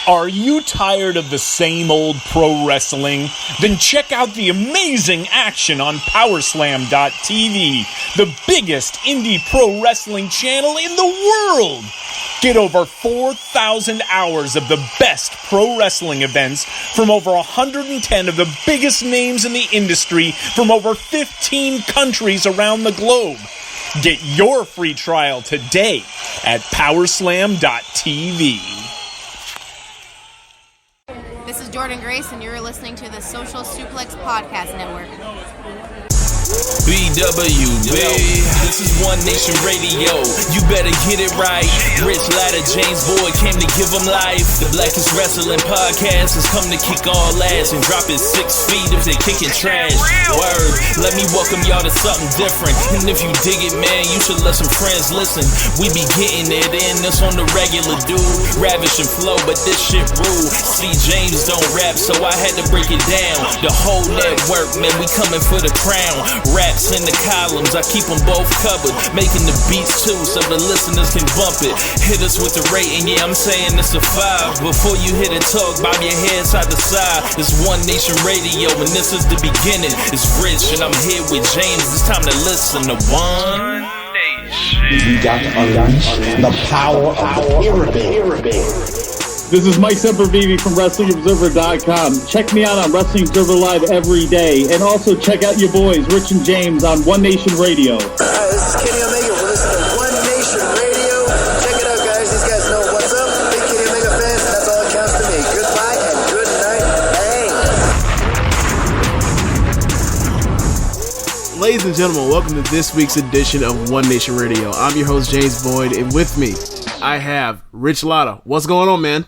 Are you tired of the same old pro wrestling? Then check out the amazing action on Powerslam.tv, the biggest indie pro wrestling channel in the world. Get over 4,000 hours of the best pro wrestling events from over 110 of the biggest names in the industry from over 15 countries around the globe. Get your free trial today at Powerslam.tv. This is Jordan Grace, and you're listening to the Social Suplex Podcast Network. BWB, this is One Nation Radio. You better get it right. Rich Latta, James Boyd came to give them life. The Blackest Wrestling Podcast has come to kick all ass and drop it 6 feet if they're kicking trash. Word, let me welcome y'all to something different. And if you dig it, man, you should let some friends listen. We be getting it in, this on the regular, dude. Ravish and flow, but this shit rule. See, James don't rap, so I had to break it down. The whole network, man, we coming for the crown. Raps in the columns, I keep them both covered. Making the beats too, so the listeners can bump it. Hit us with the rating, yeah, I'm saying it's a 5. Before you hit it, talk, bob your head side to side. It's One Nation Radio, and this is the beginning. It's Rich, and I'm here with James. It's time to listen to One Nation. You got to unleash the power of the pyramid. This is Mike Sempervive from WrestlingObserver.com. Check me out on Wrestling Observer Live every day. And also check out your boys, Rich and James, on One Nation Radio. This is Kenny Omega. We're listening to One Nation Radio. Check it out, guys. These guys know what's up. Big Kenny Omega fans, and that's all that counts to me. Goodbye and good night. Bang. Ladies and gentlemen, welcome to this week's edition of One Nation Radio. I'm your host, James Boyd, and with me, I have Rich Latta. What's going on, man?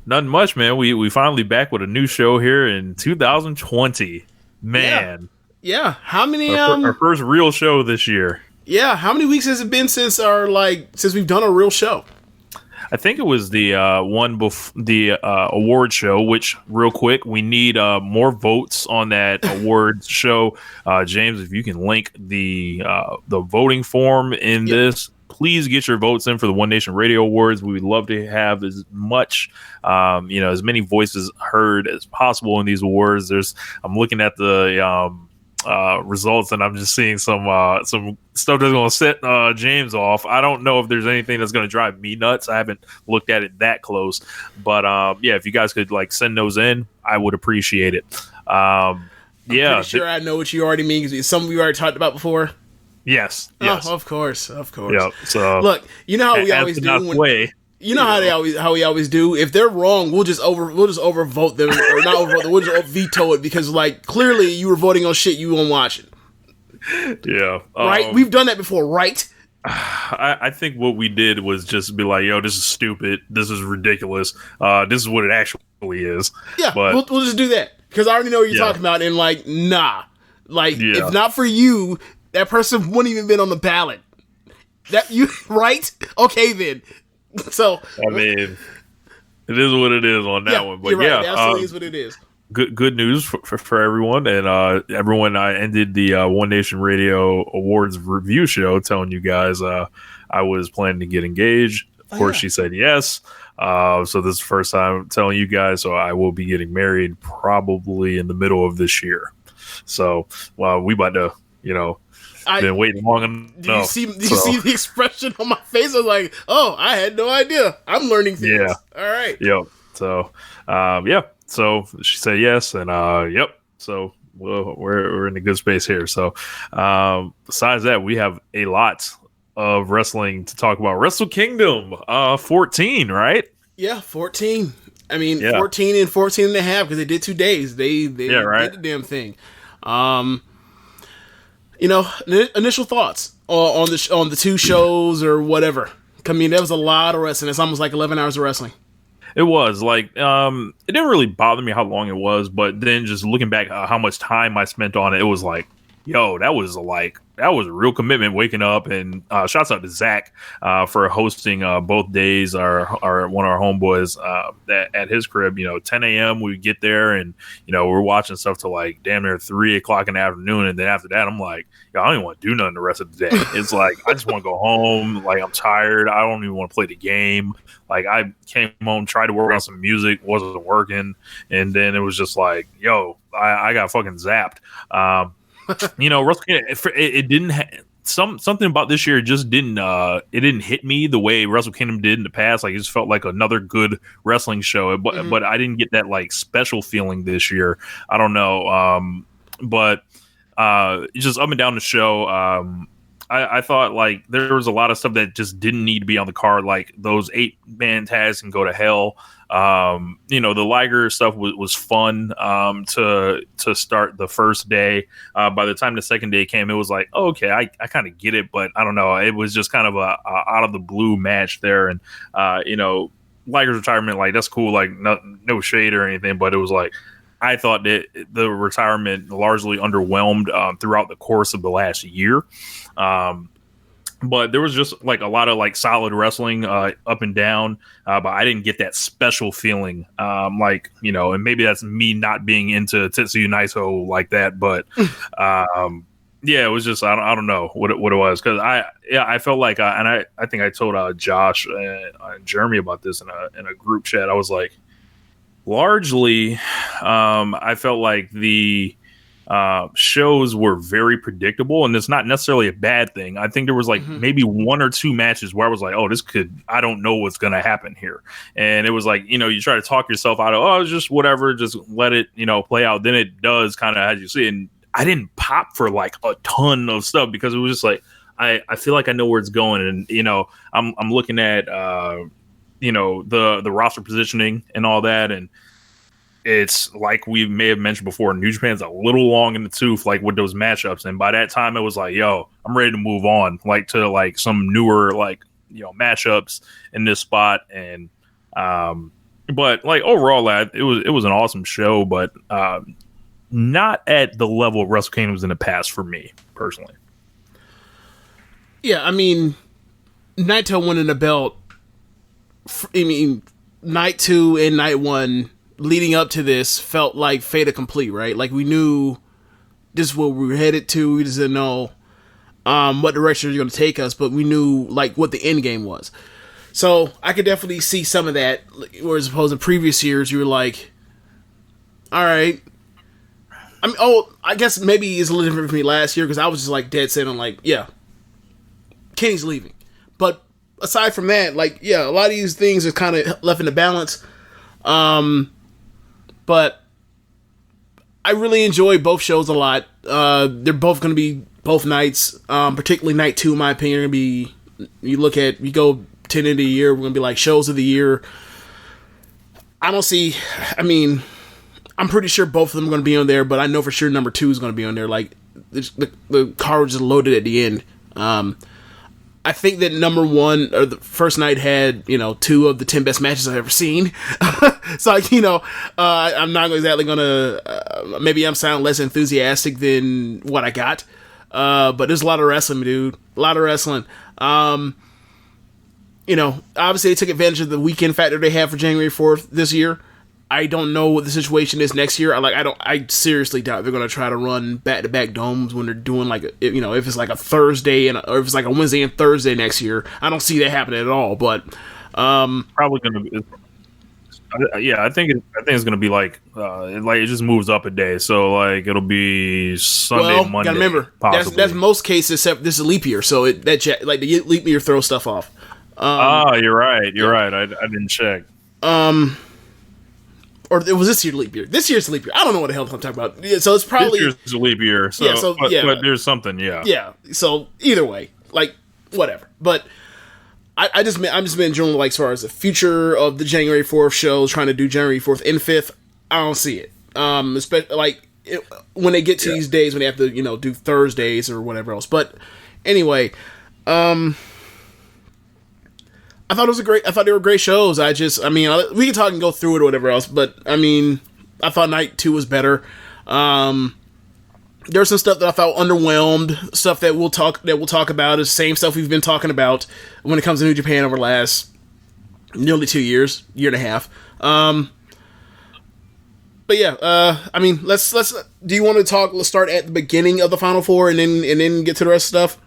Nothing much, man. We finally back with a new show here in 2020. Man. Yeah. How many our first real show this year. Yeah, how many weeks has it been since we've done a real show? I think it was the award show, which real quick, we need more votes on that award show. James, if you can link the voting form in this, please get your votes in for the One Nation Radio Awards. We would love to have as much, as many voices heard as possible in these awards. I'm looking at the results, and I'm just seeing some stuff that's going to set James off. I don't know if there's anything that's going to drive me nuts. I haven't looked at it that close, but if you guys could send those in, I would appreciate it. I'm pretty sure I know what you already mean, because it's something we already talked about before. Yes. Oh, of course. Yep. So look, you know how we always do. You know how we always do. If they're wrong, we'll just overvote them, or not overvote them. We'll just veto it, because clearly you were voting on shit you weren't watching. Yeah. Right. We've done that before, right? I think what we did was just be like, yo, this is stupid. This is ridiculous. This is what it actually is. Yeah. But we'll just do that, because I already know what you're talking about. And if not for you, that person wouldn't even been on the ballot. That you right? Okay then. So I mean, it is what it is on that one. But you're right. It absolutely is what it is. Good news for everyone, and everyone. I ended the One Nation Radio Awards review show telling you guys I was planning to get engaged. Of course, she said yes. So this is the first time I'm telling you guys. So I will be getting married probably in the middle of this year. So we about to, been waiting long enough. Did you see the expression on my face? I was like, oh, I had no idea. I'm learning things. Yeah. All right. Yep. So, So she said yes, and yep. So we're in a good space here. So besides that, we have a lot of wrestling to talk about. Wrestle Kingdom 14, right? Yeah, 14. I mean, 14 and 14 and a half, because they did 2 days. They did the damn thing. Initial thoughts on the two shows or whatever. I mean, that was a lot of wrestling. It's almost like 11 hours of wrestling. It was it didn't really bother me how long it was, but then just looking back how much time I spent on it, it was like yo, that was a real commitment waking up. And shouts out to Zach for hosting both days. Our one of our homeboys at his crib. 10 a.m. we get there, and we're watching stuff till like damn near 3 o'clock in the afternoon. And then after that, I'm like, yo, I don't even want to do nothing the rest of the day. It's like I just want to go home. Like I'm tired. I don't even want to play the game. Like I came home, tried to work on some music, wasn't working, and then it was just like, yo, I got fucking zapped. Wrestle Kingdom, it didn't something about this year just didn't it didn't hit me the way Wrestle Kingdom did in the past. Like it just felt like another good wrestling show, but I didn't get that like special feeling this year. I don't know, but just up and down the show. I thought like there was a lot of stuff that just didn't need to be on the card, like those 8-man tags can go to hell. The Liger stuff was fun to start the first day. By the time the second day came, it was like, oh, okay, I kind of get it, but I don't know. It was just kind of a out of the blue match there, and Liger's retirement, like that's cool, like no shade or anything, but it was like I thought that the retirement largely underwhelmed throughout the course of the last year. But there was just like a lot of like solid wrestling up and down, but I didn't get that special feeling. And maybe that's me not being into Tetsuya Naito like that. But it was just I don't know what it was, because I felt like and I think I told Josh and Jeremy about this in a group chat. I was like, largely, I felt like the shows were very predictable, and it's not necessarily a bad thing. I think there was like maybe one or two matches where I was like, oh, I don't know what's going to happen here. And it was like, you try to talk yourself out of, oh, just whatever, just let it, play out. Then it does kind of as you see. And I didn't pop for like a ton of stuff, because it was just like, I feel like I know where it's going. And, I'm looking at, the roster positioning and all that. And it's like we may have mentioned before, New Japan's a little long in the tooth, like with those matchups. And by that time, it was like, yo, I'm ready to move on, like to like some newer, like, matchups in this spot. And, but like overall, it was an awesome show, but not at the level of Wrestle Kingdom was in the past for me personally. Yeah, I mean, Naito winning the belt. Night 2 and night 1 leading up to this felt like fait accompli, right? Like we knew this is what we were headed to. We just didn't know what direction it was going to take us, but we knew like what the end game was. So I could definitely see some of that. Whereas opposed to previous years, you were like, all right. I guess maybe it's a little different for me last year, because I was just like dead set on like, yeah, Kenny's leaving. But aside from that, like, yeah, a lot of these things are kind of left in the balance. But I really enjoy both shows a lot. They're both going to be both nights, particularly night 2, in my opinion, are going to be, you go 10 into the year, we're going to be like shows of the year. I'm pretty sure both of them are going to be on there, but I know for sure number 2 is going to be on there. Like, the card was just loaded at the end. I think that number 1 or the first night had 2 of the 10 best matches I've ever seen. So I'm not exactly gonna maybe I'm sounding less enthusiastic than what I got, but there's a lot of wrestling, dude. A lot of wrestling. Obviously they took advantage of the weekend factor they have for January 4th this year. I don't know what the situation is next year. I seriously doubt they're going to try to run back-to-back domes when they're doing like, if it's like a Thursday or if it's like a Wednesday and Thursday next year. I don't see that happening at all, but probably going to be. Yeah, I think it's going to be like it just moves up a day. So like it'll be Sunday, Monday. Gotta remember, that's most cases except this is a leap year, so the leap year throws stuff off. You're right. I didn't check. Or it was this year leap year. This year's leap year. I don't know what the hell I'm talking about. Yeah, so it's probably this year's a leap year. So, but there's something. Yeah. Yeah. So either way, like whatever. But I'm just been enjoying like as far as the future of the January 4th shows, trying to do January 4th and 5th. I don't see it. Especially like when they get to these days when they have to do Thursdays or whatever else. But anyway, I thought they were great shows. We can talk and go through it or whatever else, but I thought night 2 was better. There's some stuff that I felt underwhelmed. Stuff that we'll talk about is the same stuff we've been talking about when it comes to New Japan over the last nearly 2 years, year and a half. But yeah, I mean, let's. Do you want to talk? Let's start at the beginning of the Final Four and then get to the rest of stuff.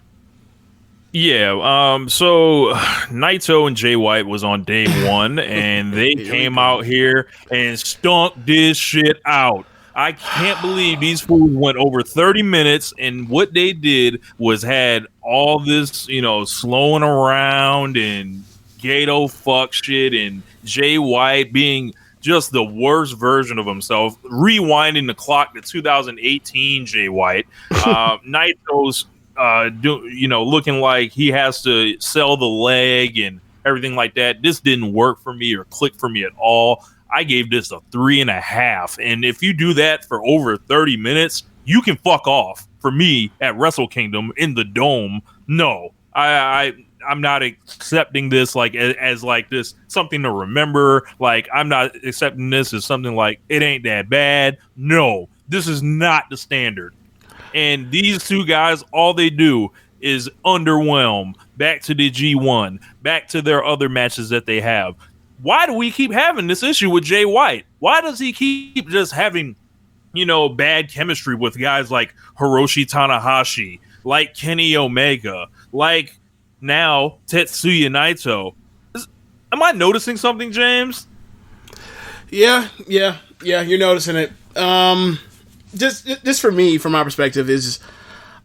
Yeah. So Naito and Jay White was on day one, and they came out here and stunk this shit out. I can't believe these fools went over 30 minutes, and what they did was had all this, slowing around and Gato fuck shit, and Jay White being just the worst version of himself, rewinding the clock to 2018 Jay White. Naito's looking like he has to sell the leg and everything like that. This didn't work for me or click for me at all. I gave this a 3.5. And if you do that for over 30 minutes, you can fuck off. For me at Wrestle Kingdom in the Dome, no. I'm not accepting this as this something to remember. Like, I'm not accepting this as something like it ain't that bad. No, this is not the standard. And these two guys, all they do is underwhelm. Back to the G1, back to their other matches that they have. Why do we keep having this issue with Jay White? Why does he keep just having, bad chemistry with guys like Hiroshi Tanahashi, like Kenny Omega, like now Tetsuya Naito? Am I noticing something, James? Yeah, you're noticing it. Just for me, from my perspective, is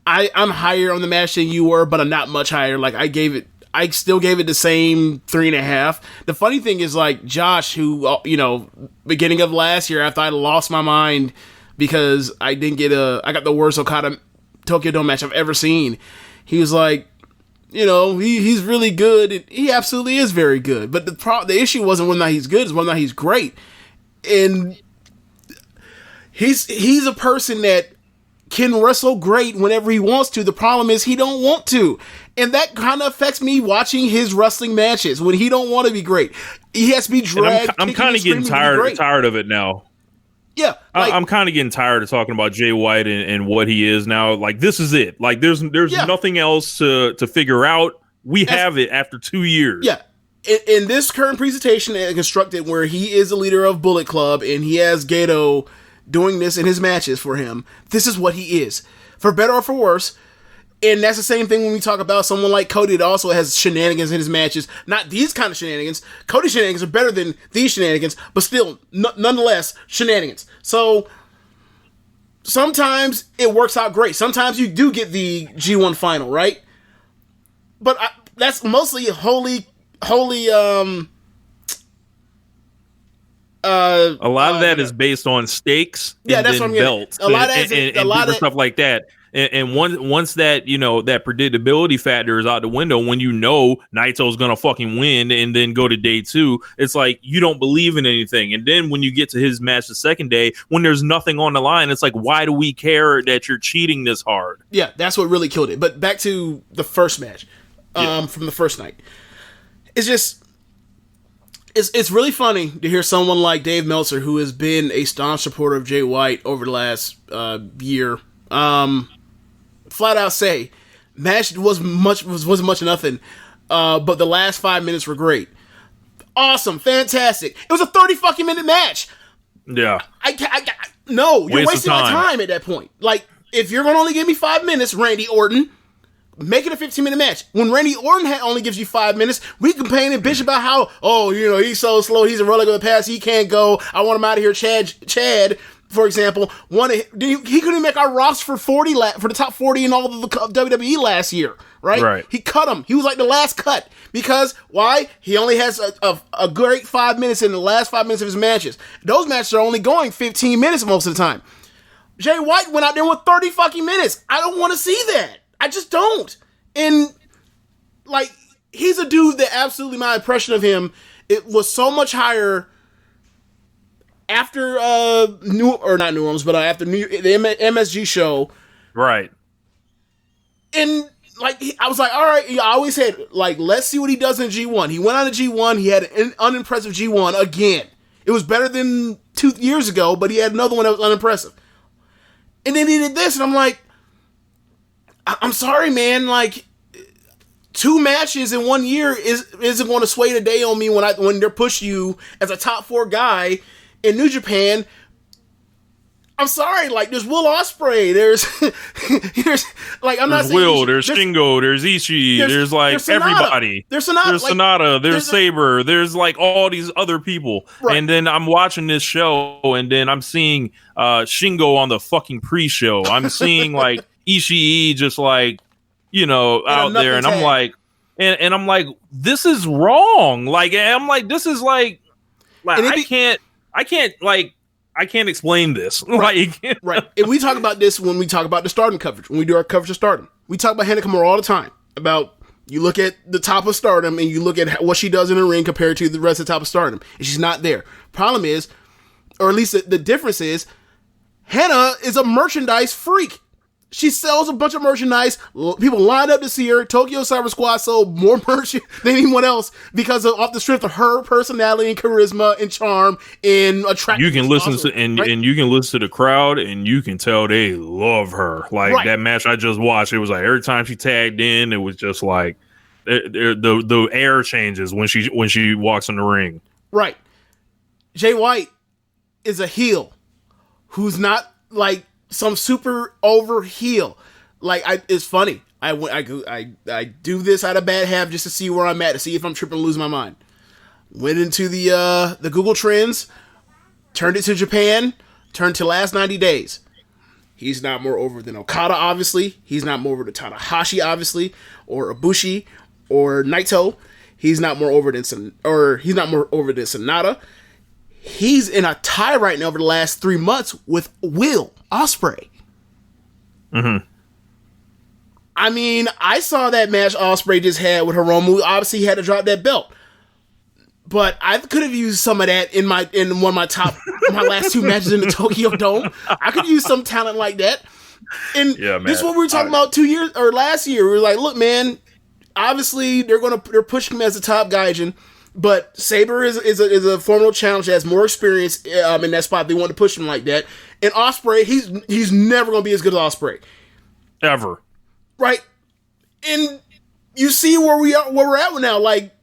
I'm higher on the match than you were, but I'm not much higher. Like, I still gave it the same 3.5. The funny thing is, like, Josh, who, beginning of last year, after I lost my mind because I got the worst Okada Tokyo Dome match I've ever seen, he was like, he's really good. And he absolutely is very good. But the issue wasn't whether or not he's good, it's whether or not he's great. And he's a person that can wrestle great whenever he wants to. The problem is he don't want to. And that kind of affects me watching his wrestling matches when he don't want to be great. He has to be dragged. I'm kind of getting tired of it now. Yeah. I'm kind of getting tired of talking about Jay White and what he is now. Like, this is it. Like, there's nothing else to figure out. We have it after 2 years. Yeah. In this current presentation and constructed where he is the leader of Bullet Club and he has Gato doing this in his matches for him, this is what he is. For better or for worse. And that's the same thing when we talk about someone like Cody that also has shenanigans in his matches. Not these kind of shenanigans. Cody's shenanigans are better than these shenanigans, but still, nonetheless, shenanigans. So, sometimes it works out great. Sometimes you do get the G1 final, right? But that's mostly wholly a lot of that is based on stakes and that's then what I'm belts a lot of different stuff like that. And once that, that predictability factor is out the window, when Naito's going to fucking win and then go to day two, it's like you don't believe in anything. And then when you get to his match the second day, when there's nothing on the line, it's like, why do we care that you're cheating this hard? Yeah, that's what really killed it. But back to the first match from the first night. It's just... It's really funny to hear someone like Dave Meltzer, who has been a staunch supporter of Jay White over the last year, flat out say, match wasn't much of nothing, but the last 5 minutes were great. Awesome, fantastic. It was a 30 fucking minute match. Yeah. No, you're wasting my time at that point. Like, if you're going to only give me 5 minutes, Randy Orton, make it a 15-minute match. When Randy Orton only gives you 5 minutes, we complain and bitch about how, he's so slow, he's a relic of the past, he can't go, I want him out of here. Chad, for example, he couldn't make our roster for 40 for the top 40 in all of the WWE last year, right? Right. He cut him. He was like the last cut. Because, why? He only has a great 5 minutes in the last 5 minutes of his matches. Those matches are only going 15 minutes most of the time. Jay White went out there with 30 fucking minutes. I don't want to see that. I just don't. And, like, he's a dude that absolutely, my impression of him, it was so much higher after after the MSG show. Right. And, like, I was like, all right, I always said, like, let's see what he does in G1. He went on to G1. He had an unimpressive G1 again. It was better than 2 years ago, but he had another one that was unimpressive. And then he did this, and I'm like, I'm sorry, man. Like, 2 matches in 1 year isn't going to sway the day on me when they're pushing you as a top 4 guy in New Japan. I'm sorry, like, there's Will Ospreay, there's like, I'm not saying Will, there's Shingo, there's Ishii, there's like everybody. There's Sonata, there's Saber, there's like all these other people. Right. And then I'm watching this show, and then I'm seeing Shingo on the fucking pre-show. I'm seeing like Ishii just like, out there, and I'm like, and I'm like, this is wrong. Like, I'm like, this is like I can't explain this. Right. Right. And we talk about this when we talk about the Stardom coverage. When we do our coverage of Stardom, we talk about Hana Kimura all the time. About, you look at the top of Stardom and you look at what she does in the ring compared to the rest of the top of Stardom, and she's not there. Problem is, or at least the difference is, Hana is a merchandise freak. She sells a bunch of merchandise. People line up to see her. Tokyo Cyber Squad sold more merch than anyone else because off the strength of her personality and charisma and charm and attraction. You can listen to and you can listen to the crowd, and you can tell they love her. Like that match I just watched, it was like every time she tagged in, it was just like the air changes when she walks in the ring. Right. Jay White is a heel who's not like some super over heel. Like, it's funny. I do this out of bad habit just to see where I'm at, to see if I'm tripping and losing my mind. Went into the Google Trends, turned it to Japan, turned to last 90 days. He's not more over than Okada, obviously. He's not more over than Tanahashi, obviously, or Ibushi, or Naito. He's not more over than Sonata. He's in a tie right now over the last 3 months with Will Ospreay. Mm-hmm. I mean, I saw that match Ospreay just had with Hiromu. Obviously, he had to drop that belt, but I could have used some of that in one of my my last 2 matches in the Tokyo Dome. I could use some talent like that. And this is what we were talking about last year. We were like, look, man, obviously they're pushing him as a top gaijin. But Saber is a formidable challenge that has more experience in that spot. They want to push him like that. And Ospreay, he's never going to be as good as Ospreay. Ever. Right? And you see where we're at now. Like,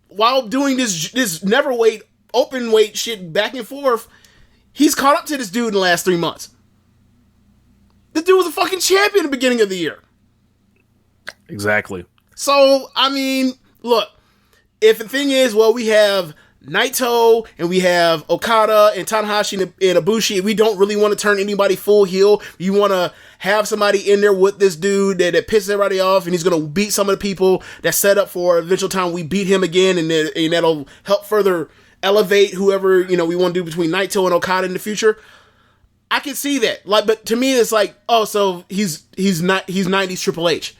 while doing this never weight, open weight shit back and forth, he's caught up to this dude in the last 3 months. The dude was a fucking champion at the beginning of the year. Exactly. So, I mean, look. If the thing is, well, we have Naito and we have Okada and Tanahashi and Ibushi, we don't really want to turn anybody full heel. You want to have somebody in there with this dude that pisses everybody off, and he's going to beat some of the people that's set up for eventual time we beat him again, and that'll help further elevate whoever we want to do between Naito and Okada in the future. I can see that. Like, but to me, it's like, oh, so he's 90s Triple H.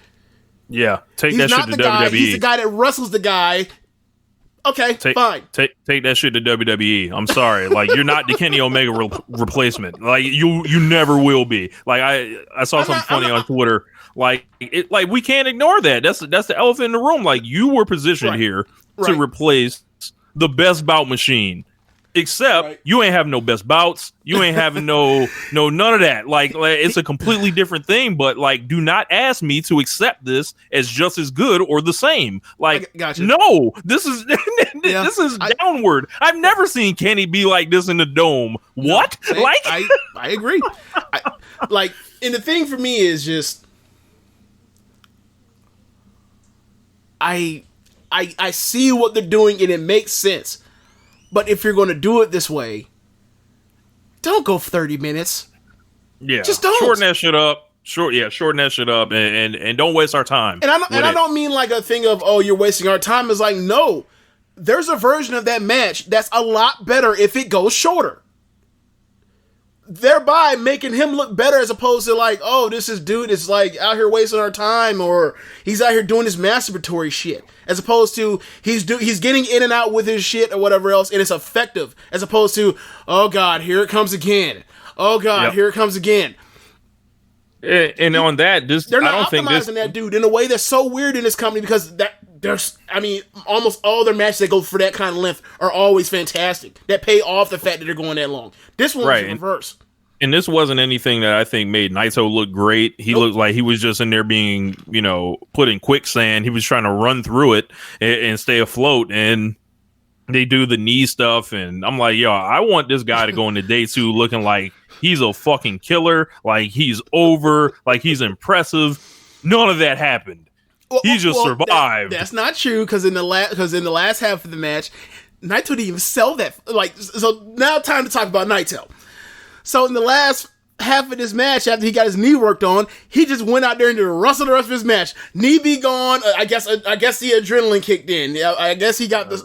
Yeah, take that shit to WWE. He's the guy that wrestles the guy. Okay, fine. Take that shit to WWE. I'm sorry. Like, you're not the Kenny Omega replacement. Like, you never will be. Like, I saw something funny on Twitter. Like, we can't ignore that. That's the elephant in the room. Like, you were positioned here to replace the best bout machine. Except you ain't having no best bouts. You ain't having no none of that. Like, it's a completely different thing. But like, do not ask me to accept this as just as good or the same. Like, gotcha. No, this is this is downward. I've never seen Kenny be like this in the Dome. What? No, like, I agree. And the thing for me is just I see what they're doing and it makes sense. But if you're going to do it this way, don't go 30 minutes. Yeah, just don't. Shorten that shit up. Shorten that shit up, and don't waste our time. And I don't mean like a thing of, oh, you're wasting our time. It's like, no, there's a version of that match that's a lot better if it goes shorter. Thereby making him look better as opposed to like, oh, this dude is like out here wasting our time, or he's out here doing this masturbatory shit. As opposed to he's getting in and out with his shit or whatever else, and it's effective. As opposed to, oh God, here it comes again. Oh God, here it comes again. And on that, they're not optimizing that dude in a way that's so weird in this company, because almost all their matches that go for that kind of length are always fantastic. That pay off the fact that they're going that long. This one's the reverse. And this wasn't anything that I think made Naito look great. He looked like he was just in there being, put in quicksand. He was trying to run through it and stay afloat. And they do the knee stuff. And I'm like, yo, I want this guy to go into day 2 looking like he's a fucking killer, like he's over, like he's impressive. None of that happened. He just survived. That's not true, because in the last half of the match, Naito didn't even sell that. So now time to talk about Naito. So in the last half of this match, after he got his knee worked on, he just went out there and wrestled the rest of his match. Knee be gone. I guess the adrenaline kicked in. I guess he got the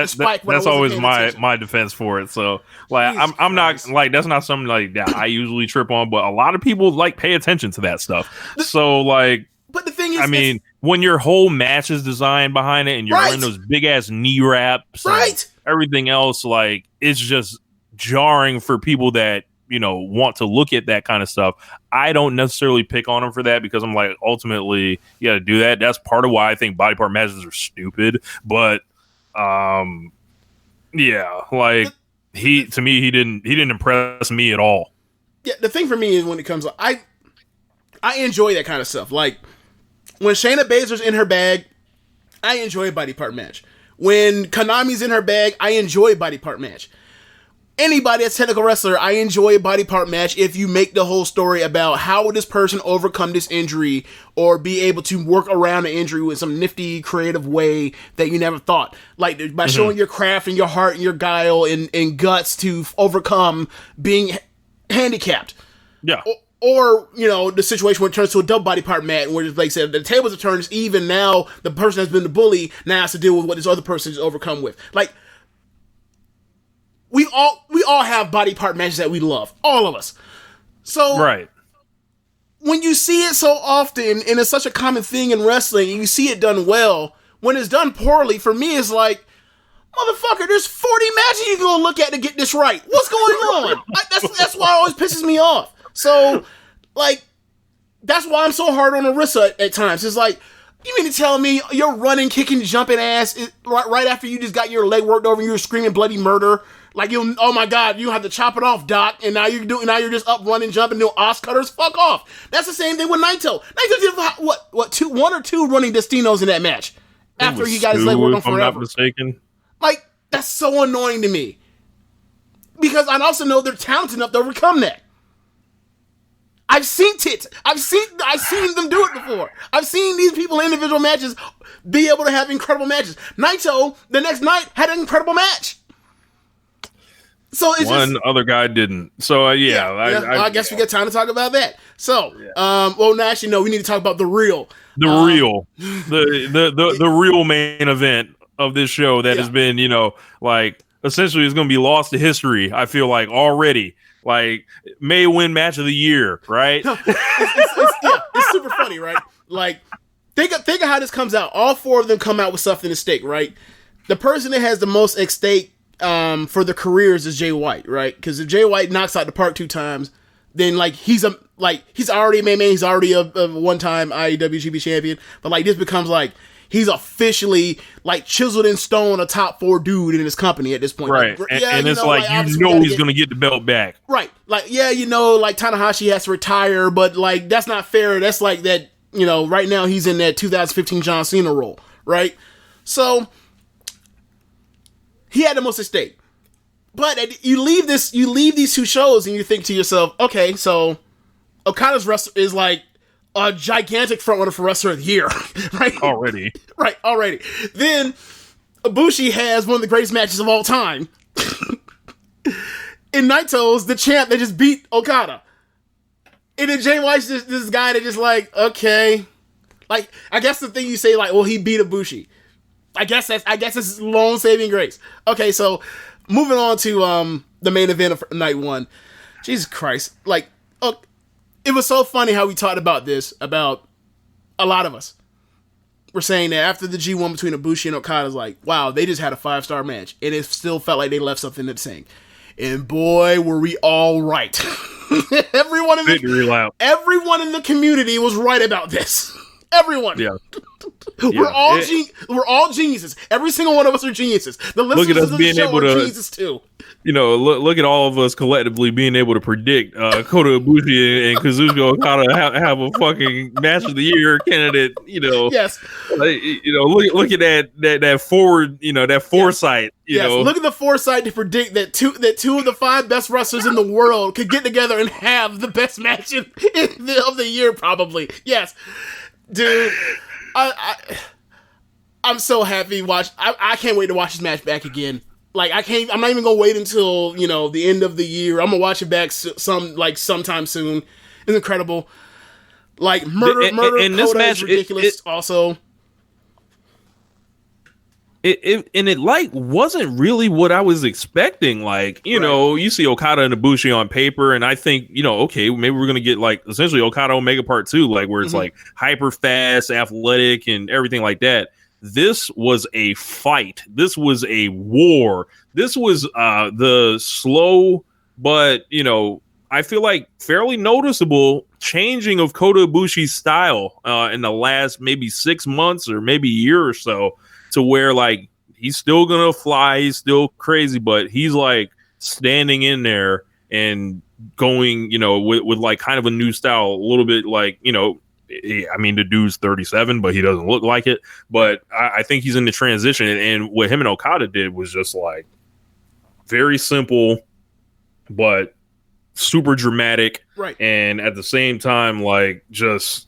spike. That's always my defense for it. So like I'm not like, that's not something like that I usually trip on, but a lot of people like pay attention to that stuff. So like, but the thing is, when your whole match is designed behind it and you're wearing those big ass knee wraps, and everything else, like it's just jarring for people that want to look at that kind of stuff. I don't necessarily pick on them for that, because I'm like, ultimately you got to do that. That's part of why I think body part matches are stupid. But yeah, like he didn't impress me at all. Yeah, the thing for me is, when it comes, I enjoy that kind of stuff. Like when Shayna Baszler's in her bag, I enjoy a body part match. When Konami's in her bag, I enjoy a body part match. Anybody that's a technical wrestler, I enjoy a body part match if you make the whole story about how would this person overcome this injury, or be able to work around the injury with some nifty, creative way that you never thought. Like by showing your craft and your heart and your guile and guts to overcome being handicapped. Yeah. Or, the situation where it turns to a double body part match, where, like I said, the tables are turned, it's even. Now the person that's been the bully now has to deal with what this other person is overcome with. Like, we all have body part matches that we love. All of us. So, when you see it so often, and it's such a common thing in wrestling, and you see it done well, when it's done poorly, for me, it's like, motherfucker, there's 40 matches you can go look at to get this right. What's going on? That's why it always pisses me off. So, like, that's why I'm so hard on Arisa at times. It's like, you mean to tell me you're running, kicking, jumping ass right after you just got your leg worked over and you were screaming bloody murder? Like, oh my God, you have to chop it off, Doc, and now you're just up running, jumping, doing os cutters. Fuck off. That's the same thing with Naito. Naito did one or two running destinos in that match after he got his leg worked on forever. If I'm not mistaken. Like, that's so annoying to me, because I also know they're talented enough to overcome that. I've seen it. I've seen them do it before. I've seen these people in individual matches be able to have incredible matches. Naito, the next night, had an incredible match. So it's other guy didn't. So I guess we get time to talk about that. So, actually, no, we need to talk about the real, the real main event of this show that has been, like, essentially is going to be lost to history. I feel like already. Like, may win match of the year, right? It's super funny, right? Like, think of how this comes out. All 4 of them come out with something at stake, right? The person that has the most at stake for their careers is Jay White, right? Because if Jay White knocks out the park 2 times, then he's already a main man. He's already a one-time IEW GB champion. But like, this becomes like, he's officially like chiseled in stone, a top 4 dude in his company at this point. Right. Like, and it's like he's going to get the belt back. Right. Like, like Tanahashi has to retire, but like, that's not fair. That's like that, right now he's in that 2015 John Cena role. Right. So he had the most at stake. But you leave these 2 shows and you think to yourself, okay, so Okada's wrestler is like a gigantic frontrunner for Wrestler of the Year, right? Already. Right, already. Then Ibushi has one of the greatest matches of all time. In Naito's the champ that just beat Okada. And then Jay White's this guy that just like, okay. Like, I guess the thing you say, like, well, he beat Ibushi. I guess that's lone saving grace. Okay, so moving on to the main event of night 1. Jesus Christ. Like, it was so funny how we talked about this, about a lot of us. We're saying that after the G1 between Ibushi and Okada's like, wow, they just had a 5-star match. And it still felt like they left something to sing. And boy, were we all right. Everyone in the community was right about this. Everyone. Yeah. We're all geniuses. Every single one of us are geniuses. The listeners of the show are geniuses too. Look at all of us collectively being able to predict Kota Ibushi and Kazuchika Okada have a fucking match of the year candidate. Yes. Look at that forward. That foresight. Look at the foresight to predict that two of the 5 best wrestlers in the world could get together and have the best match of the year. Probably. Yes, dude. I'm so happy. I can't wait to watch this match back again. Like I'm not even gonna wait until the end of the year. I'm gonna watch it back sometime soon. It's incredible. Like murder and this match is ridiculous. Also, it wasn't really what I was expecting. Like you see Okada and Ibushi on paper, and I think okay, maybe we're gonna get like essentially Okada Omega Part 2, like where it's like hyper fast, athletic, and everything like that. This was a fight. This was a war. This was the slow, but I feel like fairly noticeable changing of Kota Ibushi's style in the last maybe 6 months or maybe a year or so, to where like he's still gonna fly, he's still crazy, but he's like standing in there and going, with like kind of a new style, a little bit like, I mean, the dude's 37, but he doesn't look like it. But I think he's in the transition. And what him and Okada did was just like very simple, but super dramatic. Right. And at the same time, like just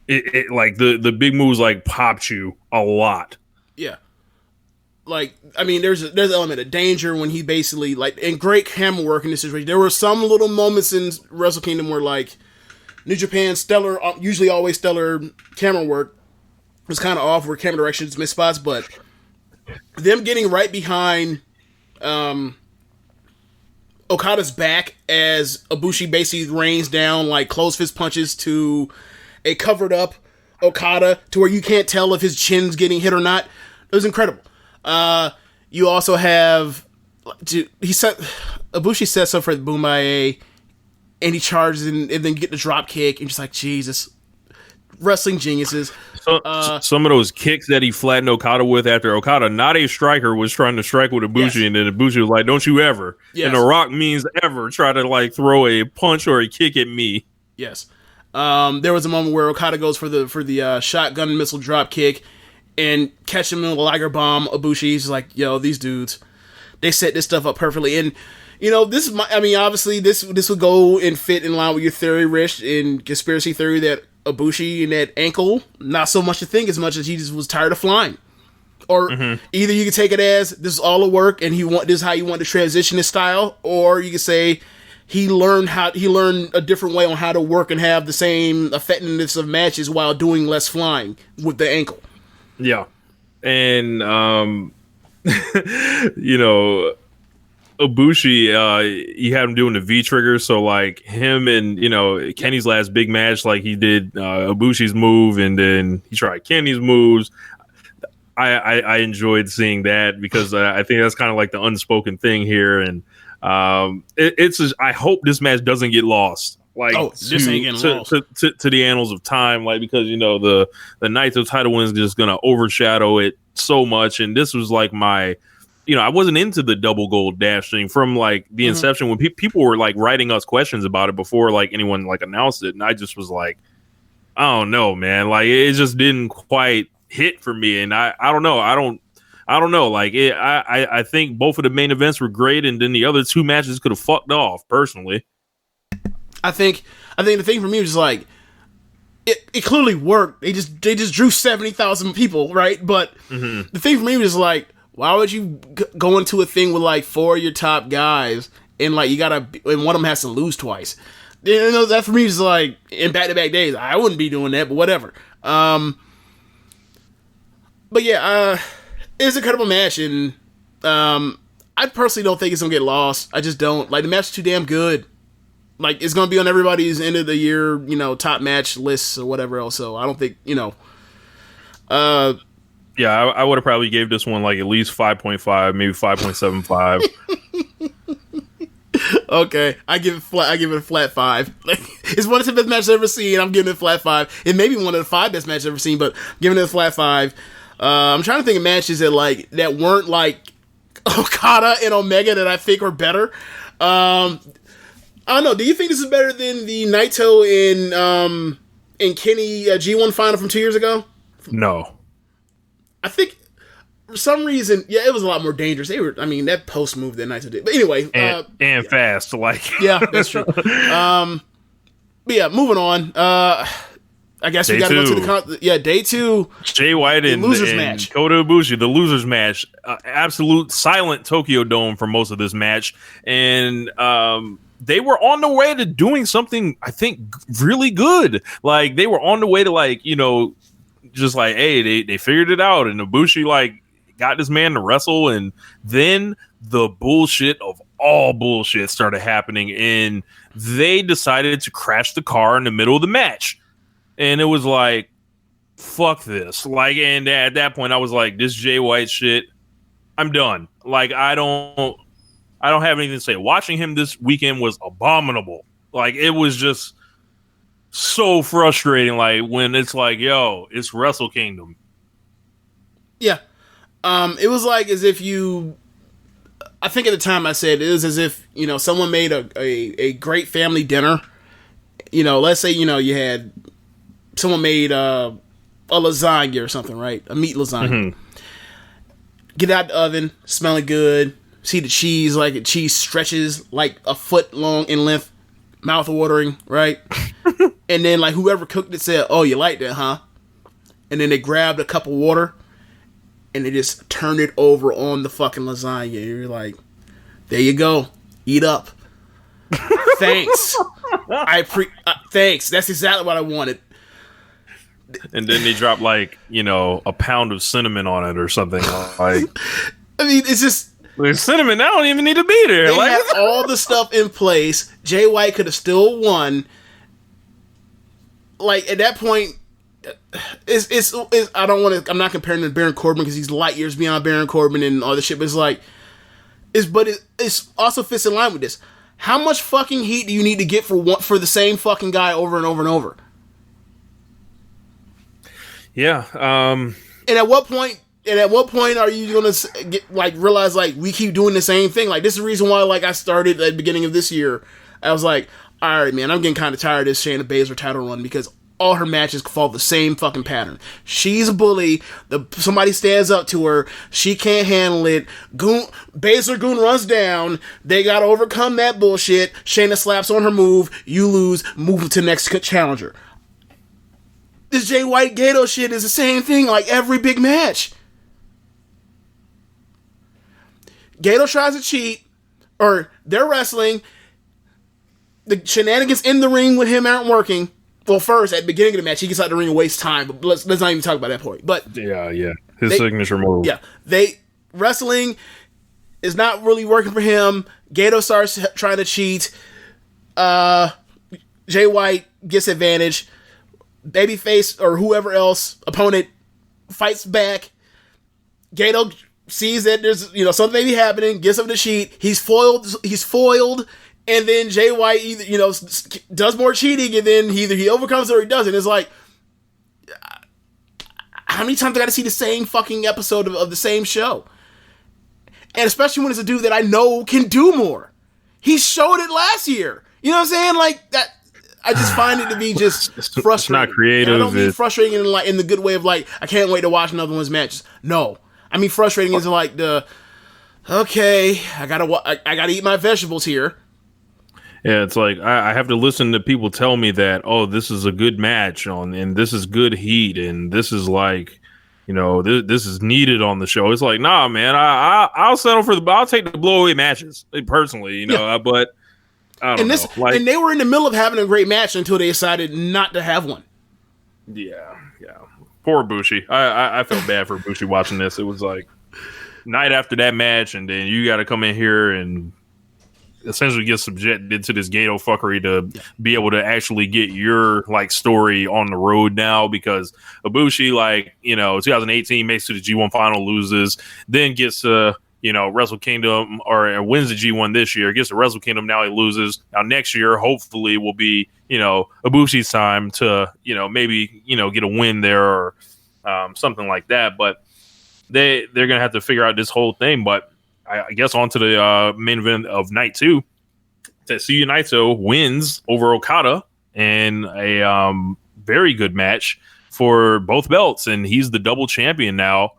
it like the big moves like popped you a lot. Yeah. Like, I mean, there's an element of danger when he basically and great camera work in this situation. There were some little moments in Wrestle Kingdom where like New Japan usually always stellar camera work was kind of off, where camera directions missed spots, but them getting right behind Okada's back as Ibushi basically rains down like closed fist punches to a covered up Okada to where you can't tell if his chin's getting hit or not. It was incredible. You also have Ibushi sets up for the Bumaye, and he charges and then get the drop kick, and just like, Jesus, wrestling geniuses. Some of those kicks that he flattened Okada with after Okada, not a striker, was trying to strike with Ibushi, and then Ibushi was like, "Don't you ever?" Yes. And The Rock means ever try to like throw a punch or a kick at me. Yes. There was a moment where Okada goes for the shotgun missile drop kick and catch him in a Liger bomb. Ibushi's like, "Yo, these dudes, they set this stuff up perfectly." And obviously this would go and fit in line with your theory, Rich, in conspiracy theory that Ibushi and that ankle, not so much a thing as much as he just was tired of flying. Or either you can take it as this is all a work and this is how you want to transition his style, or you can say he learned a different way on how to work and have the same effectiveness of matches while doing less flying with the ankle. Yeah. And Ibushi, you had him doing the V trigger, so like him and Kenny's last big match, like he did Ibushi's move, and then he tried Kenny's moves. I enjoyed seeing that because I think that's kind of like the unspoken thing here, and I hope this match doesn't get lost. Like this ain't getting lost to the annals of time, like because the Naito title win is just gonna overshadow it so much, and this was like my. I wasn't into the double gold dash thing from like the inception when people were like writing us questions about it before like anyone like announced it, and I just was like, I don't know, man. Like it just didn't quite hit for me, and I don't know. I don't know. Like I think both of the main events were great, and then the other two matches could have fucked off. Personally, I think the thing for me was like it clearly worked. They just drew 70,000 people, right? But the thing for me was like, why would you go into a thing with like 4 of your top guys and like and one of them has to lose twice? That for me is like in back-to-back days. I wouldn't be doing that, but whatever. But yeah, it's an incredible match, and I personally don't think it's gonna get lost. I just don't. Like the match is too damn good. Like it's gonna be on everybody's end of the year, top match lists or whatever else. So I don't think Yeah, I would have probably gave this one like at least 5.5, maybe 5.75. Okay, I give it a flat 5. It's one of the best matches I've ever seen. I'm giving it a flat 5. It may be one of the 5 best matches I've ever seen, but I'm giving it a flat 5. I'm trying to think of matches that weren't like Okada and Omega that I think are better. I don't know. Do you think this is better than the Naito and Kenny G1 final from 2 years ago? No. I think for some reason, it was a lot more dangerous. That post move that Naito did. But anyway, and fast, yeah, that's true. But yeah, moving on. I guess we got to go to day 2. Jay White and losers match. Kota Ibushi, the losers match. Absolute silent Tokyo Dome for most of this match, and they were on the way to doing something I think really good. Like they were on the way to just like, hey, they figured it out, and Ibushi got this man to wrestle, and then the bullshit of all bullshit started happening, and they decided to crash the car in the middle of the match. And it was like, fuck this. And at that point I was like, this Jay White shit, I'm done. I don't have anything to say. Watching him this weekend was abominable. It was just so frustrating. When it's yo, it's Wrestle Kingdom. Yeah. It was as if I think at the time I said it was as if, someone made a great family dinner. Let's say, you had someone made a lasagna or something, right? A meat lasagna. Mm-hmm. Get out the oven, smelling good. See the cheese, the cheese stretches like a foot long in length, mouth watering, right? And then whoever cooked it said, "Oh, you like that, huh?" And then they grabbed a cup of water and they just turned it over on the fucking lasagna. You're like, there you go, eat up. Thanks. Thanks. That's exactly what I wanted. And then they drop a pound of cinnamon on it or something. It's just cinnamon. I don't even need to be there. They had all the stuff in place. Jay White could have still won. At that point, it's I don't want to. I'm not comparing to Baron Corbin because he's light years beyond Baron Corbin and all this shit. But it's also fits in line with this. How much fucking heat do you need to get for the same fucking guy over and over and over? Yeah. And at what point are you gonna realize we keep doing the same thing? This is the reason why I started at the beginning of this year. I was like, all right, man, I'm getting kind of tired of this Shayna Baszler title run because all her matches follow the same fucking pattern. She's a bully. Somebody stands up to her. She can't handle it. Baszler runs down. They gotta overcome that bullshit. Shayna slaps on her move. You lose. Move to the next challenger. This Jay White Gato shit is the same thing every big match. Gato tries to cheat, or they're wrestling. The shenanigans in the ring with him aren't working. Well, first, at the beginning of the match, he gets out the ring and wastes time, but let's not even talk about that point. But yeah. His signature move. Yeah. Wrestling is not really working for him. Gato starts trying to cheat. Jay White gets advantage. Babyface or whoever else opponent fights back. Gato sees that there's something maybe happening, gets him to cheat. He's foiled, and then Jay White either does more cheating, and then either he overcomes it or he doesn't. It's how many times I got to see the same fucking episode of the same show? And especially when it's a dude that I know can do more. He showed it last year. You know what I'm saying? That. I just find it to be just frustrating. It's not creative. And I don't mean frustrating in the good way of I can't wait to watch another one's matches. No, I mean frustrating is okay, I gotta eat my vegetables here. Yeah, it's I have to listen to people tell me that this is a good match and this is good heat and this is this is needed on the show. It's nah, man, I'll settle for I'll take the blowaway matches personally, but. And they were in the middle of having a great match until they decided not to have one. Yeah. Poor Ibushi. I felt bad for Ibushi watching this. It was night after that match, and then you got to come in here and essentially get subjected to this Gato fuckery to be able to actually get your story on the road now, because Ibushi 2018 makes it to the G1 final, loses, then gets Wrestle Kingdom or wins the G1 this year, gets the Wrestle Kingdom, now he loses. Now next year, hopefully, will be, Ibushi's time to, maybe, get a win there or something like that. But they're going to have to figure out this whole thing. But I guess on to the main event of night 2. Tetsuya Naito wins over Okada in a very good match for both belts, and he's the double champion now.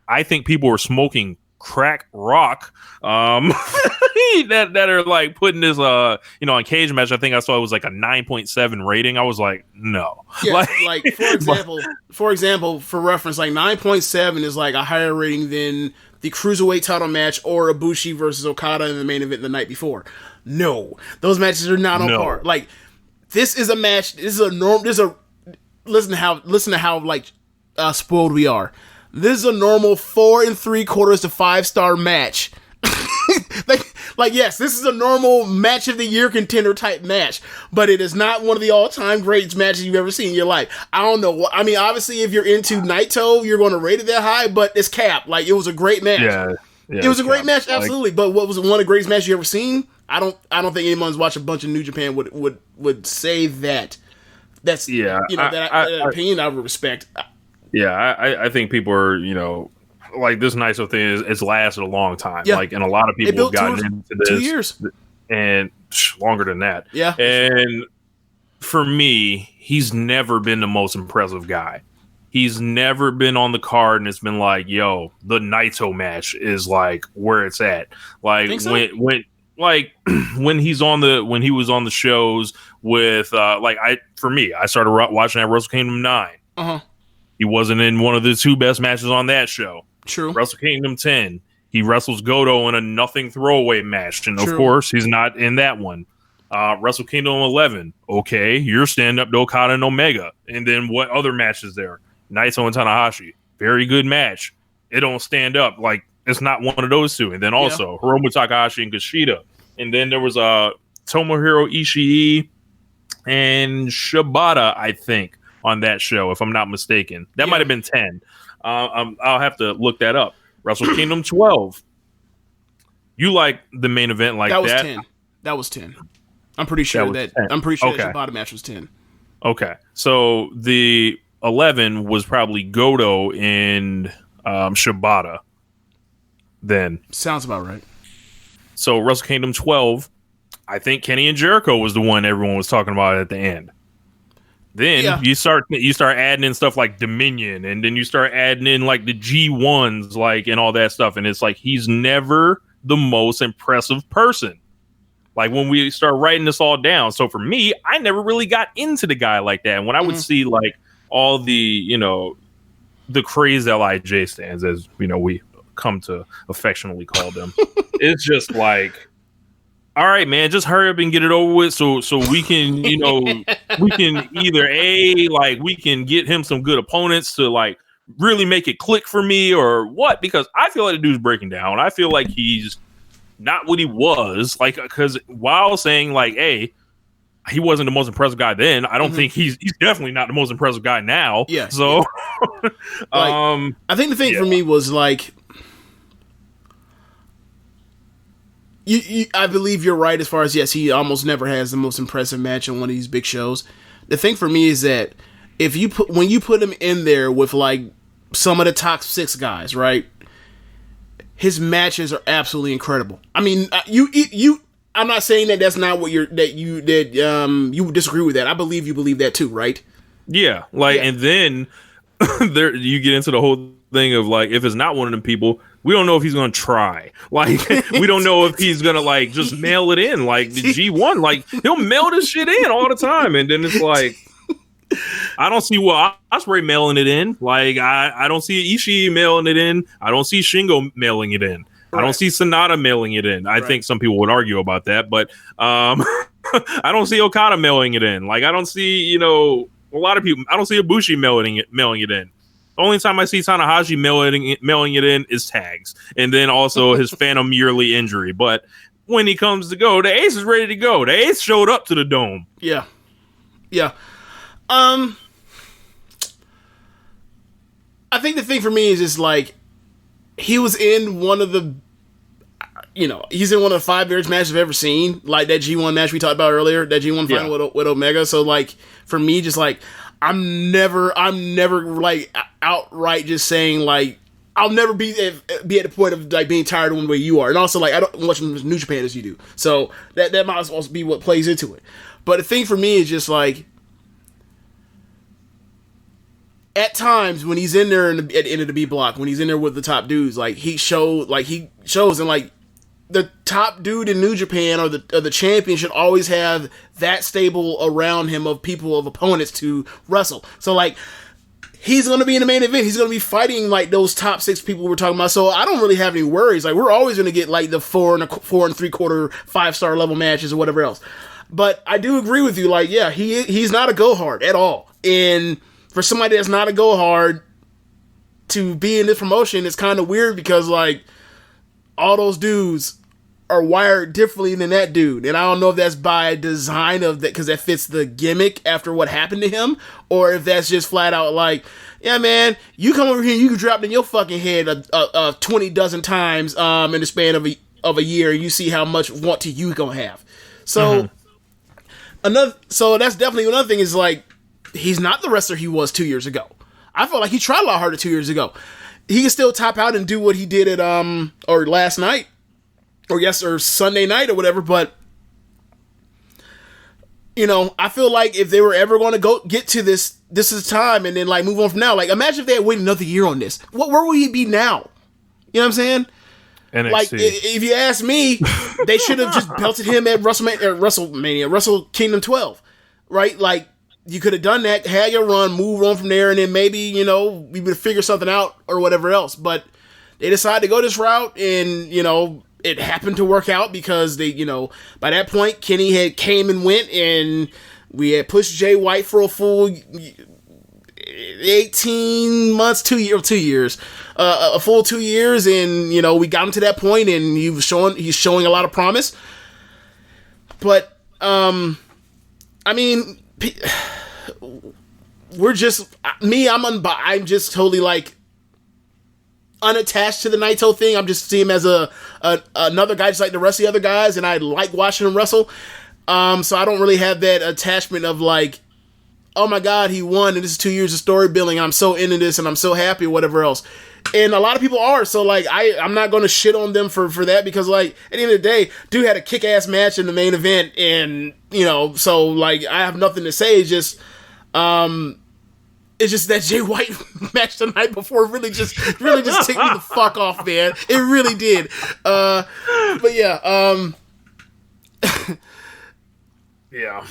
I think people were smoking crack rock that are like putting this on Cage Match. I think I saw it was like a 9.7 rating. I was like, no. Yeah, like for example, for reference, like 9.7 is like a higher rating than the Cruiserweight title match or Ibushi versus Okada in the main event the night before. No, those matches are not on par. Like, this is a match. This is a norm. Listen to how like spoiled we are. This is a normal 4 3/4 to 5-star match. Yes, this is a normal match of the year contender type match, but it is not one of the all-time great matches you've ever seen in your life. I don't know. I mean, obviously, if you're into Naito, you're going to rate it that high, but it's cap. Like, it was a great match. Yeah, it was a great match, absolutely. But what was one of the greatest matches you ever seen? I don't think anyone's watched a bunch of New Japan would say that. That's that opinion I would respect. Yeah, I think people are, like this Naito thing it's lasted a long time. Yeah. Like, and a lot of people have gotten into this 2 years and longer than that. Yeah. And for me, he's never been the most impressive guy. He's never been on the card and it's been like, yo, the Naito match is like where it's at. Like when he was on the shows with I started watching at Wrestle Kingdom 9. Uh-huh. He wasn't in one of the 2 best matches on that show. True. Wrestle Kingdom 10. He wrestles Goto in a nothing throwaway match. And of course, he's not in that one. Wrestle Kingdom 11. Okay, you're standing up to Okada and Omega. And then what other matches there? Naito and Tanahashi. Very good match. It don't stand up. Like, it's not one of those 2. And then also Hiromu Takahashi and Kushida. And then there was Tomohiro Ishii and Shibata, I think, on that show, if I'm not mistaken. That might have been 10. I'll have to look that up. Wrestle Kingdom 12. You like the main event like that? Was 10. That was 10. I'm pretty sure that Shibata match was 10. Okay. So the 11 was probably Goto and Shibata then. Sounds about right. So Wrestle Kingdom 12, I think Kenny and Jericho was the one everyone was talking about at the end. Then you start adding in stuff like Dominion, and then you start adding in like the G1s, like, and all that stuff, and it's like he's never the most impressive person. Like, when we start writing this all down, so for me, I never really got into the guy like that. And when I would see like all the the crazed LIJ stands, as we come to affectionately call them, it's just like, all right, man, just hurry up and get it over with so we can, we can either we can get him some good opponents to like really make it click for me or what, because I feel like the dude's breaking down. I feel like he's not what he was, like, because while saying like, hey, he wasn't the most impressive guy then, I don't think he's definitely not the most impressive guy now. Yeah. So I think the thing for me was like, I believe you're right as far as, yes, he almost never has the most impressive match on one of these big shows. The thing for me is that when you put him in there with like some of the top 6 guys, right? His matches are absolutely incredible. I mean, I'm not saying that that's not what you would disagree with that. I believe you believe that too, right? Yeah, and then there you get into the whole thing of like, if it's not one of them people, we don't know if he's gonna try. Like, we don't know if he's gonna like just mail it in like the G1. Like, he'll mail this shit in all the time, and then it's like, I don't see Ospreay mailing it in. Like, I don't see Ishii mailing it in. I don't see Shingo mailing it in. Right. I don't see Sonata mailing it in. I think some people would argue about that, but I don't see Okada mailing it in. Like, I don't see a lot of people. I don't see Ibushi mailing it in. The only time I see Tanahashi mailing it in is tags, and then also his phantom yearly injury. But when he comes to go, the Ace is ready to go. The Ace showed up to the Dome. Yeah. I think the thing for me is just like, he was in one of the he's in one of the 5 best matches I've ever seen. Like that G1 match we talked about earlier, that G1 final with Omega. So like for me, just like I'm never like outright just saying like I'll never be at the point of like being tired of him the way you are. And also like I don't watch him as New Japan as you do. So that might also be what plays into it. But the thing for me is just like at times when he's in there at the end of the B block, when he's in there with the top dudes, like he shows and like the top dude in New Japan or the champion should always have that stable around him of opponents to wrestle. So like he's going to be in the main event. He's going to be fighting like those top 6 people we're talking about. So I don't really have any worries. Like we're always going to get like the 4 3/4 5-star level matches or whatever else. But I do agree with you. Like yeah, he's not a go hard at all. And for somebody that's not a go hard to be in this promotion, it's kind of weird because like all those dudes are wired differently than that dude. And I don't know if that's by design of that because that fits the gimmick after what happened to him, or if that's just flat out like, yeah, man, you come over here and you can drop in your fucking head 20 dozen times in the span of a year, and you see how much want to you gonna have. So so that's definitely another thing is like he's not the wrestler he was 2 years ago. I felt like he tried a lot harder 2 years ago. He can still top out and do what he did at or last night. Or Sunday night or whatever, but I feel like if they were ever going to get to this is time and then like move on from now. Like imagine if they had waited another year on this. Where would he be now? You know what I'm saying? NXT. Like if you ask me, they should have just belted him at Wrestle Kingdom 12, right? Like you could have done that, had your run, moved on from there, and then maybe we would figure something out or whatever else. But they decided to go this route, and it happened to work out because they, by that point, Kenny had came and went, and we had pushed Jay White for a full 18 months, 2 years, a full 2 years, and we got him to that point, and he's showing a lot of promise. But I mean, we're just I'm just totally like unattached to the Naito thing. I'm just seeing him as another guy just like the rest of the other guys, and I like watching him wrestle. So I don't really have that attachment of like, oh my god, he won and this is 2 years of story building, I'm so into this and I'm so happy or whatever else. And a lot of people are, so like I'm not going to shit on them for that, because like at the end of the day, dude had a kick-ass match in the main event, and so like I have nothing to say. It's just that Jay White match the night before really just ticked me the fuck off, man. It really did. But yeah, yeah.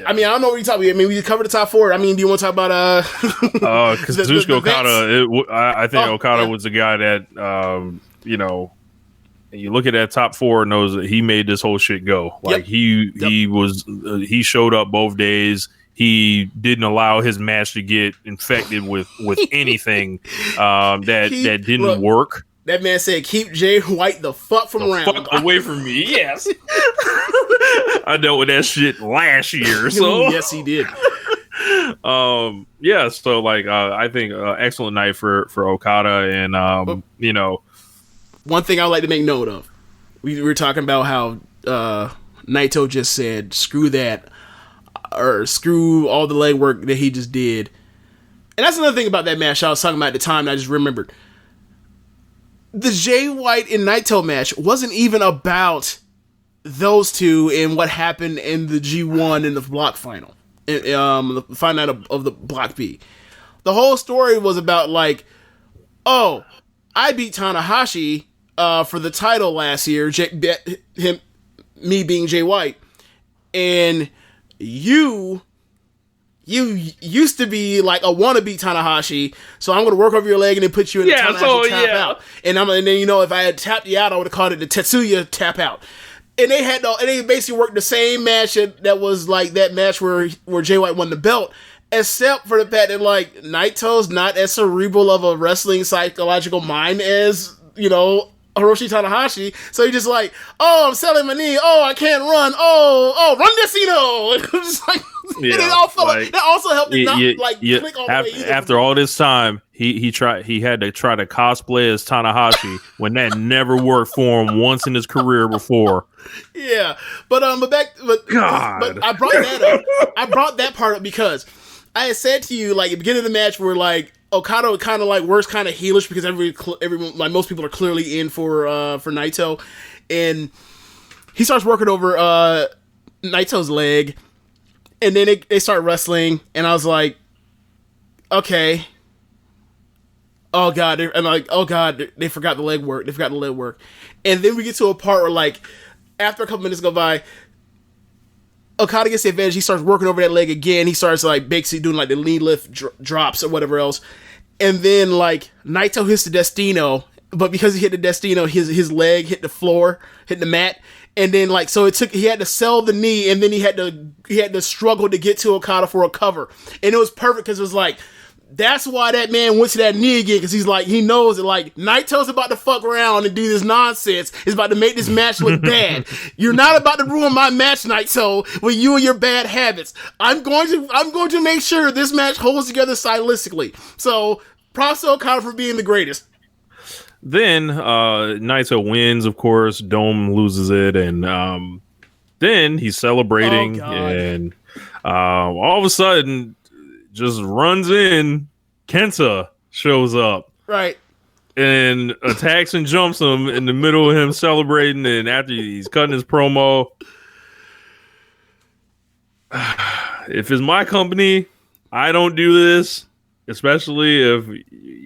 I mean, I don't know what you're talking about. I mean, we covered the top 4. I mean, do you want to talk about because Kazuchika Okada, I think Okada was the guy that and you look at that top 4 and knows that he made this whole shit go. Like he showed up both days. He didn't allow his match to get infected with anything that didn't work. That man said, "Keep Jay White the fuck from around, fuck away from me." Yes, I dealt with that shit last year. So yes, he did. Yeah. So like, I think excellent night for Okada, and one thing I would like to make note of, we were talking about how Naito just said, "Screw that." Or screw all the legwork that he just did. And that's another thing about that match I was talking about at the time, and I just remembered. The Jay White and Naito match wasn't even about those two and what happened in the G1 in the block final. The final of the block B. The whole story was about like, oh, I beat Tanahashi for the title last year, me being Jay White, and you used to be like a wannabe Tanahashi, so I'm going to work over your leg and then put you in the Tanahashi tap out. And then if I had tapped you out, I would have called it the Tetsuya tap out. And they basically worked the same match that was like that match where Jay White won the belt, except for the fact that like Naito's not as cerebral of a wrestling psychological mind as Hiroshi Tanahashi, so he's just like, oh, I'm selling my knee, oh, I can't run, oh, run Destino. I'm just like, And it all felt like that also helped it not click all the way either. After all this time, he had to try to cosplay as Tanahashi when that never worked for him once in his career before. Yeah, but I brought that up. I brought that part up because I had said to you, like, at the beginning of the match, where like Okada kind of like works kind of heelish because everyone, like most people, are clearly in for Naito, and he starts working over Naito's leg, and then they start wrestling, and I was like, okay, oh god, they forgot the leg work. They forgot the leg work, and then we get to a part where like after a couple minutes go by, Okada gets the advantage. He starts working over that leg again. He starts like basically doing like the lean lift drops or whatever else. And then like Naito hits the Destino, but because he hit the Destino, his leg hit the floor, hit the mat. And then like so he had to sell the knee, and then he had to struggle to get to Okada for a cover. And it was perfect because it was like that's why that man went to that knee again, because he's like, he knows that like Naito's about to fuck around and do this nonsense. He's about to make this match look bad. You're not about to ruin my match, Naito, with you and your bad habits. I'm going to make sure this match holds together stylistically. So props to Okada for being the greatest. Then Naito wins, of course. Dome loses it, and then he's celebrating, and all of a sudden, just runs in. Kenta shows up, right, and attacks and jumps him in the middle of him celebrating. And after he's cutting his promo, if it's my company, I don't do this. Especially if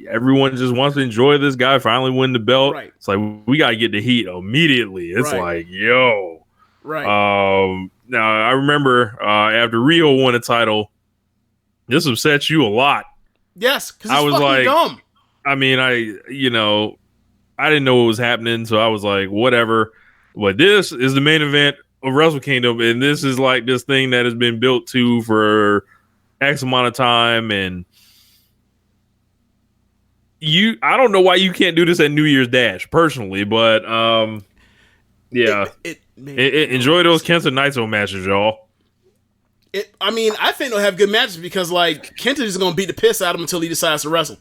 everyone just wants to enjoy this guy finally win the belt. Right. It's like, we got to get the heat immediately. It's like, yo. Right. Now, I remember after Rio won a title, this upset you a lot. Yes, because I was fucking dumb. I mean, I didn't know what was happening, so I was like, whatever. But this is the main event of Wrestle Kingdom, and this is like this thing that has been built to for X amount of time, and I don't know why you can't do this at New Year's Dash, personally, but yeah. Enjoy those Kenta Naito matches, y'all. I think they'll have good matches because like Kenta is going to beat the piss out of him until he decides to wrestle.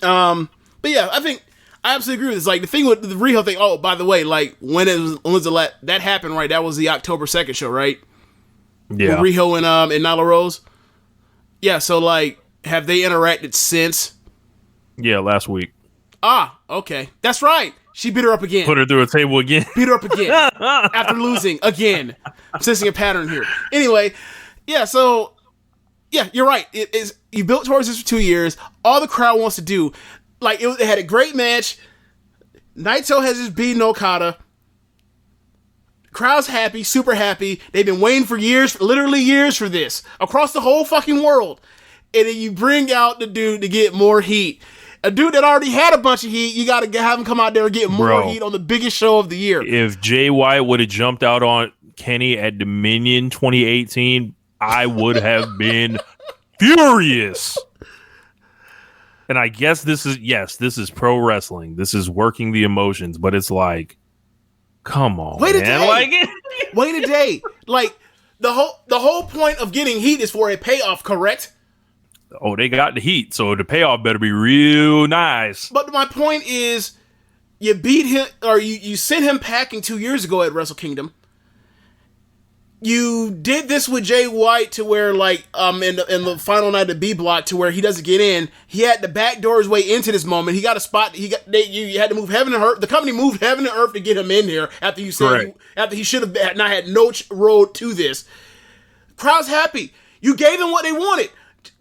But yeah, I absolutely agree with this. Like the thing with the Riho thing. Oh, by the way, like when that happened, right? That was the October 2nd show, right? Yeah. With Riho and Nyla Rose. Yeah. So like, have they interacted since? Yeah, last week. Ah, okay. That's right. She beat her up again. Put her through a table again. Beat her up again. After losing again. I'm sensing a pattern here. Anyway, yeah, so, yeah, you're right. You built towards this for 2 years. All the crowd wants to do. Like, it had a great match. Naito has just beaten Okada. Crowd's happy, super happy. They've been waiting for years, literally years for this. Across the whole fucking world. And then you bring out the dude to get more heat. A dude that already had a bunch of heat, you got to have him come out there and get more heat on the biggest show of the year. If Jay White would have jumped out on Kenny at Dominion 2018, I would have been furious. And I guess this is pro wrestling. This is working the emotions, but it's like, come on, wait man. Wait a day. Like the whole point of getting heat is for a payoff, correct? Oh, they got the heat, so the payoff better be real nice. But my point is, you beat him, or you sent him packing 2 years ago at Wrestle Kingdom. You did this with Jay White to where, like, in the final night of B Block, to where he doesn't get in. He had to backdoor his way into this moment. He got a spot. You had to move heaven and earth. The company moved heaven and earth to get him in here after you said after he should have not had no road to this. Crowd's happy. You gave them what they wanted.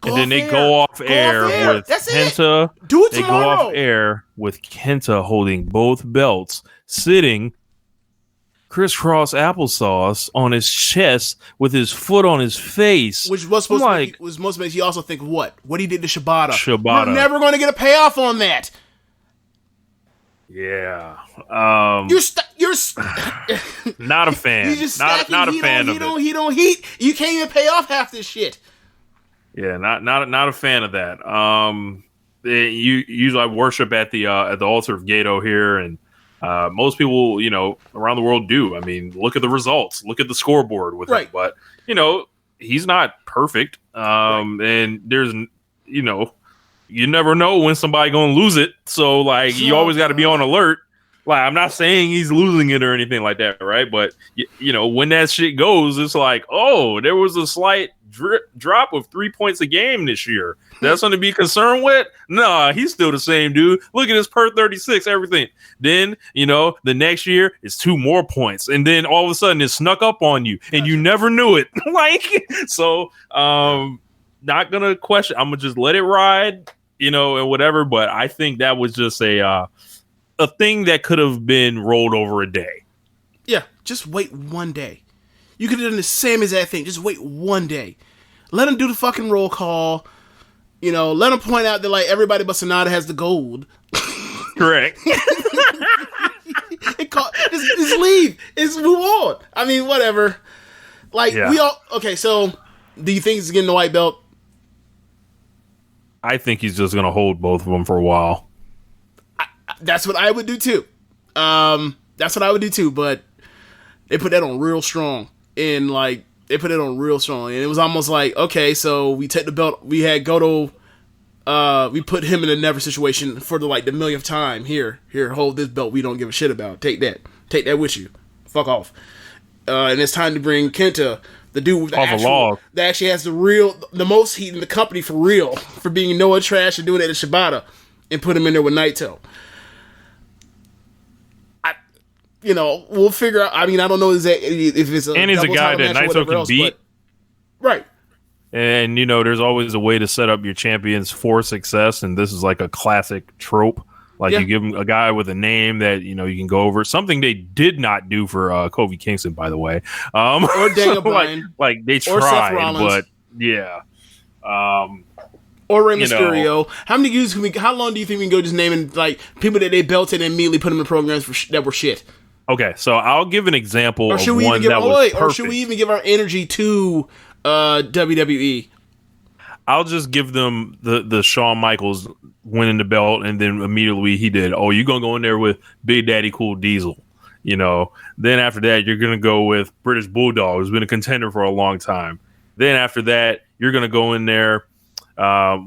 And then they go off air with Kenta. Do it tomorrow. They go off air with Kenta holding both belts, sitting crisscross applesauce on his chest with his foot on his face. Which was supposed to make you also think what he did to Shibata. We're never going to get a payoff on that. Yeah. You're not a fan. Not a fan of it. He don't heat. You can't even pay off half this shit. Yeah, not a fan of that. You usually worship at the altar of Gato here, and most people, around the world do. I mean, look at the results, look at the scoreboard with it. But he's not perfect. And there's, you know, you never know when somebody gonna lose it. So like, you always got to be on alert. Like, I'm not saying he's losing it or anything like that, right? But you know, when that shit goes, it's like, oh, there was a slight drop of 3 points a game this year. That's something to be concerned with? Nah, he's still the same dude. Look at his per 36, everything. Then, you know, the next year is 2 more points. And then all of a sudden it snuck up on you and you never knew it. Like, so, not gonna question. I'm gonna just let it ride, you know, and whatever. But I think that was just a thing that could have been rolled over a day. Yeah, just wait one day. You could have done the same exact thing. Just wait one day. Let him do the fucking roll call. You know, let him point out that, like, everybody but Sonata has the gold. Correct. Just leave. Just move on. I mean, whatever. Like, we all... Okay, so, do you think he's getting the white belt? I think he's just going to hold both of them for a while. That's what I would do, too. That's what I would do, too, but they put that on real strong. And, like, they put it on real strong. And it was almost like, okay, so we take the belt. We had Goto. We put him in a never situation for the millionth time. Here, hold this belt we don't give a shit about. Take that. Take that with you. Fuck off. And it's time to bring Kenta, the dude with that actually has the most heat in the company for real, for being Noah trash and doing it at Shibata, and put him in there with Naito. You know, we'll figure out. I mean, I don't know if it's a and he's a guy that Naito can beat, right? And you know, there's always a way to set up your champions for success, and this is like a classic trope. Like you give him a guy with a name that you know you can go over. Something they did not do for Kofi Kingston, by the way, or Daniel Bryan, like they tried, but yeah. Or Rey Mysterio. Know, how many years how long do you think we can go just naming like people that they belted and immediately put them in programs that were shit? Okay, so I'll give an example of one that was perfect. Or should we even give our energy to WWE? I'll just give them the Shawn Michaels winning the belt, and then immediately he did. Oh, you're going to go in there with Big Daddy Cool Diesel, you know. Then after that, you're going to go with British Bulldog, who's been a contender for a long time. Then after that, you're going to go in there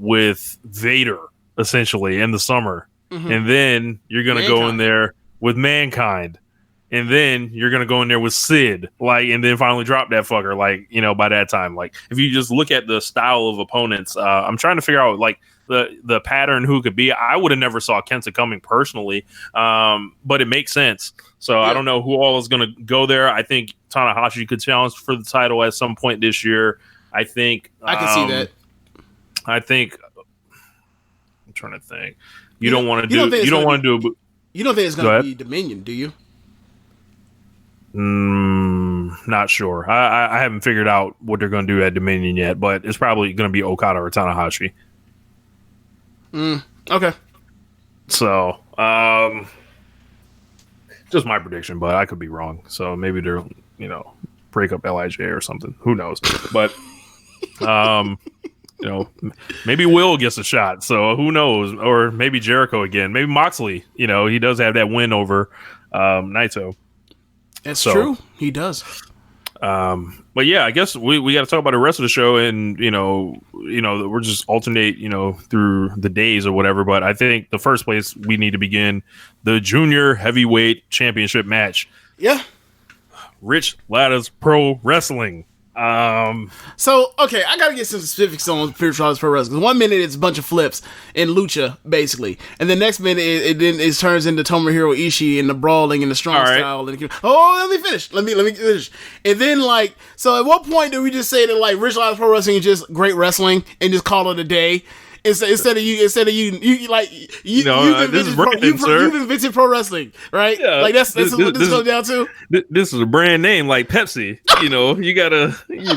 with Vader, essentially, in the summer. Mm-hmm. And then you're going to go in there with Mankind. And then you're going to go in there with Sid, like, and then finally drop that fucker, like, you know, by that time. Like, if you just look at the style of opponents, I'm trying to figure out, like, the pattern who could be. I would have never saw Kenta coming personally, but it makes sense. So I don't know who all is going to go there. I think Tanahashi could challenge for the title at some point this year. I think... I can see that. I think... I'm trying to think. You don't want to do... You don't want to do... You don't think it's going to be Dominion, do you? Not sure. I haven't figured out what they're going to do at Dominion yet, but it's probably going to be Okada or Tanahashi. Okay. So, just my prediction, but I could be wrong. So maybe they're, you know, break up LIJ or something. Who knows? But, you know, maybe Will gets a shot. So who knows? Or maybe Jericho again. Maybe Moxley. You know, he does have that win over Naito. That's true. He does. But yeah, I guess we got to talk about the rest of the show, and you know, we're just alternate, you know, through the days or whatever. But I think the first place we need to begin the Junior Heavyweight Championship match. Yeah, Rich Latta's Pro Wrestling. So okay, I gotta get some specifics on Rich Latta's Pro Wrestling. 1 minute it's a bunch of flips and lucha basically, and the next minute it turns into Tomohiro Ishii and the brawling and the strong style. And let me finish. Let me finish. And then like, so at what point do we just say that like Rich Latta's Pro Wrestling is just great wrestling and just call it a day? Instead of you you've invented pro wrestling, right? Yeah, like that's what this goes down to. This is a brand name like Pepsi. You know, you gotta, it's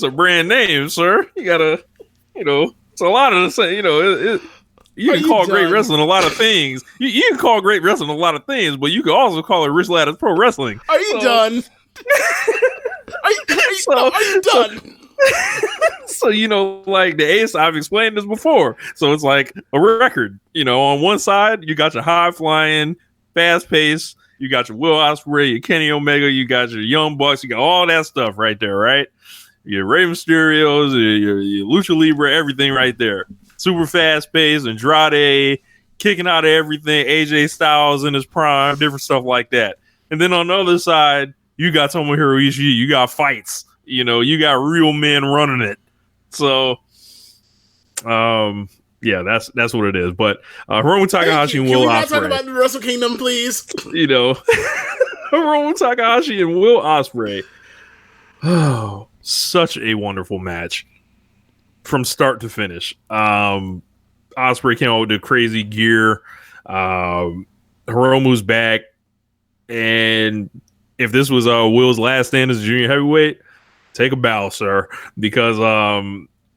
a brand name, sir. You gotta, it's a lot of the same. You know, you can call great wrestling a lot of things. You can call great wrestling a lot of things, but you can also call it Rich Latta's Pro Wrestling. Are you done? Are you done? So, you know, like the Ace, I've explained this before. So it's like a record. You know, on one side, you got your high flying, fast paced, You got your Will Ospreay, your Kenny Omega, you got your Young Bucks, you got all that stuff right there, right? Your Rey Mysterios, your Lucha Libre, everything right there. Super fast paced, Andrade kicking out of everything, AJ Styles in his prime, different stuff like that. And then on the other side, you got Tomohiro Ishii, you got fights, you got real men running it. So, yeah, that's what it is. But Hiromu Takahashi and Will Ospreay. Can we not talk about the Wrestle Kingdom, please? Hiromu Takahashi and Will Ospreay. Oh, such a wonderful match from start to finish. Ospreay came out with the crazy gear. Hiromu's back, and if this was Will's last stand as a junior heavyweight, take a bow, sir, because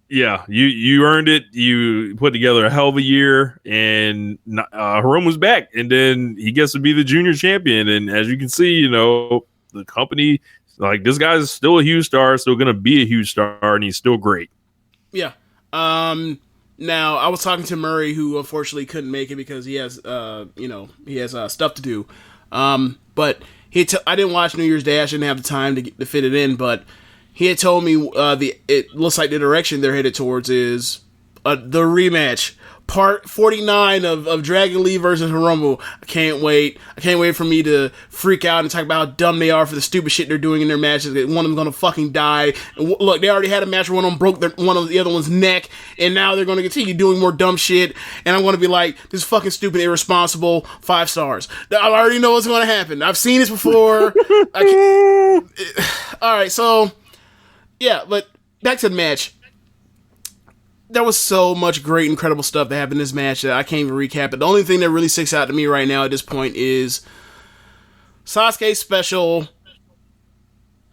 yeah, you earned it. You put together a hell of a year, and Hiromu's back, and then he gets to be the junior champion. And as you can see, the company, like, this guy's still a huge star, still going to be a huge star, and he's still great. Yeah. Now, I was talking to Murray, who unfortunately couldn't make it because he has, he has stuff to do. But I didn't watch New Year's Day. I shouldn't have the time to fit it in, but he had told me it looks like the direction they're headed towards is the rematch. Part 49 of Dragon Lee versus Hiromu. I can't wait. I can't wait for me to freak out and talk about how dumb they are for the stupid shit they're doing in their matches. One of them's gonna fucking die. And look, they already had a match where one of them broke one of the other one's neck, and now they're gonna continue doing more dumb shit. And I'm gonna be like, this is fucking stupid, irresponsible. 5 stars. I already know what's gonna happen. I've seen this before. All right, so yeah, but back to the match. There was so much great, incredible stuff that happened in this match that I can't even recap it. The only thing that really sticks out to me right now at this point is Sasuke special,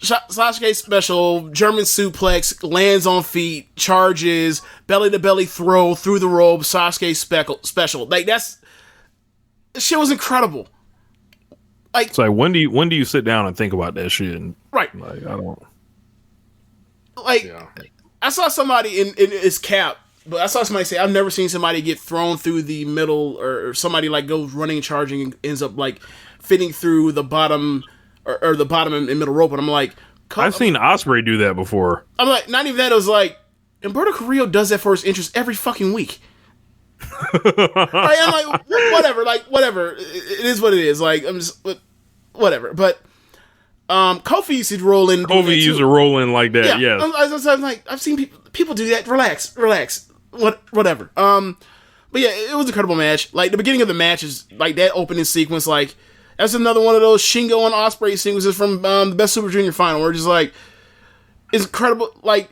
German suplex, lands on feet, charges, belly-to-belly throw through the rope, Sasuke special. Like, this shit was incredible. Like, it's like, when do you sit down and think about that shit? And, right. Like, I don't... Like... Yeah. I saw somebody in his cap, but I saw somebody say, I've never seen somebody get thrown through the middle, or somebody like goes running, charging, and ends up like fitting through the bottom or the bottom and middle rope. And I'm like, I've seen Ospreay do that before. I'm like, not even that. It was like, Humberto Carrillo does that for his interest every fucking week. Right? I'm like, whatever. It is what it is. Like, I'm just, whatever. But Kofi used to roll in. Kofi used to roll in like that. Yeah. I'm like, I've seen people do that. Relax. Whatever. But yeah, it was an incredible match. Like, the beginning of the match is like that opening sequence. Like, that's another one of those Shingo and Ospreay sequences from the Best Super Junior final, where it's just like, it's incredible. Like,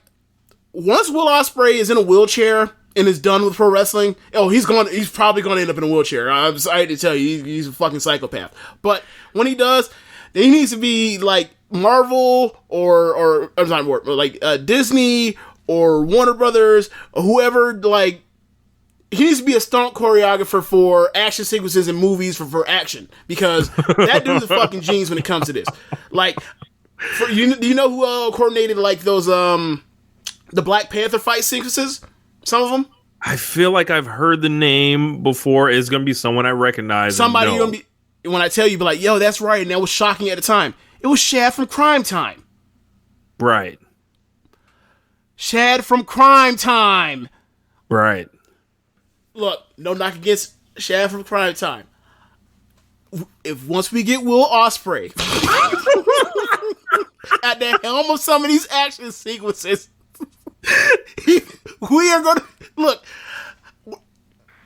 once Will Ospreay is in a wheelchair and is done with pro wrestling, he's probably going to end up in a wheelchair. I'm sorry to tell you, he's a fucking psychopath. But when he does, he needs to be like Marvel or not Marvel, but like Disney or Warner Brothers or whoever. Like, he needs to be a stunt choreographer for action sequences in movies for action, because that dude's a fucking genius when it comes to this. Like, do you know who coordinated like those the Black Panther fight sequences? Some of them. I feel like I've heard the name before. It's gonna be someone I recognize. Somebody you're gonna be. When I tell you, be like, yo, that's right, and that was shocking at the time. It was Shad from Crime Time. Right. Shad from Crime Time. Right. Look, no knock against Shad from Crime Time. If once we get Will Ospreay at the helm of some of these action sequences, we are going to... Look,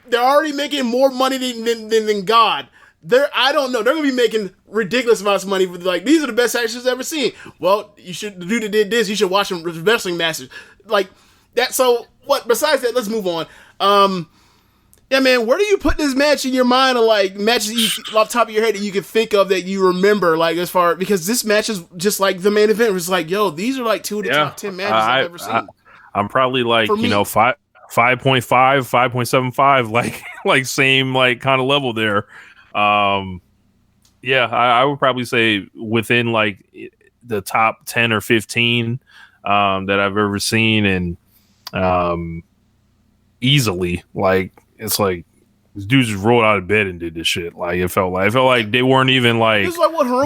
they're already making more money than God. I don't know. They're going to be making ridiculous amounts of money. Like, these are the best actions I've ever seen. Well, the dude that did this, you should watch him wrestling matches. Like, that. So, what? Besides that, let's move on. Yeah, man, where do you put this match in your mind, of like matches off the top of your head that you can think of that you remember, like, as far, because this match is just like the main event. It's like, yo, these are like 2 of the top 10 matches I've ever seen. I'm probably like, 5.5, 5.75, like same like kind of level there. Yeah, I would probably say within like the top 10 or 15 that I've ever seen, and easily, like, it's like This dude just rolled out of bed and did this shit. Like it felt like they weren't even like,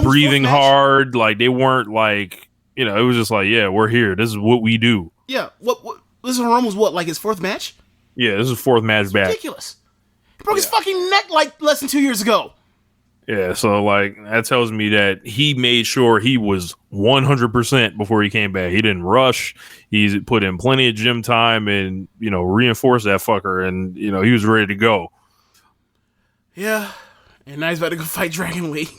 breathing hard. Like they weren't like, it was just like, yeah, we're here. This is what we do. Yeah. What this is Hiromu's like his 4th match? Yeah, this is 4th match back. Ridiculous. He broke his fucking neck like less than 2 years ago. Yeah, so like that tells me that he made sure he was 100% before he came back. He didn't rush. He put in plenty of gym time and, reinforced that fucker, and he was ready to go. Yeah. And now he's about to go fight Dragon Lee.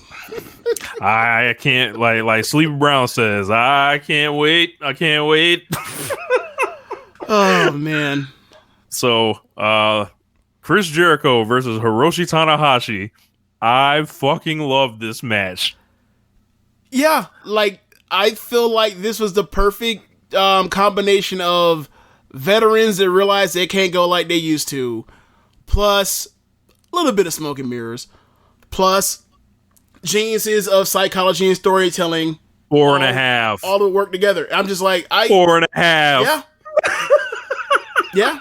I can't like Sleepy Brown says, I can't wait. I can't wait. Oh man. So Chris Jericho versus Hiroshi Tanahashi. I fucking love this match. Yeah, like I feel like this was the perfect combination of veterans that realize they can't go like they used to, plus a little bit of smoke and mirrors, plus geniuses of psychology and storytelling. 4.5. All to work together. I'm just like 4.5. Yeah. Yeah.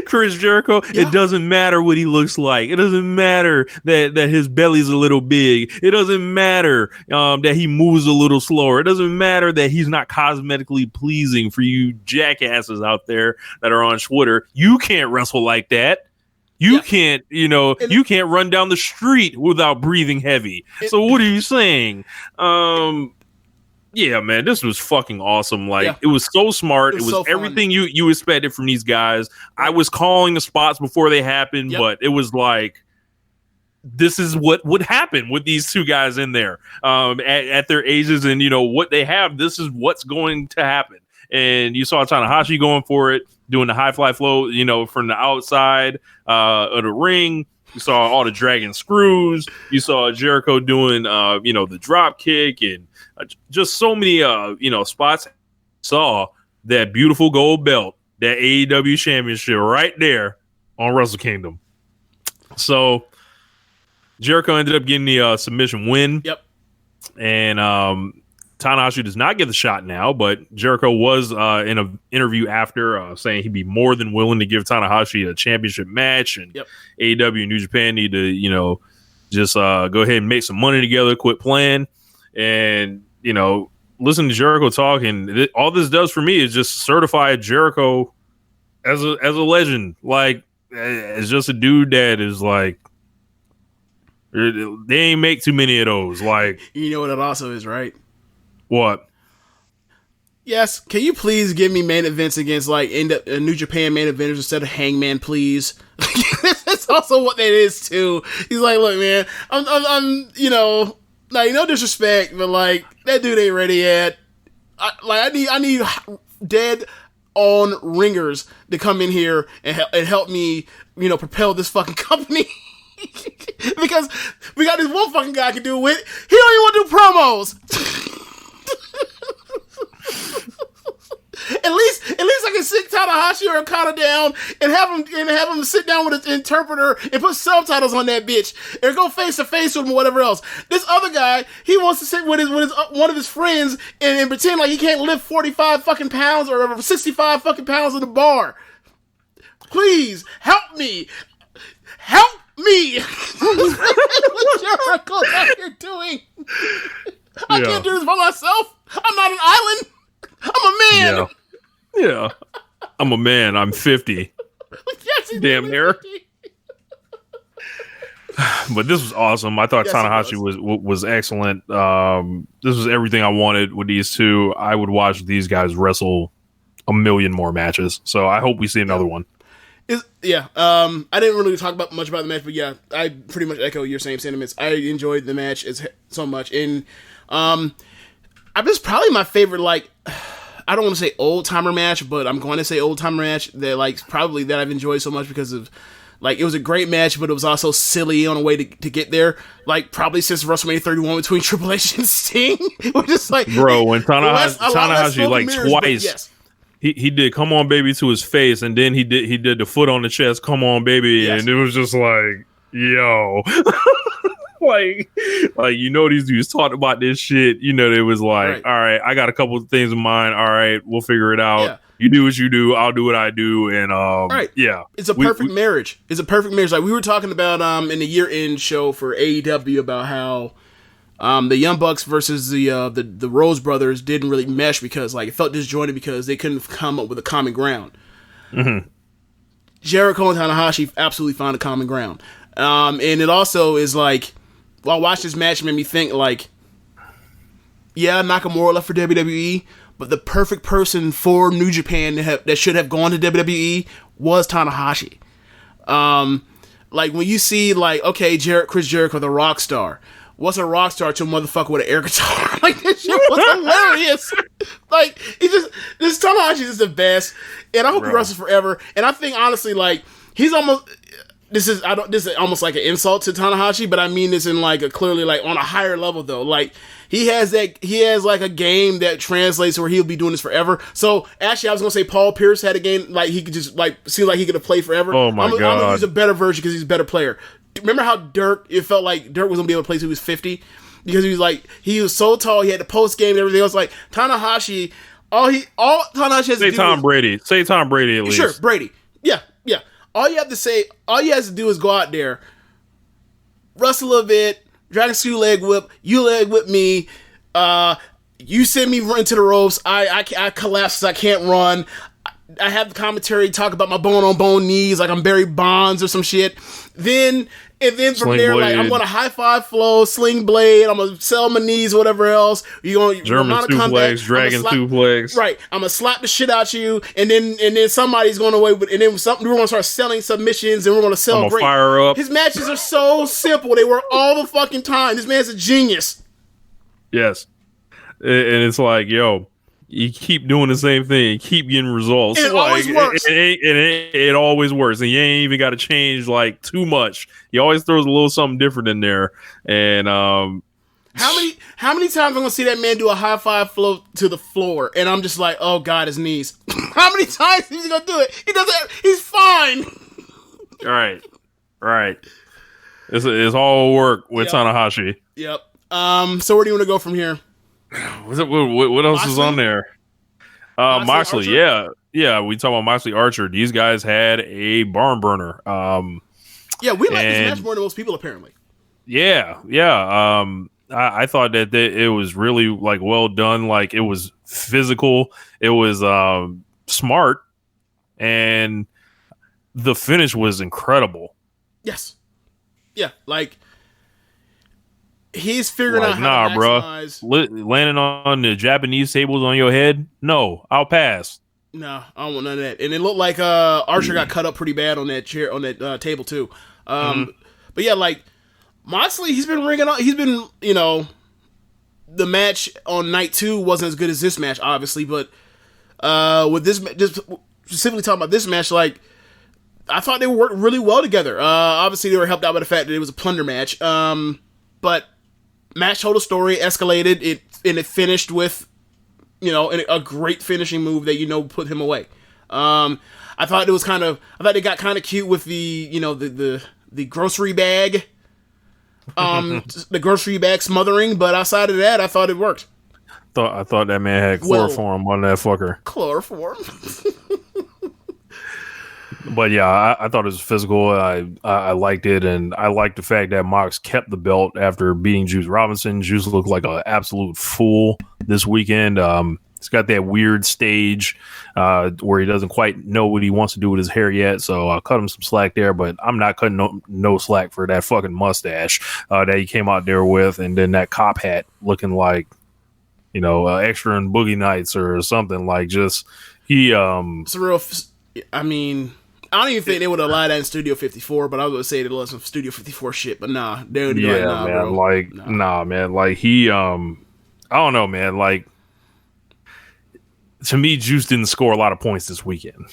Chris Jericho, yeah. It doesn't matter what he looks like. It doesn't matter that his belly's a little big. It doesn't matter that he moves a little slower. It doesn't matter that he's not cosmetically pleasing for you jackasses out there that are on Twitter. You can't wrestle like that. You can't, you can't run down the street without breathing heavy. So what are you saying? Yeah, man, this was fucking awesome. Like, It was so smart. It was so everything you expected from these guys. I was calling the spots before they happened, but it was like, this is what would happen with these two guys in there at their ages and, what they have. This is what's going to happen. And you saw Tanahashi going for it, doing the high fly flow, from the outside of the ring. You saw all the dragon screws. You saw Jericho doing, the drop kick and just so many, spots. Saw that beautiful gold belt, that AEW championship right there on Wrestle Kingdom. So Jericho ended up getting the submission win. Yep. And Tanahashi does not get the shot now, but Jericho was in an interview after saying he'd be more than willing to give Tanahashi a championship match, and AEW and New Japan need to, just go ahead and make some money together, quit playing, and listen to Jericho talk, and all this does for me is just certify Jericho as a legend, like as just a dude that is like they ain't make too many of those. Like, you know what it also is, right? What? Yes. Can you please give me main events against like New Japan main eventers instead of Hangman, please? That's also what that is too. He's like, look, man, I'm like, no disrespect, but like that dude ain't ready yet. I need dead on ringers to come in here and help me, propel this fucking company. Because we got this one fucking guy I can do it with. He don't even want to do promos. At least I can sit Tanahashi or Okada down and have him sit down with an interpreter and put subtitles on that bitch or go face to face with him or whatever else. This other guy, he wants to sit with his one of his friends and pretend like he can't lift 45 fucking pounds or 65 fucking pounds in the bar. Please help me. Help me. What Jericho out here doing? I can't do this by myself. I'm not an island. I'm a man. Yeah. I'm a man. I'm 50. Yes, damn near. But this was awesome. I thought Tanahashi was excellent. This was everything I wanted with these two. I would watch these guys wrestle a million more matches. So I hope we see another one. I didn't really talk much about the match, but yeah, I pretty much echo your same sentiments. I enjoyed the match so much, and this probably my favorite. Like, I don't want to say old timer match, but I'm going to say old timer match that probably that I've enjoyed so much because of it was a great match, but it was also silly on a way to get there. Like probably since WrestleMania 31 between Triple H and Sting, we're just like, bro, when Tanahashi like mirrors, twice. Yes. He did "Come On Baby" to his face, and then he did the foot on the chest, "Come on, baby," and it was just like, yo, like these dudes talked about this shit. It was like, all right, I got a couple of things in mind. All right, we'll figure it out. You do what you do. I'll do what I do. And right. Yeah, it's a perfect marriage. It's a perfect marriage. Like we were talking about in the year-end show for AEW about how the Young Bucks versus the Rose Brothers didn't really mesh because like it felt disjointed because they couldn't come up with a common ground. Mm-hmm. Jericho and Tanahashi absolutely found a common ground. And it also is like, while I watched this match, it made me think like, yeah, Nakamura left for WWE, but the perfect person for New Japan that should have gone to WWE was Tanahashi. Like when you see like, okay, Chris Jericho, the rock star. What's a rock star to a motherfucker with an air guitar? Like, this shit was hilarious. Like, this Tanahashi is the best. And I hope he wrestles forever. And I think, honestly, like, he's almost, this is almost like an insult to Tanahashi, but I mean this in like clearly like on a higher level though. Like, he has like a game that translates where he'll be doing this forever. So actually I was going to say Paul Pierce had a game, like he could just like, seem like he could have played forever. Oh my God. I'm going to use a better version because he's a better player. Remember how it felt like Dirk was going to be able to play till he was 50? Because he was so tall, he had the post game and everything else. Like, Tanahashi, all Tanahashi has to do Say Tom Brady. Say Tom Brady at least. Sure, Brady. Yeah. All you has to do is go out there, wrestle a bit, Dragon Screw leg whip, you leg whip me, you send me run to the ropes, I collapse because I can't run. I have the commentary talk about my bone-on-bone knees like I'm Barry Bonds or some shit. Then from Sling there, blade. like I'm gonna high five flow, sling blade. I'm gonna sell my knees, whatever else. German suplex, dragon suplex. Right. I'm gonna slap the shit out you, and then somebody's going away with, and then we're gonna start selling submissions, and we're gonna sell. I'm gonna fire up. His matches are so simple. They work all the fucking time. This man's a genius. Yes, and it's like, yo, you keep doing the same thing, keep getting results. It always works. It always works, and you ain't even got to change like too much. He always throws a little something different in there. And how many times I'm gonna see that man do a high five flow to the floor, and I'm just like, oh God, his knees. How many times is he gonna do it? He does it. He's fine. Right. It's all work with Tanahashi. Yep. So where do you want to go from here? What else Moxley? is on there? Moxley, yeah. We talk about Moxley Archer. These guys had a barn burner. We like this match more than most people apparently. Yeah. I thought that it was really like well done. Like it was physical. It was smart, and the finish was incredible. Yes. Yeah. Like. He's figuring out how to maximize. Landing on the Japanese tables on your head? No, I'll pass. No, I don't want none of that. And it looked like Archer got cut up pretty bad on that chair, on that table too. But yeah, like Moxley, he's been ringing on. He's been, the match on night 2 wasn't as good as this match, obviously. But with this, just specifically talking about this match, like I thought they worked really well together. Obviously, they were helped out by the fact that it was a plunder match. But match told a story, escalated, it finished with, a great finishing move that put him away. I thought they got kind of cute with the grocery bag, the grocery bag smothering. But outside of that, I thought it worked. I thought that man had chloroform on that fucker. Chloroform. But yeah, I thought it was physical. I liked it, and I liked the fact that Mox kept the belt after beating Juice Robinson. Juice looked like an absolute fool this weekend. He's got that weird stage where he doesn't quite know what he wants to do with his hair yet, so I'll cut him some slack there, but I'm not cutting no slack for that fucking mustache that he came out there with, and then that cop hat looking like, extra in Boogie Nights or something. Like, just, it's a real, I don't even think they would allow that in Studio 54, but I was going to say they love some Studio 54 shit, but nah. They would be like, nah, man. bro. Like, nah, man. Like, he, I don't know, man. Like, to me, Juice didn't score a lot of points this weekend.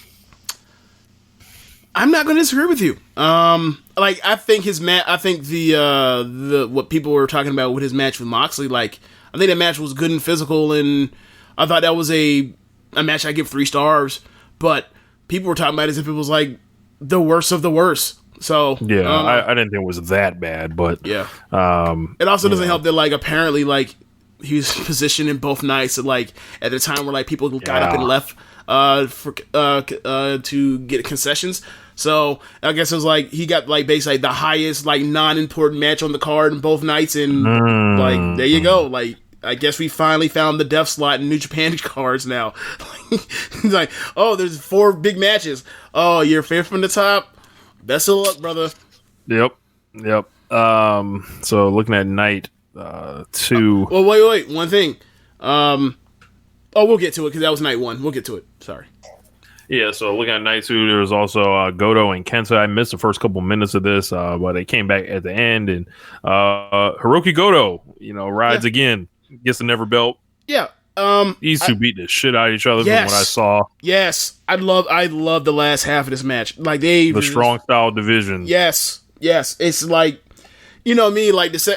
I'm not going to disagree with you. Like, I think the what people were talking about with his match with Moxley, like, I think that match was good and physical, and I thought that was a match I give 3 stars, but people were talking about it as if it was like the worst of the worst. So yeah, I didn't think it was that bad, but yeah. It also doesn't help that like apparently like he was positioned in both nights, and like at the time where like people got up and left. to get concessions. So I guess it was like he got like basically the highest like non-important match on the card in both nights, and like there you go. Like I guess we finally found the death slot in New Japan cards now. He's like, oh, there's 4 big matches. Oh, you're 5th from the top. Best of luck, brother. Yep. So looking at night 2. Well, wait. One thing. We'll get to it because that was night 1. We'll get to it. Sorry. Yeah, so looking at night 2, there was also Goto and Kenta. I missed the first couple minutes of this, but they came back at the end, and Hiroki Goto, rides again, gets the never belt. Yeah. These two beat the shit out of each other from what I saw. Yes. I love the last half of this match. Like the strong style division. Yes. It's like, me, like to say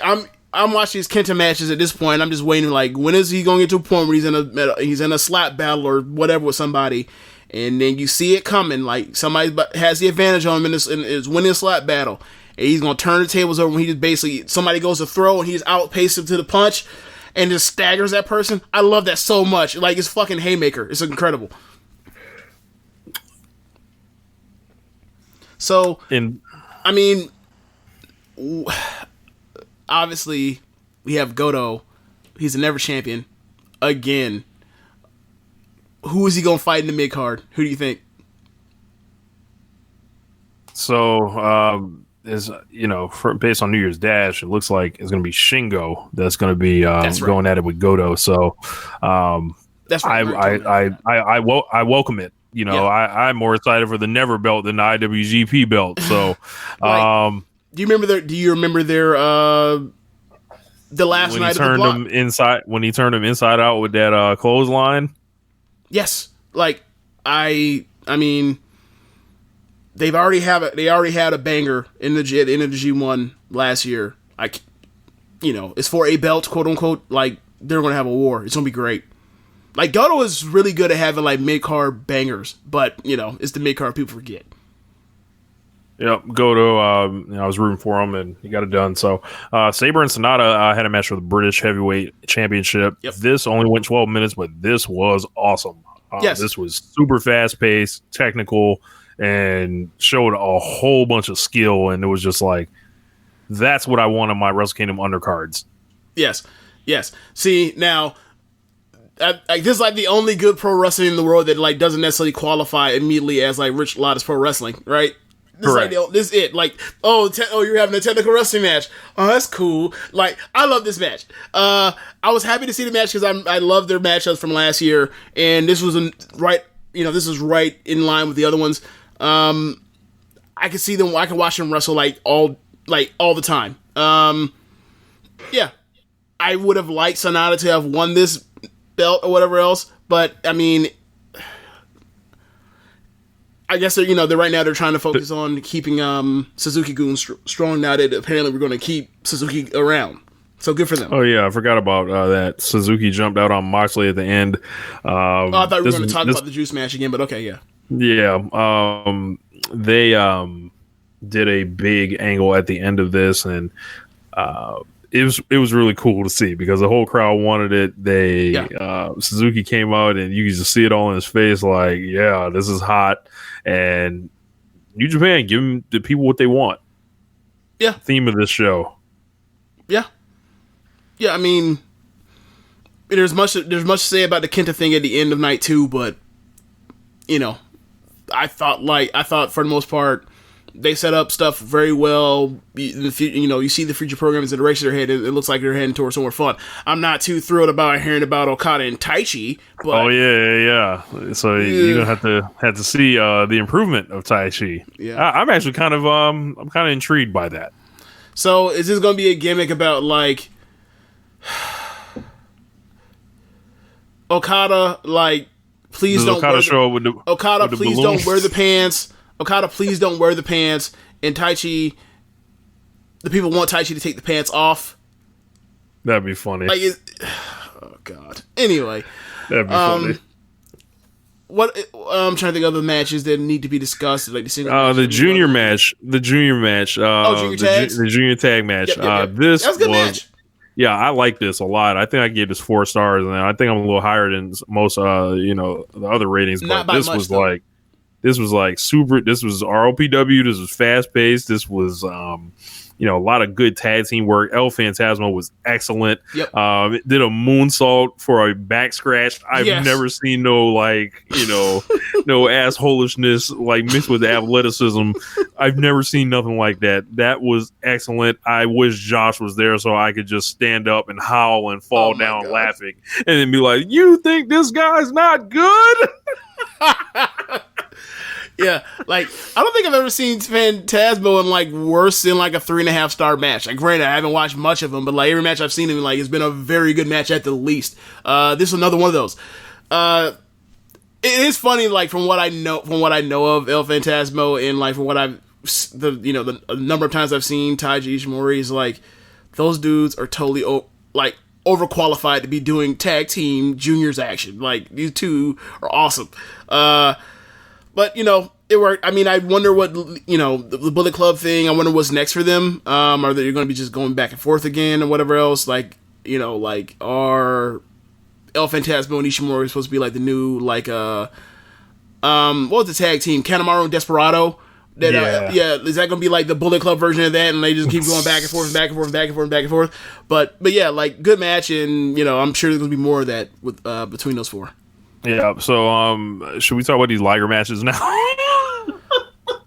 I'm watching these Kenta matches at this point. I'm just waiting, like, when is he going to get to a point where he's in a slap battle or whatever with somebody, and then you see it coming, like somebody has the advantage on him and is winning a slap battle, and he's going to turn the tables over when he just basically, somebody goes to throw and he just outpaces him to the punch and just staggers that person. I love that so much. Like, it's fucking haymaker. It's incredible. So, obviously, we have Goto. He's a never champion. Again. Who is he going to fight in the mid-card? Who do you think? So, based on New Year's Dash, it looks like it's going to be Shingo that's going to be going at it with Goto. So, that's right. I welcome it. I'm more excited for the Never belt than the IWGP belt. So, do you remember their the last when night he turned of the him inside when he turned him inside out with that clothesline? Yes, like I mean, they already had a banger in the G1 last year. It's for a belt, quote unquote. Like, they're gonna have a war. It's gonna be great. Like, Goto is really good at having like mid card bangers, but it's the mid card people forget. Yep, Goto. I was rooting for him, and he got it done. So, Sabre and Sonata had a match for the British Heavyweight Championship. Yep. This only went 12 minutes, but this was awesome. Yes. This was super fast-paced, technical, and showed a whole bunch of skill, and it was just like, that's what I want on my Wrestle Kingdom undercards. Yes. See, now, this is like the only good pro wrestling in the world that like doesn't necessarily qualify immediately as like Rich Lotta's pro wrestling, right? This is it. Like, you're having a technical wrestling match. Oh, that's cool. Like, I love this match. I was happy to see the match because I love their matchups from last year, and this was this is right in line with the other ones. I could see them. I could watch them wrestle all the time. Yeah, I would have liked Sonata to have won this belt or whatever else, but I mean, I guess they're right now they're trying to focus on keeping Suzuki-gun strong now that apparently we're going to keep Suzuki around. So good for them. Oh yeah, I forgot about that. Suzuki jumped out on Moxley at the end. I thought we were going to talk about the Juice match again, but okay, yeah. Yeah, they did a big angle at the end of this, and it was really cool to see because the whole crowd wanted it. Suzuki came out, and you could just see it all in his face, like, yeah, this is hot. And New Japan, give the people what they want. Yeah. Theme of this show. Yeah. I mean, there's much to say about the Kenta thing at the end of night 2, but I thought for the most part they set up stuff very well. You see the future programs and the direction they're headed. It looks like they're heading towards somewhere fun. I'm not too thrilled about hearing about Okada and Taichi. But yeah. So you're gonna have to see the improvement of Taichi. Yeah, I'm actually kind of intrigued by that. So is this gonna be a gimmick about like Okada? Like, please don't Okada show up with the Okada. with the Please balloons? don't wear the pants. Okada, please don't wear the pants. And Taichi, the people want Taichi to take the pants off. That'd be funny. Like, oh god. Anyway, that'd be funny. I'm trying to think of other matches that need to be discussed. Like the junior match. The junior match. Junior tags? The junior tag match. Yep. This that was a good match. Yeah, I like this a lot. I think I gave this 4 stars, and I think I'm a little higher than most, the other ratings. Not But by this much, was though. like, super. This was ROPW. This was fast paced. This was, a lot of good tag team work. El Phantasmo was excellent. Yep. It did a moonsault for a back scratch. I've Yes. never seen no assholishness like mixed with athleticism. I've never seen nothing like that. That was excellent. I wish Josh was there so I could just stand up and howl and fall down God. laughing and then be like, "You think this guy's not good?" Yeah, like I don't think I've ever seen Phantasmo in like worse than like a 3.5 star match. Like, granted, I haven't watched much of him, but like every match I've seen him in, like, it's been a very good match at the least. This is another one of those. It is funny, like from what I know of El Phantasmo, and like from what the number of times I've seen Taiji Ishimori, is like those dudes are totally overqualified to be doing tag team juniors action. Like, these two are awesome. But, it worked. I mean, I wonder what, the Bullet Club thing, I wonder what's next for them. Are they going to be just going back and forth again or whatever else? Like, are El Phantasmo and Ishimori supposed to be like the new, like, what was the tag team? Kanemaru and Desperado? Is that going to be like the Bullet Club version of that? And they just keep going back and forth and back and forth and back and forth and back and forth. But yeah, like, good match. And, I'm sure there's going to be more of that with between those four. Yeah, so should we talk about these Liger matches now?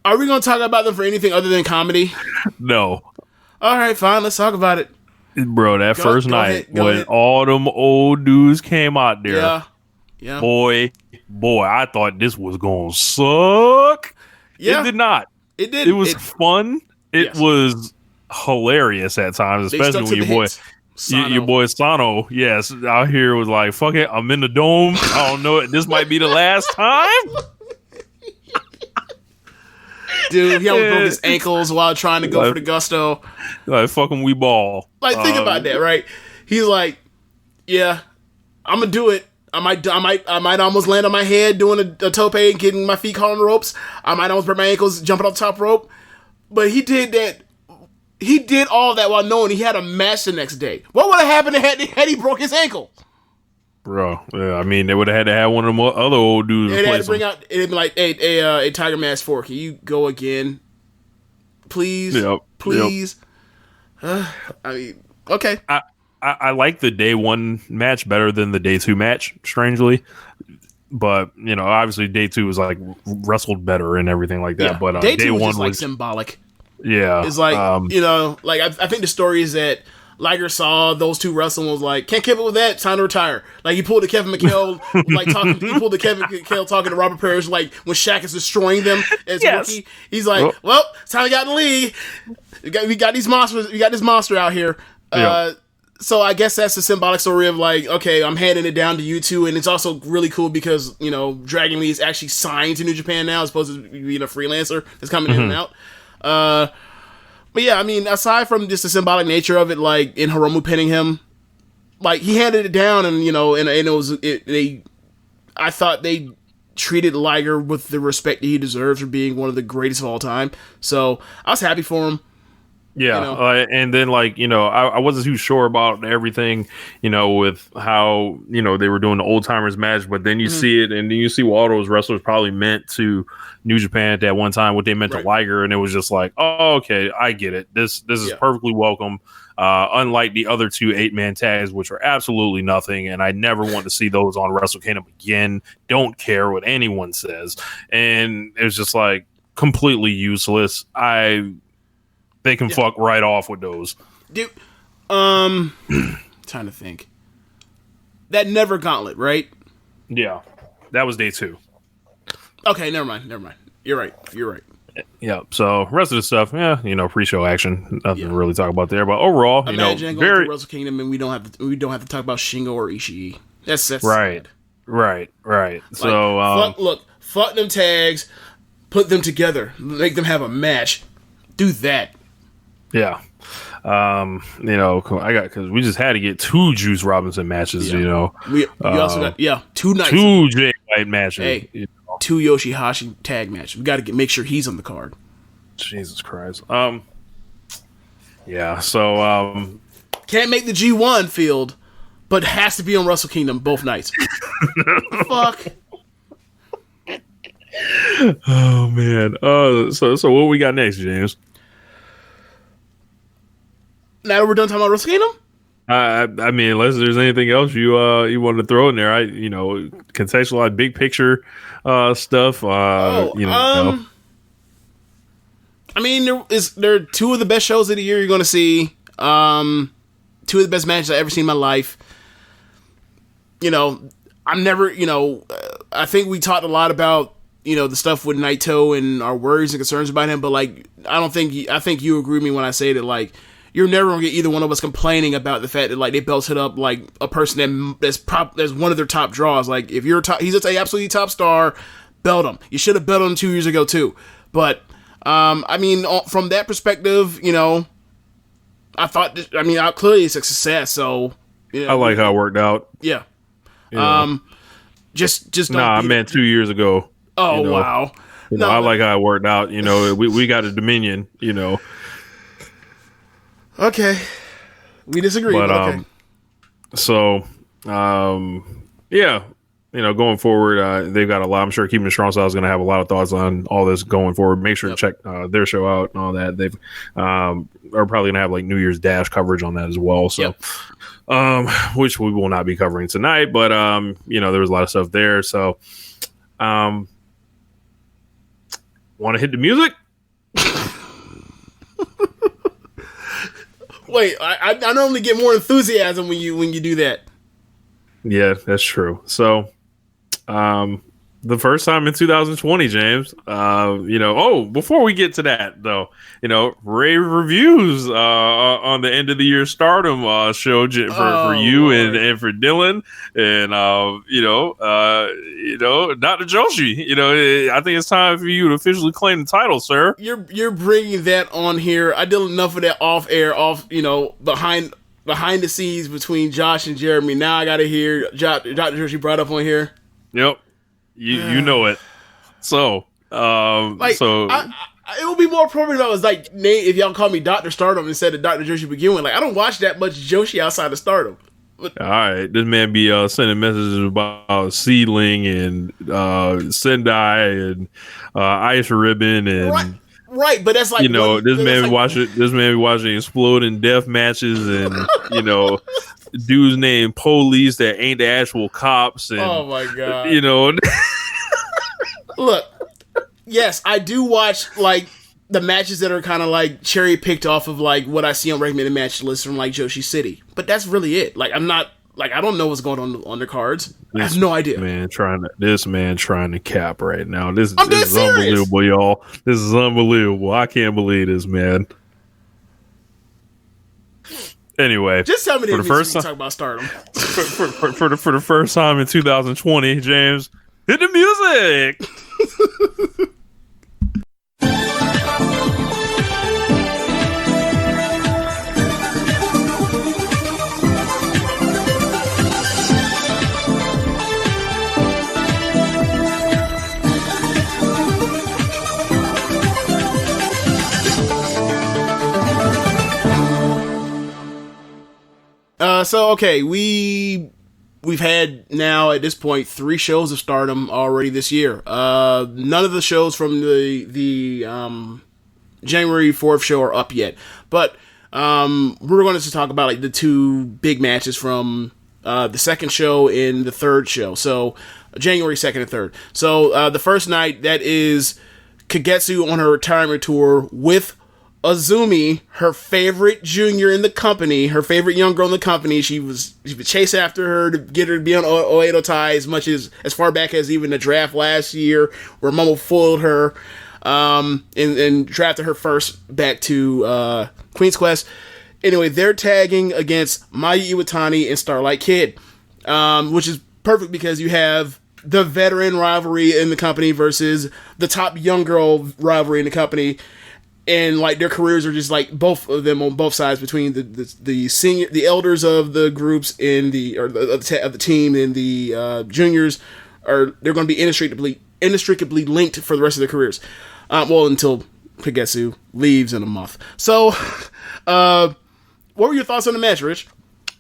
Are we going to talk about them for anything other than comedy? No. All right, fine. Let's talk about it. Bro, that first night when all them old dudes came out there, yeah, boy, I thought this was going to suck. Yeah. It did not. It did. It was fun. It was hilarious at times, especially when your boy Sano, yes, out here was like, fuck it, I'm in the dome. I don't know, this might be the last time. Dude, he almost broke his ankles while trying to go for the gusto. Like, fucking we ball. Like, think about that, right? He's like, yeah, I'm gonna do it. I might almost land on my head doing a tope and getting my feet caught on the ropes. I might almost break my ankles jumping off the top rope. But he did that. He did all that while knowing he had a match the next day. What would have happened had he broke his ankle? Bro, yeah, I mean, they would have had to have one of them other old dudes. They had to bring out, it'd be like, hey, Tiger Mask 4, can you go again? Please? Yep. Please? Yep. I mean, okay. I like the day one match better than the day two match, strangely. But, obviously day two was like wrestled better and everything like that. Yeah. But day one was like symbolic. Yeah. It's like, I think the story is that Liger saw those two wrestling and was like, can't keep it with that, time to retire. Like, he pulled the Kevin McHale, talking to Robert Parrish, like, when Shaq is destroying them as rookie. He's like, well, it's time to get in the league. We got these monsters, we got this monster out here. So I guess that's the symbolic story of like, okay, I'm handing it down to you two, and it's also really cool because, Dragon Lee is actually signed to New Japan now as opposed to being a freelancer that's coming in and out. But yeah, I mean, aside from just the symbolic nature of it, like in Hiromu pinning him, like he handed it down, and I thought they treated Liger with the respect that he deserves for being one of the greatest of all time. So I was happy for him. Yeah, and then I wasn't too sure about everything, with how they were doing the old timers match, but then you see it, and then you see what all those wrestlers probably meant to New Japan at that one time, what they meant to Liger, and it was just like, oh, okay, I get it. This is perfectly welcome. Unlike the other two 8-man tags, which are absolutely nothing, and I never want to see those on Wrestle Kingdom again. Don't care what anyone says, and it's just like completely useless. They can fuck right off with those. Dude, trying to think. That Never Gauntlet, right? Yeah. That was day two. Okay, never mind. You're right. Yeah, so rest of the stuff, pre-show action. Nothing to really talk about there. But overall, imagine going to Wrestle Kingdom and we don't have to talk about Shingo or Ishii. That's right. Sad. Right. Like, So fuck them tags, put them together, make them have a match. Do that. Yeah. Because we just had to get 2 Juice Robinson matches, We also got 2 nights. 2 Jay White matches. Hey, 2 Yoshihashi tag matches. We got to make sure he's on the card. Jesus Christ. Yeah. So Can't make the G1 field, but has to be on Wrestle Kingdom both nights. Fuck. Oh man. So what we got next, James? Now that we're done talking about Wrestle Kingdom? I mean, unless there's anything else you wanted to throw in there, contextualize big picture stuff. I mean, there are two of the best shows of the year you're going to see. Two of the best matches I've ever seen in my life. I'm never, I think we talked a lot about, the stuff with Naito and our worries and concerns about him, but like, I think you agree with me when I say that, like, you're never gonna get either one of us complaining about the fact that like they belted up like a person that's one of their top draws. Like if you're he's just a absolutely top star, belt him. You should have belted him 2 years ago too. But I mean, from that perspective, I thought clearly it's a success. So I like how it worked out. Yeah. Just don't. Nah, I meant 2 years ago. Oh wow. No, I like how it worked out. We got a Dominion. Okay, we disagree. But okay. Yeah, going forward, they've got a lot. I'm sure Keepin It Strong Style is going to have a lot of thoughts on all this going forward. Make sure to check their show out and all that. They've are probably going to have like New Year's Dash coverage on that as well. So, which we will not be covering tonight, but there was a lot of stuff there. So, want to hit the music? Wait, I normally get more enthusiasm when you do that. Yeah, that's true. So, the first time in 2020, James. Before we get to that though, rave reviews on the end of the year Stardom show for you and for Dylan and Dr. Joshi. I think it's time for you to officially claim the title, sir. You're bringing that on here. I did enough of that off air, behind the scenes between Josh and Jeremy. Now I got to hear Dr. Joshi brought up on here. Yep. You know it. So, it would be more appropriate if I was like, if y'all call me Dr. Stardom instead of Dr. Joshi begin with. Like, I don't watch that much Joshi outside of Stardom. All right, this man be sending messages about Seedling and Sendai and Ice Ribbon and right, but that's like this man be watching exploding death matches and dudes named police that ain't the actual cops and oh my god, Look, yes, I do watch like the matches that are kind of like cherry picked off of like what I see on recommended match lists from like Joshi City, but that's really it. Like I'm not like I don't know what's going on the cards. I have no idea. This man trying to cap right now. This is unbelievable, y'all. This is unbelievable. I can't believe this, man. Anyway, just tell me for the first time, talk about Stardom. for the first time in 2020, James, hit the music. We've had now at this point 3 shows of Stardom already this year. None of the shows from the January 4th show are up yet, but we're going to talk about like the 2 big matches from the second show and the third show. So January 2nd and 3rd. So the first night, that is Kagetsu on her retirement tour with Azumi, her favorite junior in the company, her favorite young girl in the company. She would chase after her to get her to be on Oedo Tai as far back as even the draft last year, where Momo foiled her and drafted her first back to Queen's Quest. Anyway, they're tagging against Maya Iwatani and Starlight Kid, which is perfect because you have the veteran rivalry in the company versus the top young girl rivalry in the company. And like their careers are just like both of them on both sides between the senior, the elders of the groups of the team and the juniors they're going to be inextricably linked for the rest of their careers. Until Kagetsu leaves in a month. So What were your thoughts on the match, Rich?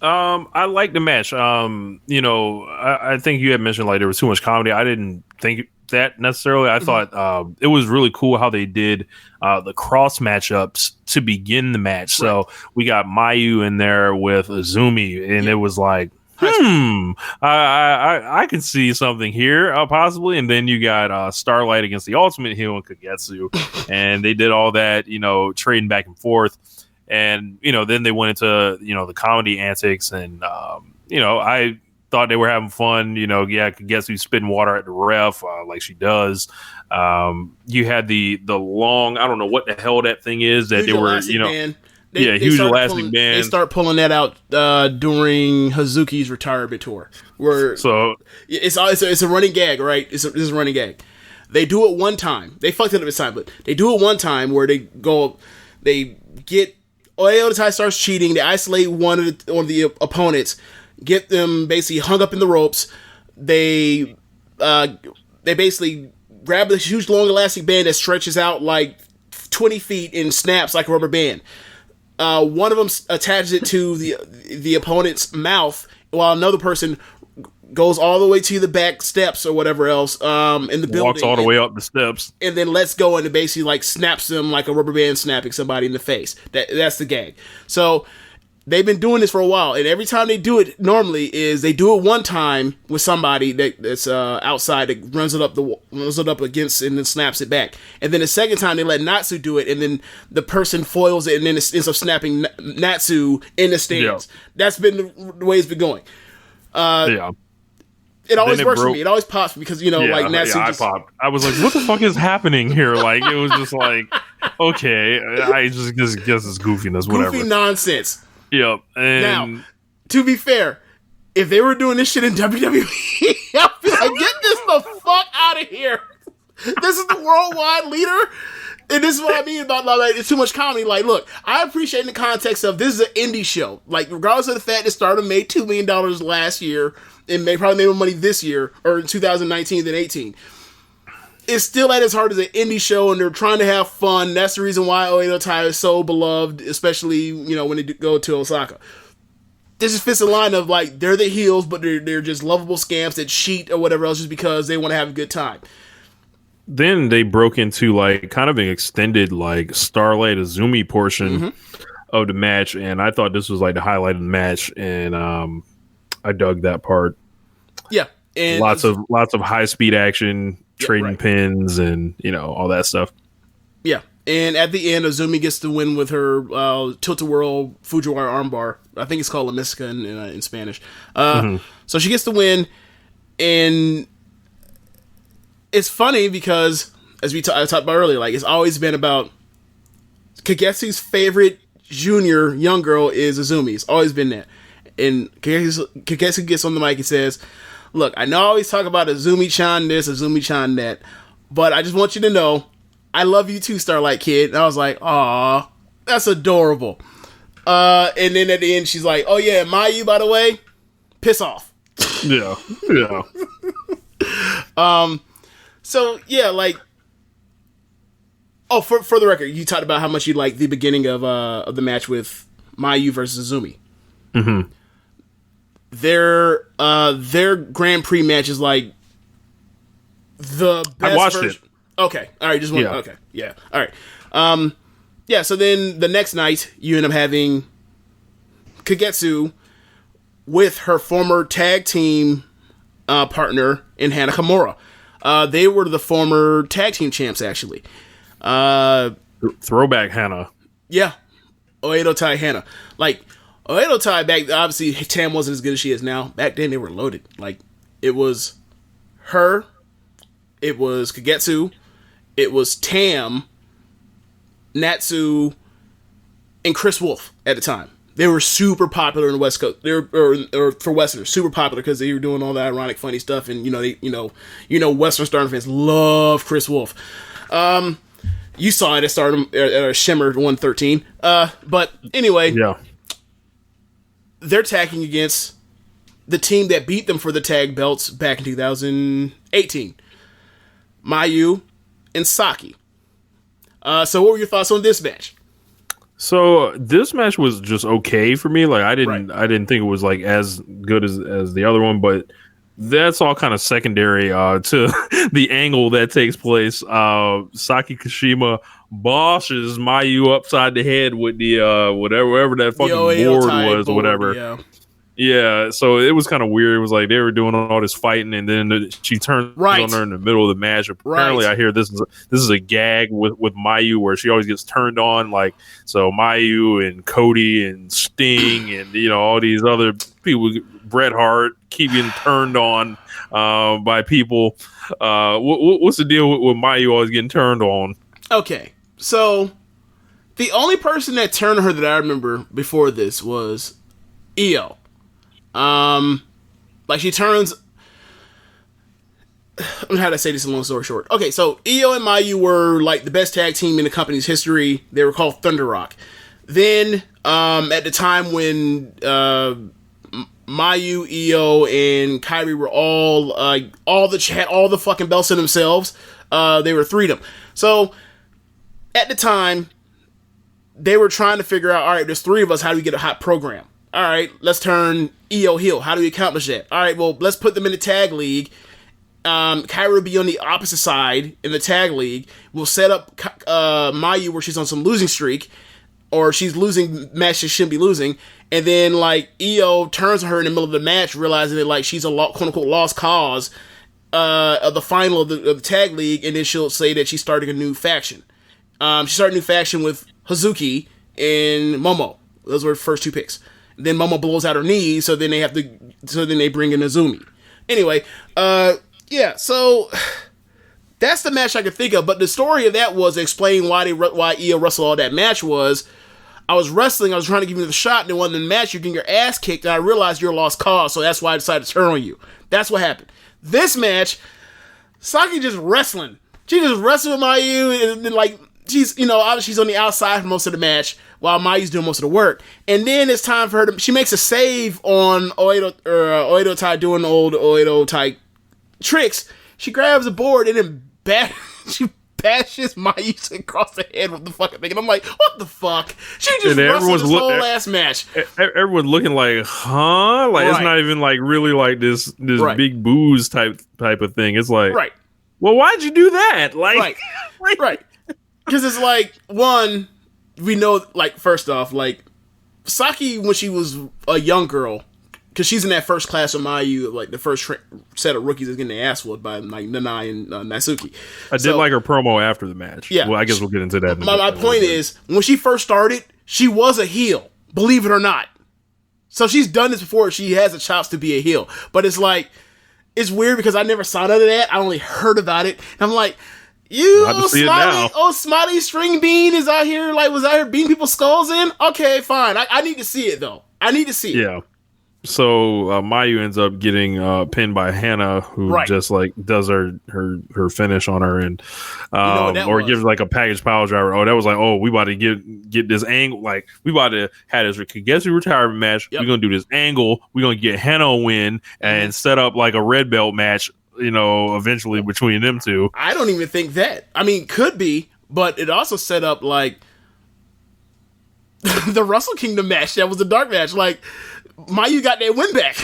I like the match. I think you had mentioned like there was too much comedy. I didn't think that necessarily. I thought it was really cool how they did the cross matchups to begin the match. So we got Mayu in there with Azumi, and it was like, I can see something here, possibly. And then you got Starlight against the Ultimate Heel and Kagetsu, and they did all that, trading back and forth. And, then they went into, the comedy antics. And, I thought they were having fun. Kagetsu spitting water at the ref like she does. You had the long, I don't know what the hell that thing is that they were, band. Huge elastic band. They start pulling that out during Hazuki's retirement tour. It's a running gag, right? It's a running gag. They do it one time. They fucked it up this time, but they do it one time where they get Oedo Tai starts cheating. They isolate one of the opponents, get them basically hung up in the ropes. They basically grab the huge long elastic band that stretches out like 20 feet and snaps like a rubber band. One of them attaches it to the opponent's mouth, while another person goes all the way to the back steps or whatever else in the building. Walks all the way up the steps. And then lets go and it basically like snaps them like a rubber band snapping somebody in the face. That's the gag. So they've been doing this for a while, and every time they do it, normally is they do it one time with somebody that's outside that runs it up against and then snaps it back, and then the second time they let Natsu do it, and then the person foils it and then it ends up snapping Natsu in the stands. Yeah. That's been the way it's been going. It always works for me. It always pops because like Natsu. I popped. I was like, "What the fuck is happening here?" Like it was just like, okay, I just guess it's goofiness, whatever. Goofy nonsense. Yep. And now, to be fair, if they were doing this shit in WWE, I'd be like, get this the fuck out of here. This is the worldwide leader. And this is what I mean about like it's too much comedy. Like, look, I appreciate in the context of this is an indie show. Like, regardless of the fact that Stardom made $2 million last year and probably made more money this year or in 2019 than 18. It's still at its heart as an indie show, and they're trying to have fun. That's the reason why Oedo Tai is so beloved, especially when they go to Osaka. This just fits the line of like they're the heels, but they're just lovable scamps that cheat or whatever else just because they want to have a good time. Then they broke into like kind of an extended like Starlight Azumi portion of the match, and I thought this was like the highlight of the match, and I dug that part. Yeah, and lots of high speed action. Trading pins and all that stuff. Yeah, and at the end, Azumi gets to win with her tilt-a-whirl Fujiwara armbar. I think it's called La Mística in Spanish. So she gets to win, and it's funny because as I talked about earlier, like it's always been about Kagetsu's favorite junior young girl is Azumi. It's always been that, and Kagetsu gets on the mic and says, "Look, I know I always talk about Azumi-chan this, Azumi-chan that, but I just want you to know, I love you too, Starlight Kid." And I was like, "Aw, that's adorable." And then at the end, she's like, "Oh yeah, Mayu, by the way, piss off." Yeah. So yeah, like, for the record, you talked about how much you liked the beginning of the match with Mayu versus Azumi. Mm-hmm. Their Grand Prix match is like the best I watched version. It. Okay. All right. Just one. Yeah. Okay. Yeah. All right. Yeah. So then the next night you end up having Kagetsu with her former tag team partner in Hana Kimura. They were the former tag team champs actually. Throwback Hana. Yeah. Oedo Tai Hana. Like, Oedo Tai back, obviously Tam wasn't as good as she is now. Back then they were loaded. Like, it was her, it was Kagetsu, it was Tam, Natsu, and Chris Wolf at the time. They were super popular in the West Coast. They were, or for Westerners, super popular because they were doing all that ironic, funny stuff. And Western Stardom fans love Chris Wolf. You saw it at Stardom, at Shimmer 113. But anyway, yeah. They're tagging against the team that beat them for the tag belts back in 2018. Mayu and Saki. So what were your thoughts on this match? So this match was just okay for me. Like I didn't think it was like as good as the other one, but that's all kind of secondary to the angle that takes place. Saki Kashima bosses Mayu upside the head with the whatever that fucking board was or whatever. Yeah, so it was kind of weird. It was like they were doing all this fighting, and then she turns on her in the middle of the match. Apparently, I hear this is a gag with Mayu where she always gets turned on. Like so, Mayu and Cody and Sting and all these other people, Bret Hart, keep getting turned on by people. What's the deal with Mayu always getting turned on? Okay, so the only person that turned her that I remember before this was Io. Like she turns. How to say this in long story short? Okay, so Io and Mayu were like the best tag team in the company's history. They were called Thunder Rock. Then, at the time when Mayu, Io, and Kairi were all had all the fucking belts in themselves, they were Freedom. So at the time, they were trying to figure out, all right, there's three of us. How do we get a hot program? All right, let's turn Io heel. How do we accomplish that? All right, well, let's put them in the tag league. Kairi will be on the opposite side in the tag league. We'll set up Mayu where she's on some losing streak, or she's losing matches she shouldn't be losing. And then, like, Io turns on her in the middle of the match, realizing that, like, she's a quote-unquote lost cause of the final of the tag league, and then she'll say that she's starting a new faction. She started a new faction with Hazuki and Momo. Those were her first two picks. Then Momo blows out her knee, so then they bring in Azumi. Anyway, yeah, so that's the match I could think of. But the story of that was explain why Io wrestled all that match was, I was wrestling, I was trying to give you the shot, and then one in the match, you're getting your ass kicked, and I realized you're a lost cause, so that's why I decided to turn on you. That's what happened. This match, Saki just wrestling. She just wrestled with Mayu, and then, like, she's, obviously she's on the outside for most of the match, while Mayu's doing most of the work. And then it's time for her to, she makes a save on Oedo Tai doing the old Oedo Tai tricks. She grabs a board and then she bashes Mayu across the head with the fucking thing. And I'm like, what the fuck? She just wrestled this whole last match. Everyone's looking like, huh? Like, it's not even like really like this big booze type of thing. It's like, well, why'd you do that? Like, right. Because it's like, one, we know, like, first off, like, Saki, when she was a young girl, because she's in that first class of Mayu, like, the first set of rookies is getting their ass whooped by, like, Nanai and Natsuki. I did like her promo after the match. Yeah. Well, I guess we'll get into that. My point is, when she first started, she was a heel, believe it or not. So she's done this before. She has the chops to be a heel. But it's like, it's weird because I never saw none of that. I only heard about it. And I'm like, Smiley String Bean is out here, like, was out here beating people's skulls in? Okay, fine. I need to see it, though. I need to see it. Yeah. So Mayu ends up getting pinned by Hannah, who just, like, does her finish on her, and or gives, like, a package power driver. Oh, that was like, oh, we about to get this angle. Like, we about to have this Kagetsu retirement match. Yep. We're going to do this angle. We're going to get Hannah a win and set up, like, a red belt match, eventually between them two. I don't even think that. I mean, could be, but it also set up, like, the Wrestle Kingdom match. That was the dark match. Like, Mayu got that win back.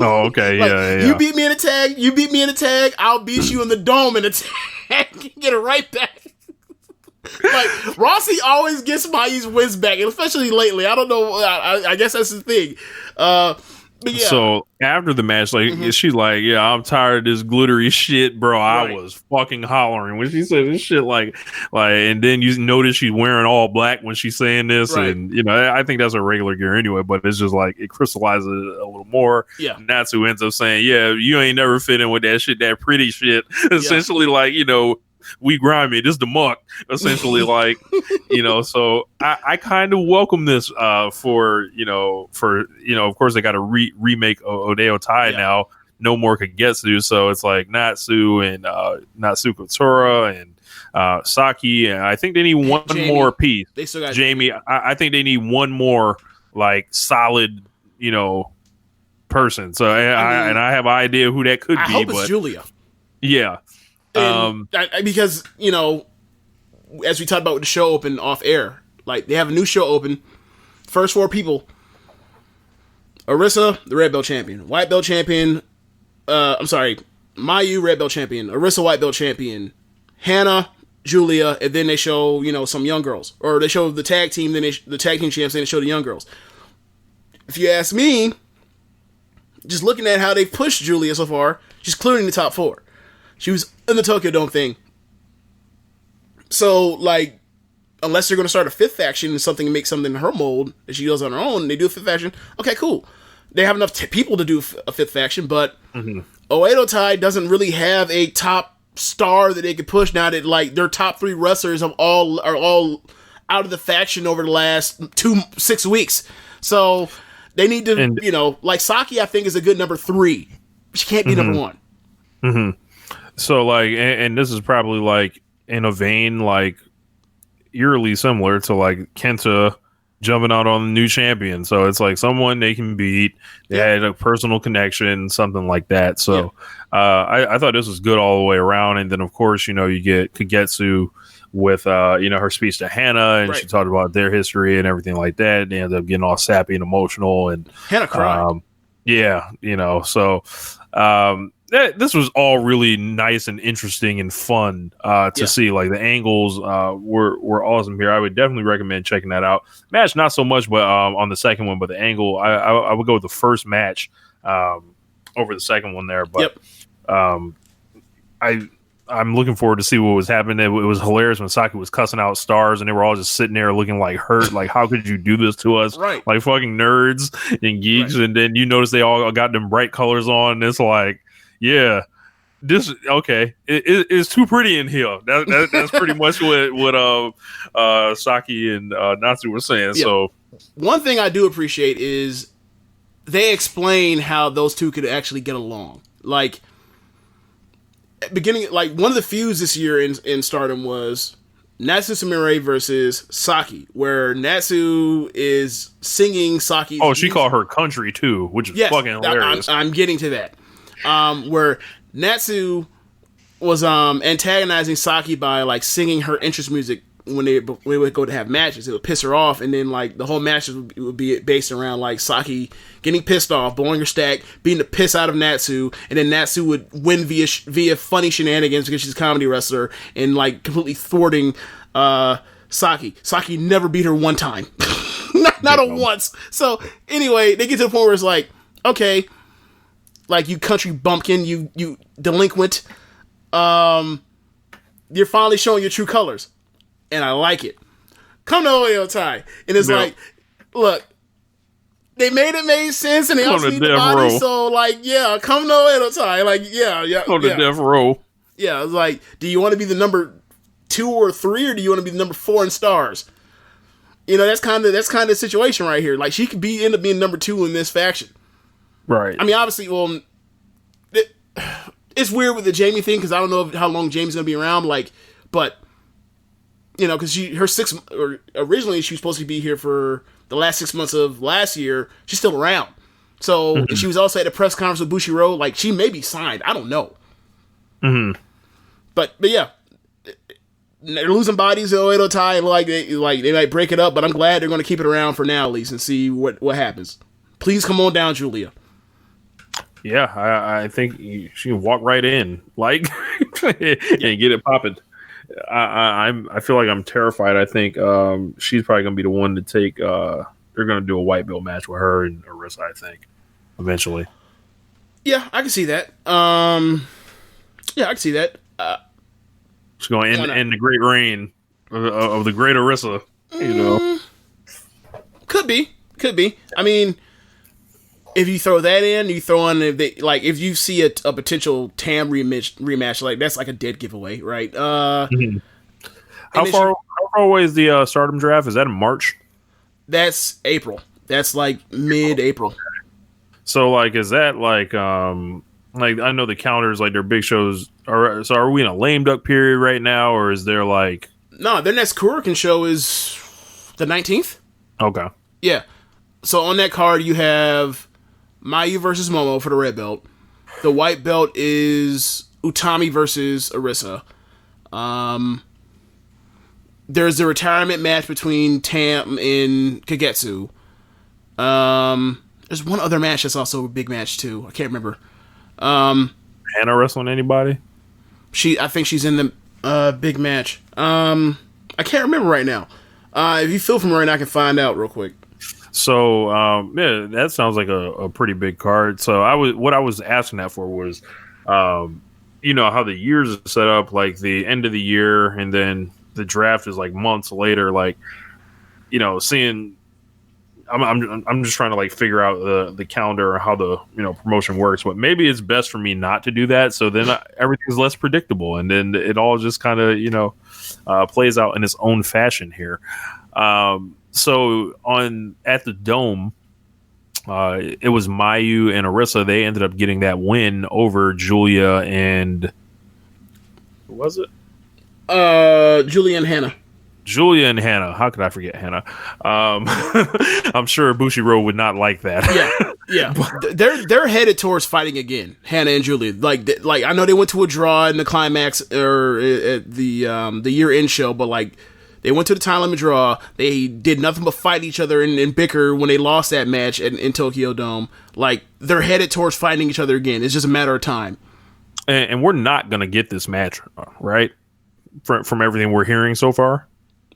Oh, okay. Like, yeah. You beat me in a tag. I'll beat you in the dome in a tag. Get it right back. Like, Rossi always gets Mayu's wins back, and especially lately. I don't know. I guess that's the thing. But yeah. So after the match, like, she's like, yeah, I'm tired of this glittery shit, bro. I was fucking hollering when she said this shit, like, and then you notice she's wearing all black when she's saying this, and I think that's her regular gear anyway, but it's just like it crystallizes it a little more. Yeah, and that's who ends up saying, yeah, you ain't never fit in with that shit, that pretty shit. Essentially, like, we grimy, this the muck, essentially. Like, so I kind of welcome this for of course they got to remake Oedo Tai now. No more Kagetsu, so it's like Natsu and Natsu Kotora and Saki, and I think they need one more piece. They still got Jamie. I think they need one more, like, solid, person. So I have an idea who that could be. I hope but it's Julia. Yeah. Because, as we talked about with the show open off air, Like, they have a new show open. First 4 people. Arisa, the red belt champion. White belt champion. Mayu, red belt champion. Arisa, white belt champion. Hannah, Julia, and then they show, some young girls. Or they show the tag team, then the tag team champs, then they show the young girls. If you ask me, just looking at how they've pushed Julia so far, she's clearly in the top 4. She was in the Tokyo Dome thing. So, like, unless they're going to start a 5th faction and make something in her mold that she does on her own, they do a 5th faction, okay, cool. They have enough people to do a 5th faction, but Oedo Tai doesn't really have a top star that they could push now that, like, their top 3 wrestlers are all out of the faction over the last 6 weeks. So they need to, like, Saki, I think, is a good number 3. She can't be number 1. Mm-hmm. So, like, and this is probably, like, in a vein, like, eerily similar to, like, Kenta jumping out on the new champion. So it's like someone they can beat. They had a personal connection, something like that. So I thought this was good all the way around. And then, of course, you get Kagetsu with, her speech to Hannah, and she talked about their history and everything like that. They ended up getting all sappy and emotional. And Hannah cried. So this was all really nice and interesting and fun to see. Like, the angles were awesome here. I would definitely recommend checking that out. Match not so much, but on the second one, but the angle, I would go with the first match over the second one there. But I'm looking forward to see what was happening. It was hilarious when Saki was cussing out stars and they were all just sitting there looking like hurt. Like, how could you do this to us? Right. Like fucking nerds and geeks. Right. And then you notice they all got them bright colors on. And it's like, yeah, this okay. It's too pretty in here. That's pretty much what Saki and Natsu were saying. Yeah. So one thing I do appreciate is they explain how those two could actually get along. Like, beginning, like, one of the feuds this year in Stardom was Natsu Sumire versus Saki, where Natsu is singing Saki's music. She called her country too, which is fucking hilarious. I'm getting to that. Where Natsu was antagonizing Saki by, like, singing her interest music when they would go to have matches. It would piss her off, and then, like, the whole matches would be based around, like, Saki getting pissed off, blowing her stack, beating the piss out of Natsu, and then Natsu would win via funny shenanigans because she's a comedy wrestler, and, like, completely thwarting Saki. Saki never beat her one time. not a once. So, anyway, they get to the point where it's like, okay, like, you country bumpkin, you delinquent, you're finally showing your true colors. And I like it. Come to Oedo Tai. And it's like, look, they made sense, and they also need the body, so, like, come to Oedo Tai. Like, on the death row. Yeah, it's like, do you want to be the number 2 or 3, or do you want to be the number 4 in stars? That's kind of the situation right here. Like, she could end up being number 2 in this faction. Right. I mean, obviously, well, it's weird with the Jamie thing, because I don't know how long Jamie's going to be around, like, but, because originally she was supposed to be here for the last 6 months of last year. She's still around. So, and she was also at a press conference with Bushiroad. Like, she may be signed. I don't know. Mm-hmm. But yeah, they're losing bodies in Oedo Tai, and they might break it up, but I'm glad they're going to keep it around for now, at least, and see what happens. Please come on down, Julia. Yeah, I think she can walk right in, like, and get it popping. I feel like I'm terrified. I think she's probably going to be the one to take. They're going to do a white belt match with her and Arisa, I think, eventually. Yeah, I can see that. I can see that. She's going to end the great reign of the great Arisa. Could be. I mean, if you throw that in, you throw in if you see a potential TAM rematch, like, that's like a dead giveaway, right? How far away is the Stardom draft? Is that in March? That's April. That's like mid-April. So, like, is that like I know the counters, like, their big shows are we in a lame duck period right now, or is there like their next Kurikan show is the 19th? Okay. Yeah. So on that card you have Mayu versus Momo for the red belt. The white belt is Utami versus Arisa. There's the retirement match between Tam and Kagetsu. There's one other match that's also a big match too. I can't remember. Hannah wrestling anybody? I think she's in the big match. I can't remember right now. If you feel familiar, I can find out real quick. So yeah, that sounds like a pretty big card. So what I was asking that for was, you know how the years are set up, like the end of the year, and then the draft is like months later. Like, you know, seeing. I'm just trying to like figure out the calendar or how the promotion works, but maybe it's best for me not to do that. So then everything's less predictable, and then it all just kind of plays out in its own fashion here. So at the Dome, it was Mayu and Arisa. They ended up getting that win over Julia and who was it? Julia and Hannah. Julia and Hannah. How could I forget Hannah? I'm sure Bushiroad would not like that. Yeah. They're headed towards fighting again. Hannah and Julia. Like I know they went to a draw in the climax or at the year-end show, but like they went to the time limit draw. They did nothing but fight each other and bicker when they lost that match in Tokyo Dome. Like they're headed towards fighting each other again. It's just a matter of time. And we're not gonna get this match, right? From everything we're hearing so far.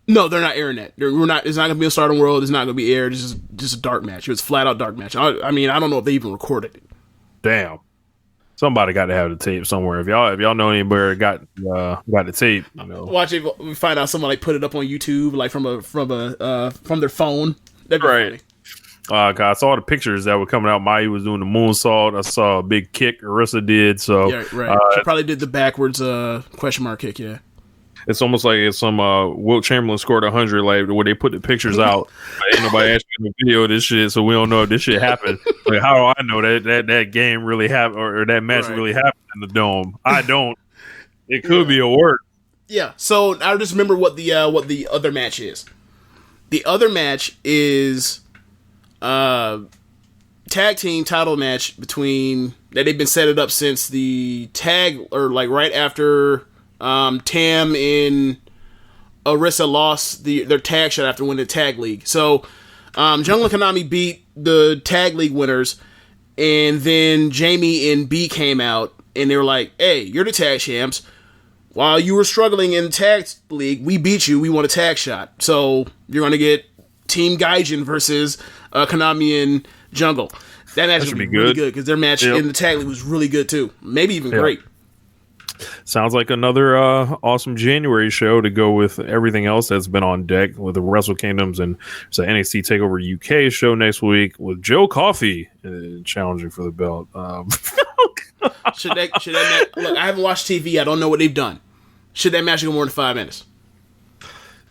No, they're not airing that. We're not. It's not going to be a Stardom World. It's not going to be aired. It's just a dark match. It was flat out dark match. I mean, I don't know if they even recorded it. Damn, somebody got to have the tape somewhere. If y'all know anybody got the tape, watch it. We find out someone like put it up on YouTube, like from their phone. That'd be right. funny. God, I saw the pictures that were coming out. Mayu was doing the moonsault. I saw a big kick Arisa did. So yeah, right. She probably did the backwards question mark kick. Yeah. It's almost like it's some Wilt Chamberlain scored 100, like where they put the pictures out. Ain't nobody actually in the video of this shit, so we don't know if this shit happened. Like, how do I know that game really happened or that match really happened in the Dome? I don't. It could be a work. Yeah. So I just remember what the other match is. The other match is tag team title match between that they've been set it up since the tag or like right after. Tam and Arisa lost their tag shot after winning the tag league. So, Jungle and Konami beat the tag league winners, and then Jamie and B came out, and they were like, "Hey, you're the tag champs. While you were struggling in the tag league, we beat you. We won a tag shot. So you're gonna get Team Gaijin versus Konami and Jungle. That match would be really good because their match in the tag league was really good too. Maybe even great." Sounds like another awesome January show to go with everything else that's been on deck with the Wrestle Kingdoms, and it's an NXT TakeOver UK show next week with Joe Coffey challenging for the belt. Should that match, look, I haven't watched TV. I don't know what they've done. Should that match go more than 5 minutes?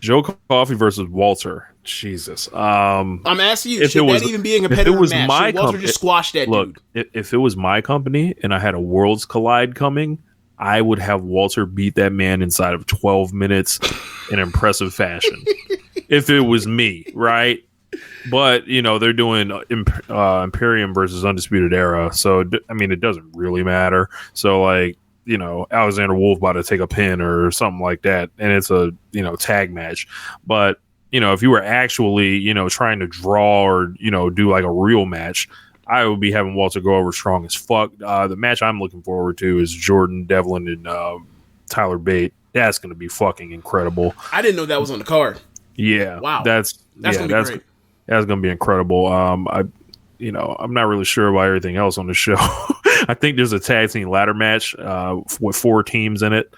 Joe Coffey versus Walter. Jesus. I'm asking you, should that even be a competitive match? Should Walter just squash that dude? If it was my company and I had a Worlds Collide coming, I would have Walter beat that man inside of 12 minutes in impressive fashion. If it was me, right? But, they're doing Imperium versus Undisputed Era. So, I mean, it doesn't really matter. So, Alexander Wolf about to take a pin or something like that. And it's a, tag match. But, if you were actually, trying to draw or, do like a real match, I would be having Walter go over strong as fuck. The match I'm looking forward to is Jordan Devlin and Tyler Bate. That's going to be fucking incredible. I didn't know that was on the card. Yeah. Wow. That's going to be great. That's going to be incredible. I'm not really sure about everything else on the show. I think there's a tag team ladder match with 4 teams in it.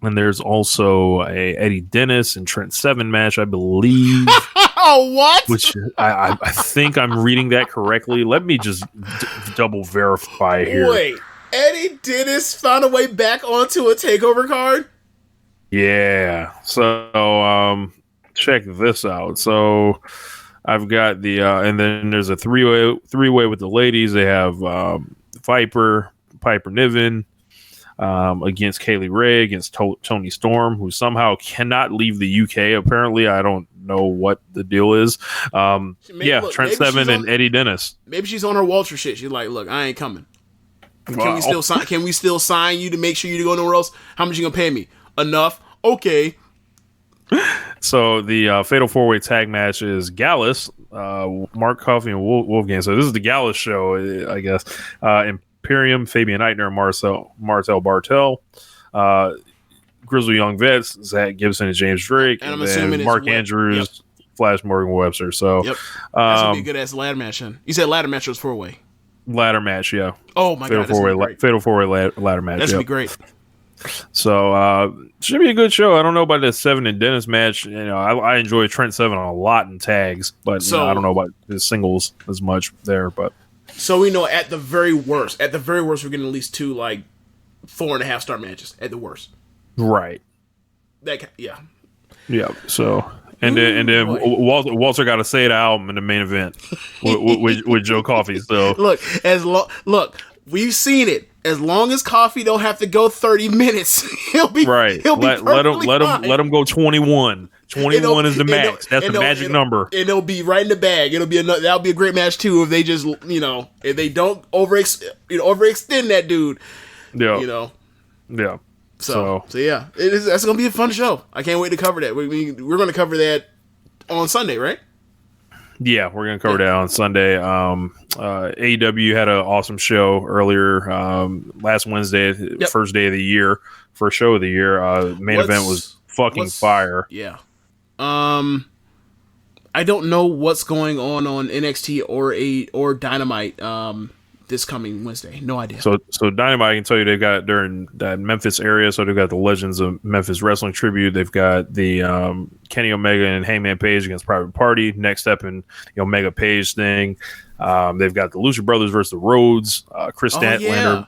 And there's also a Eddie Dennis and Trent Seven match, I believe. Oh, what? Which I think I'm reading that correctly. Let me just double verify here. Wait, Eddie Dennis found a way back onto a TakeOver card? Yeah. So check this out. So I've got the and then there's a three-way with the ladies. They have Piper Niven against Kaylee Ray, against Toni Storm, who somehow cannot leave the UK. Apparently, I don't know what the deal is. Trent Seven and Eddie Dennis. Maybe she's on her Walter shit. She's like, look, I ain't coming. Can we still sign you to make sure you go nowhere else? How much you gonna pay me? Enough. Okay, So the Fatal 4-Way Tag match is Gallus, Mark Coffey, and Wolfgang. So this is the Gallus show, I guess. Imperium, Fabian Eichner, and Martel Bartel. Grizzly Young Vets, Zach Gibson and James Drake. And I'm assuming it's Mark Andrews, yep. Flash Morgan Webster. So yep. That's going to be a good-ass ladder match. Then. You said ladder match was 4-way. Ladder match, yeah. Oh, my God. Fatal 4-Way ladder match. That's going to be great. So should be a good show. I don't know about the Seven and Dennis match. You know, I enjoy Trent Seven a lot in tags, but you know, I don't know about the singles as much there. But so we know at the very worst, we're getting at least 2 like 4.5-star matches at the worst. Right. Yeah. So and then Walter got to say the album in the main event with Joe Coffey. So look, we've seen it. As long as Coffey don't have to go 30 minutes, he'll be right. Let him go 21. 21 is the max. That's the magic number. And it'll be right in the bag. That'll be a great match too if they just if they don't overextend that dude. Yeah. Yeah. So yeah, that's gonna be a fun show. I can't wait to cover that. We're gonna cover that on Sunday, right? Yeah, we're going to cover that on Sunday. AEW had an awesome show earlier last Wednesday, first day of the year, first show of the year. Main event was fucking fire. Yeah. I don't know what's going on NXT or Dynamite this coming Wednesday. No idea. So Dynamite, I can tell you they've got during that Memphis area. So they've got the Legends of Memphis Wrestling Tribute. They've got the Kenny Omega and Hangman Page against Private Party. Next step in the Omega Page thing. They've got the Lucha Brothers versus the Rhodes. Chris Statlander.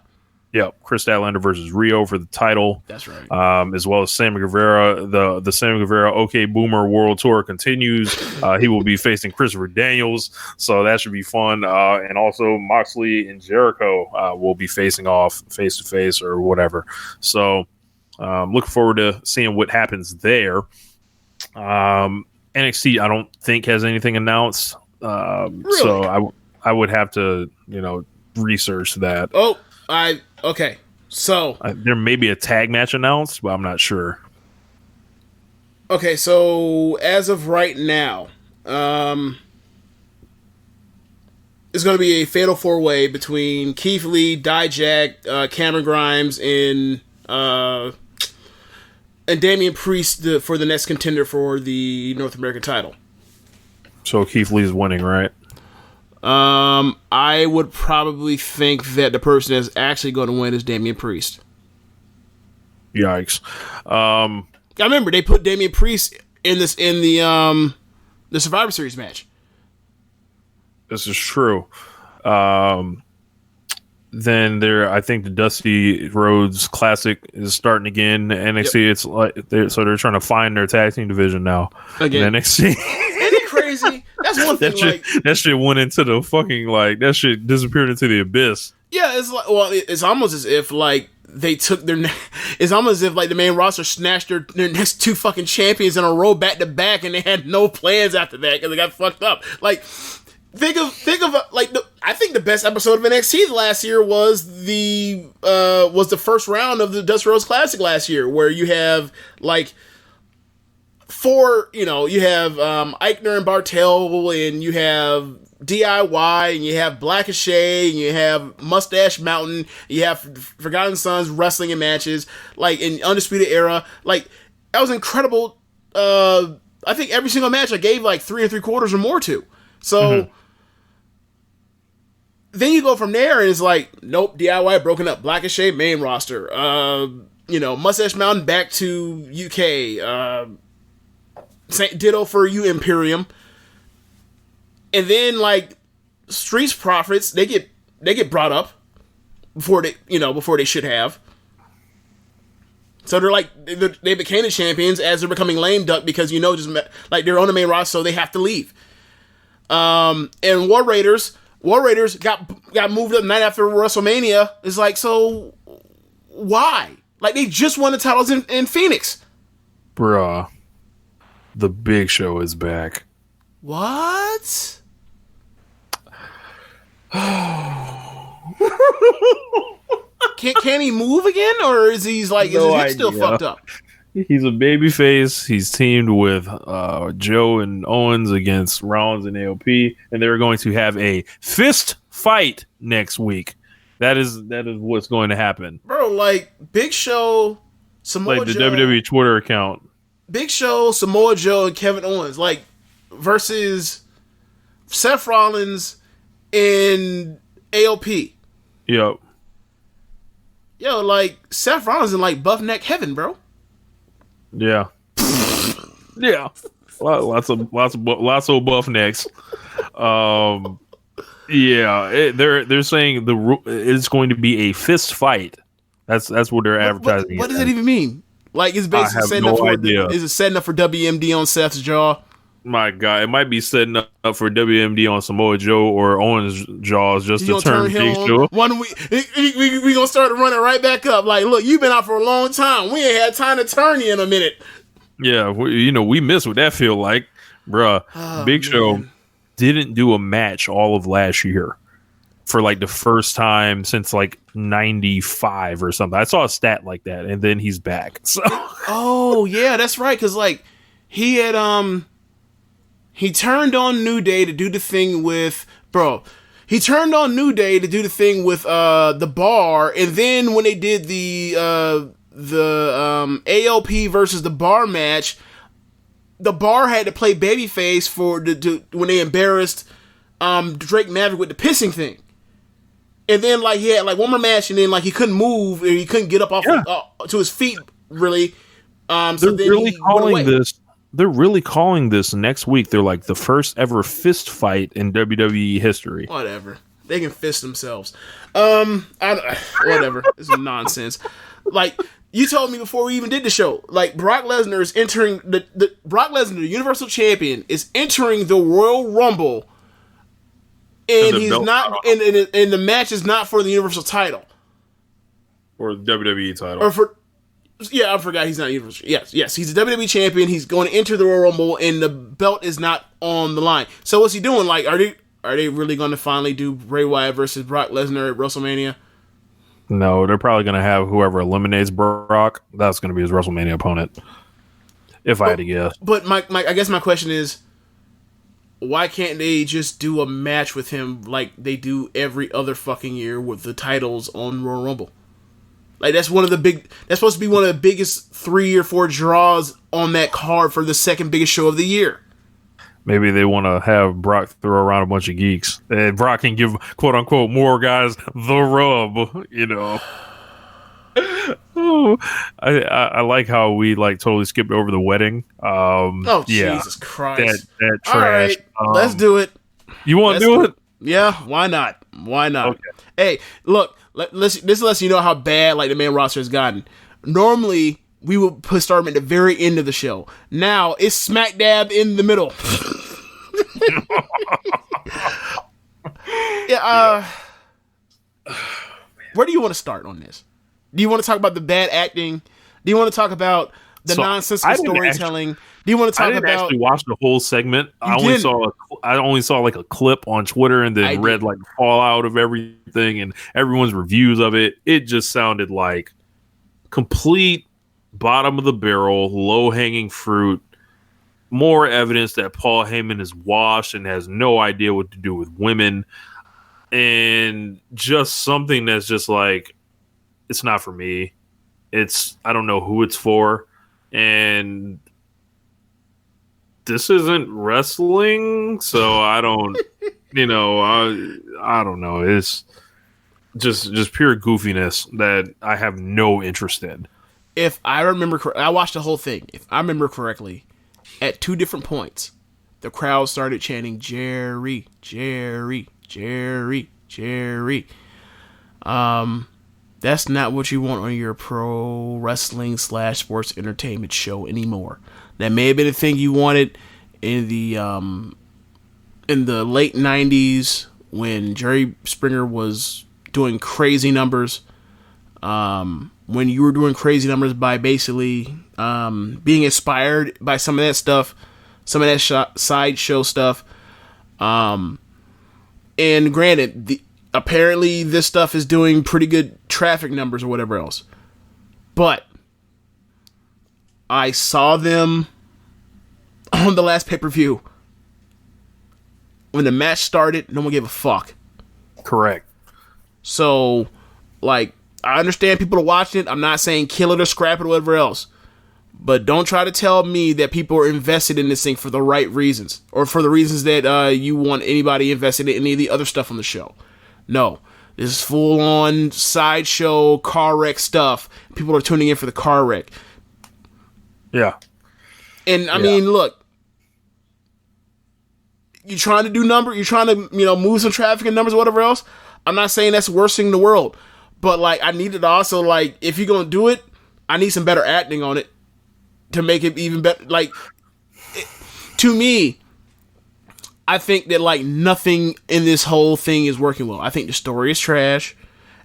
Yeah, Chris Statlander versus Rio for the title. That's right. As well as Sammy Guevara. The Sammy Guevara OK Boomer World Tour continues. He will be facing Christopher Daniels, so that should be fun. And also Moxley and Jericho will be facing off face to face or whatever. So looking forward to seeing what happens there. NXT, I don't think has anything announced. Really? So I would have to research that. Okay, so there may be a tag match announced, but I'm not sure. Okay, so as of right now, it's going to be a fatal 4-way between Keith Lee, Dijak, Cameron Grimes, and Damian Priest for the next contender for the North American title. So Keith Lee is winning, right? I would probably think that the person that's actually going to win is Damian Priest. Yikes! I remember they put Damian Priest in the Survivor Series match. This is true. Then I think the Dusty Rhodes Classic is starting again. NXT, It's like they're trying to find their tag team division now. Again, NXT. Isn't it crazy? That's one thing. That shit went into the fucking that shit disappeared into the abyss. Yeah, it's almost as if they took it's almost as if the main roster snatched their next 2 fucking champions in a row back to back, and they had no plans after that because they got fucked up. Think of I think the best episode of NXT last year was the first round of the Dusty Rhodes Classic last year, where you have you have Eichner and Bartel, and you have DIY, and you have Black and Shay, and you have Mustache Mountain, you have Forgotten Sons wrestling in matches, in Undisputed Era. That was incredible. I think every single match I gave 3 3/4 or more to. So then you go from there, and it's nope, DIY broken up. Black and Shay main roster. Mustache Mountain back to UK. Ditto for you, Imperium. And then Streets Profits, they get brought up before they should have. So they became the champions as they're becoming lame duck because they're on the main roster, so they have to leave. And War Raiders got moved up night after WrestleMania. It's so why? They just won the titles in Phoenix. Bruh. The Big Show is back. What? Can he move again, or is he's is his hip still fucked up? He's a babyface. He's teamed with Joe and Owens against Rollins and AOP, and they're going to have a fist fight next week. That is what's going to happen, bro. Like Big Show, Samoa like the Joe, WWE Twitter account. Big Show, Samoa Joe, and Kevin Owens, like versus Seth Rollins and AOP. Yep. Yo, like Seth Rollins in like buff neck heaven, bro. Yeah. Yeah. Lots of buff necks. Yeah, they're saying it's going to be a fist fight. That's what they're advertising. What does that even mean? Like it's basically setting up for is it setting up for WMD on Seth's jaw? My God, it might be setting up for WMD on Samoa Joe or Owens' jaws just to turn Big Show. 1 week, we gonna start running right back up. Like, look, you've been out for a long time. We ain't had time to turn you in a minute. Yeah, we miss what that feel like, bruh. Big Show didn't do a match all of last year for like the first time since like 95 or something. I saw a stat like that, and then he's back. So, oh yeah, that's right. Because like he had he turned on New Day to do the thing with He turned on New Day to do the thing with the Bar, and then when they did the AOP versus the Bar match, the Bar had to play babyface when they embarrassed Drake Maverick with the pissing thing. And then like he had like one more match, and then like he couldn't move, or he couldn't get up off to his feet really. So they're then really he calling went away. this. They're really calling this next week. They're like the first ever fist fight in WWE history. Whatever. They can fist themselves. Whatever. This is nonsense. Like, you told me before we even did the show, like, Brock Lesnar is entering, Brock Lesnar, the Universal Champion, is entering the Royal Rumble, and he's not, and the match is not for the Universal title. Or the WWE title. Or for, yeah, I forgot he's not Universal. Yes, he's a WWE champion. He's going to enter the Royal Rumble, and the belt is not on the line. So what's he doing? Like, are they really going to finally do Bray Wyatt versus Brock Lesnar at WrestleMania? No, they're probably going to have whoever eliminates Brock. That's going to be his WrestleMania opponent. If I had to guess. But I guess my question is, why can't they just do a match with him like they do every other fucking year with the titles on Royal Rumble? Like that's supposed to be one of the biggest 3 or 4 draws on that card for the second biggest show of the year. Maybe they want to have Brock throw around a bunch of geeks. And Brock can give, quote unquote, more guys the rub, you know. Oh, I like how we like totally skipped over the wedding. Jesus Christ. That trash. All right, let's do it. You want to do it? Yeah, why not? Okay. Hey, look, this lets you know how bad like the main roster has gotten. Normally, we would put Stardom at the very end of the show. Now, it's smack dab in the middle. Where do you want to start on this? Do you want to talk about the bad acting? Do you want to talk about the nonsensical storytelling? Do you want to talk about? I didn't actually watch the whole segment. I only saw like a clip on Twitter, and then read like fallout of everything and everyone's reviews of it. It just sounded like complete bottom of the barrel, low hanging fruit. More evidence that Paul Heyman is washed and has no idea what to do with women, and just something that's just like, it's not for me. I don't know who it's for, and this isn't wrestling, so I don't, I don't know. It's just pure goofiness that I have no interest in. If I remember, I watched the whole thing. If I remember correctly, at 2 different points, the crowd started chanting Jerry, Jerry, Jerry, Jerry. That's not what you want on your pro wrestling / sports entertainment show anymore. That may have been a thing you wanted in the late 90s when Jerry Springer was doing crazy numbers. When you were doing crazy numbers by basically being inspired by some of that stuff, some of that sideshow stuff. And granted, apparently this stuff is doing pretty good traffic numbers or whatever else. But I saw them on the last pay-per-view. When the match started, no one gave a fuck. Correct. So, like, I understand people are watching it. I'm not saying kill it or scrap it or whatever else. But don't try to tell me that people are invested in this thing for the right reasons. Or for the reasons that you want anybody invested in any of the other stuff on the show. No. This is full-on sideshow, car wreck stuff. People are tuning in for the car wreck. Yeah. And, I mean, look. You're trying to do you're trying to, move some traffic and numbers or whatever else. I'm not saying that's the worst thing in the world. But, like, I need it also, like, if you're going to do it, I need some better acting on it to make it even better. Like, to me, I think that, like, nothing in this whole thing is working well. I think the story is trash.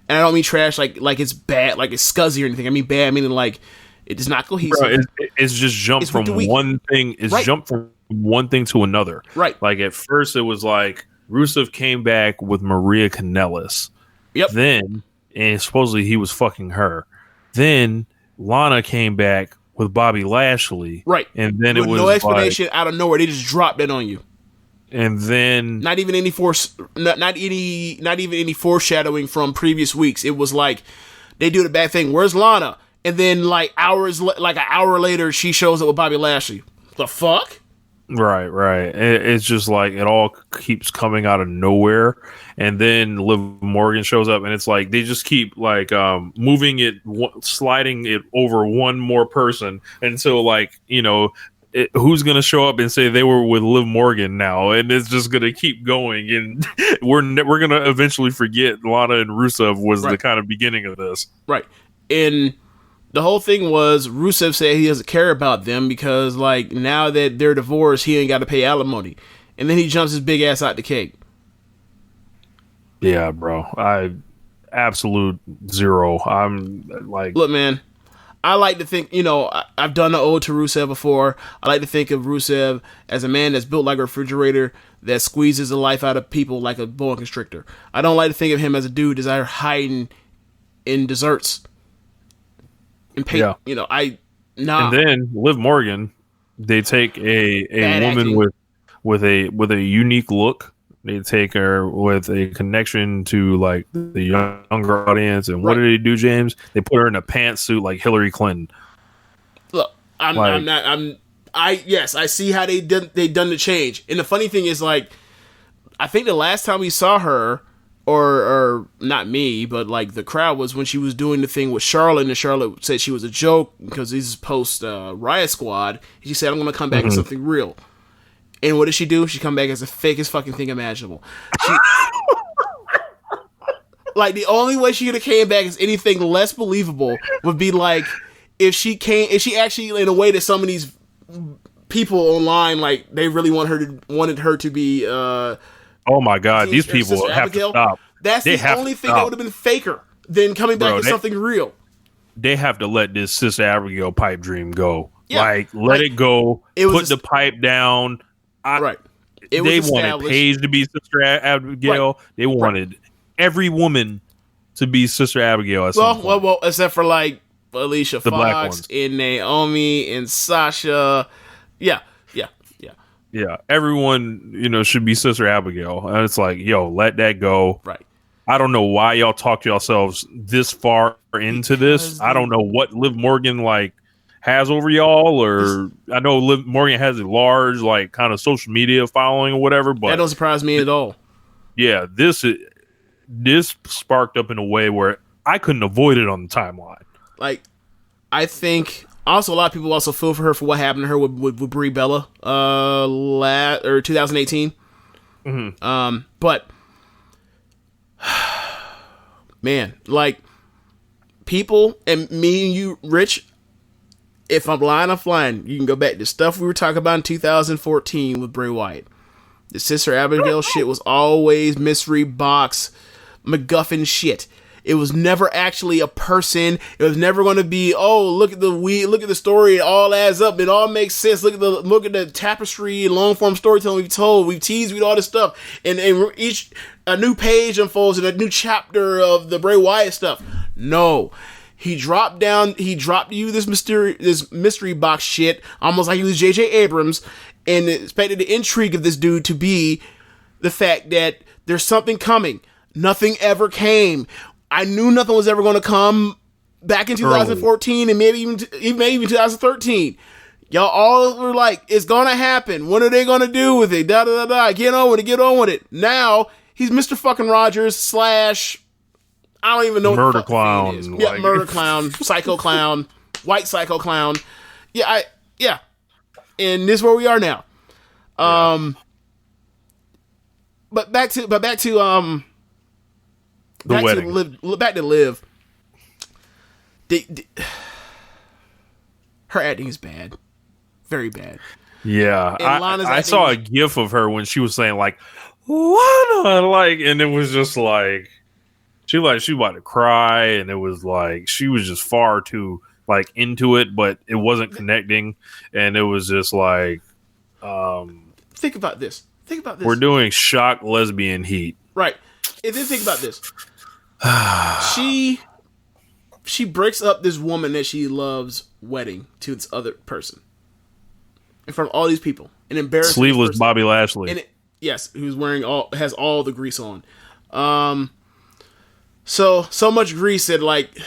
And I don't mean trash like it's bad, like it's scuzzy or anything. I mean bad, meaning, like, it is not cohesive. Bro, it's just jumped from one thing. It's jumped from one thing to another. Right. Like, at first, it was like Rusev came back with Maria Kanellis. Yep. Then, and supposedly he was fucking her. Then Lana came back with Bobby Lashley. Right. And then with it was no explanation like, out of nowhere. They just dropped it on you. And then not even any any foreshadowing from previous weeks. It was like they do the bad thing. Where's Lana? And then like an hour later, she shows up with Bobby Lashley. The fuck? Right. It's just like it all keeps coming out of nowhere, and then Liv Morgan shows up, and it's like they just keep like moving it, sliding it over one more person until like who's gonna show up and say they were with Liv Morgan now, and it's just gonna keep going, and we're gonna eventually forget Lana and Rusev was the kind of beginning of this. Right, and the whole thing was Rusev said he doesn't care about them because, like, now that they're divorced, he ain't got to pay alimony. And then he jumps his big ass out the cake. Yeah, bro. Absolute zero. I'm like... Look, man, I like to think, I've done the ode to Rusev before. I like to think of Rusev as a man that's built like a refrigerator that squeezes the life out of people like a boa constrictor. I don't like to think of him as a dude that's out hiding in desserts. And And then Liv Morgan, they take a woman with a unique look. They take her with a connection to like the younger audience. And what did they do, James? They put her in a pantsuit like Hillary Clinton. Look, I see how they done the change. And the funny thing is, like, I think the last time we saw her, or not me, but like the crowd, was when she was doing the thing with Charlotte, and Charlotte said she was a joke because this is post Riot Squad. She said, I'm going to come back as something real. And what did she do? She come back as the fakest fucking thing imaginable. Like, the only way she could have came back as anything less believable would be like if she actually, in a way that some of these people online, like, they really wanted her to be oh my God, these people have to stop. That's the only thing that would have been faker than coming back as something real. They have to let this Sister Abigail pipe dream go. Yeah. Like, let it go. Put the pipe down. They wanted Paige to be Sister Abigail. Right. They wanted every woman to be Sister Abigail at some point. Well, except for like Alicia Fox and Naomi and Sasha. Yeah, everyone, should be Sister Abigail. And it's like, let that go. Right. I don't know why y'all talk to yourselves this far into this. I don't know what Liv Morgan, like, has over y'all, or I know Liv Morgan has a large, like, kind of social media following or whatever, but that don't surprise me at all. Yeah, this sparked up in a way where I couldn't avoid it on the timeline. Like, I think... Also, a lot of people also feel for her for what happened to her with Brie Bella, 2018. Mm-hmm. But man, like, people, and me and you, Rich, if I'm lying, I'm flying. You can go back to stuff we were talking about in 2014 with Bray Wyatt. The Sister Abigail shit was always mystery box MacGuffin shit. It was never actually a person. It was never going to be, look at the story. It all adds up. It all makes sense. Look at the tapestry, long form storytelling we've told. We've teased with all this stuff, and a new page unfolds in a new chapter of the Bray Wyatt stuff. No, He dropped you this mystery box shit, almost like he was J.J. Abrams, and expected the intrigue of this dude to be the fact that there's something coming. Nothing ever came. I knew nothing was ever going to come back in 2014 and maybe even 2013. Y'all all were like, it's going to happen. What are they going to do with it? Da da da da. Get on with it. Now, he's Mr. fucking Rogers / I don't even know murder what the clown. is. Yeah, murder clown, psycho clown, white psycho clown. Yeah. And this is where we are now. But back to the wedding. Back to Liv. Her acting is bad. Very bad. Yeah. I saw a gif of her when she was saying like, Lana, like, and it was just like, she was about to cry, and it was like, she was just far too like into it, but it wasn't connecting. And it was just like, think about this. We're doing shock lesbian heat. Right. And then think about this. She breaks up this woman that she loves wedding to this other person in front of all these people and embarrasses sleeveless Bobby Lashley. And who's has all the grease on. So much grease that like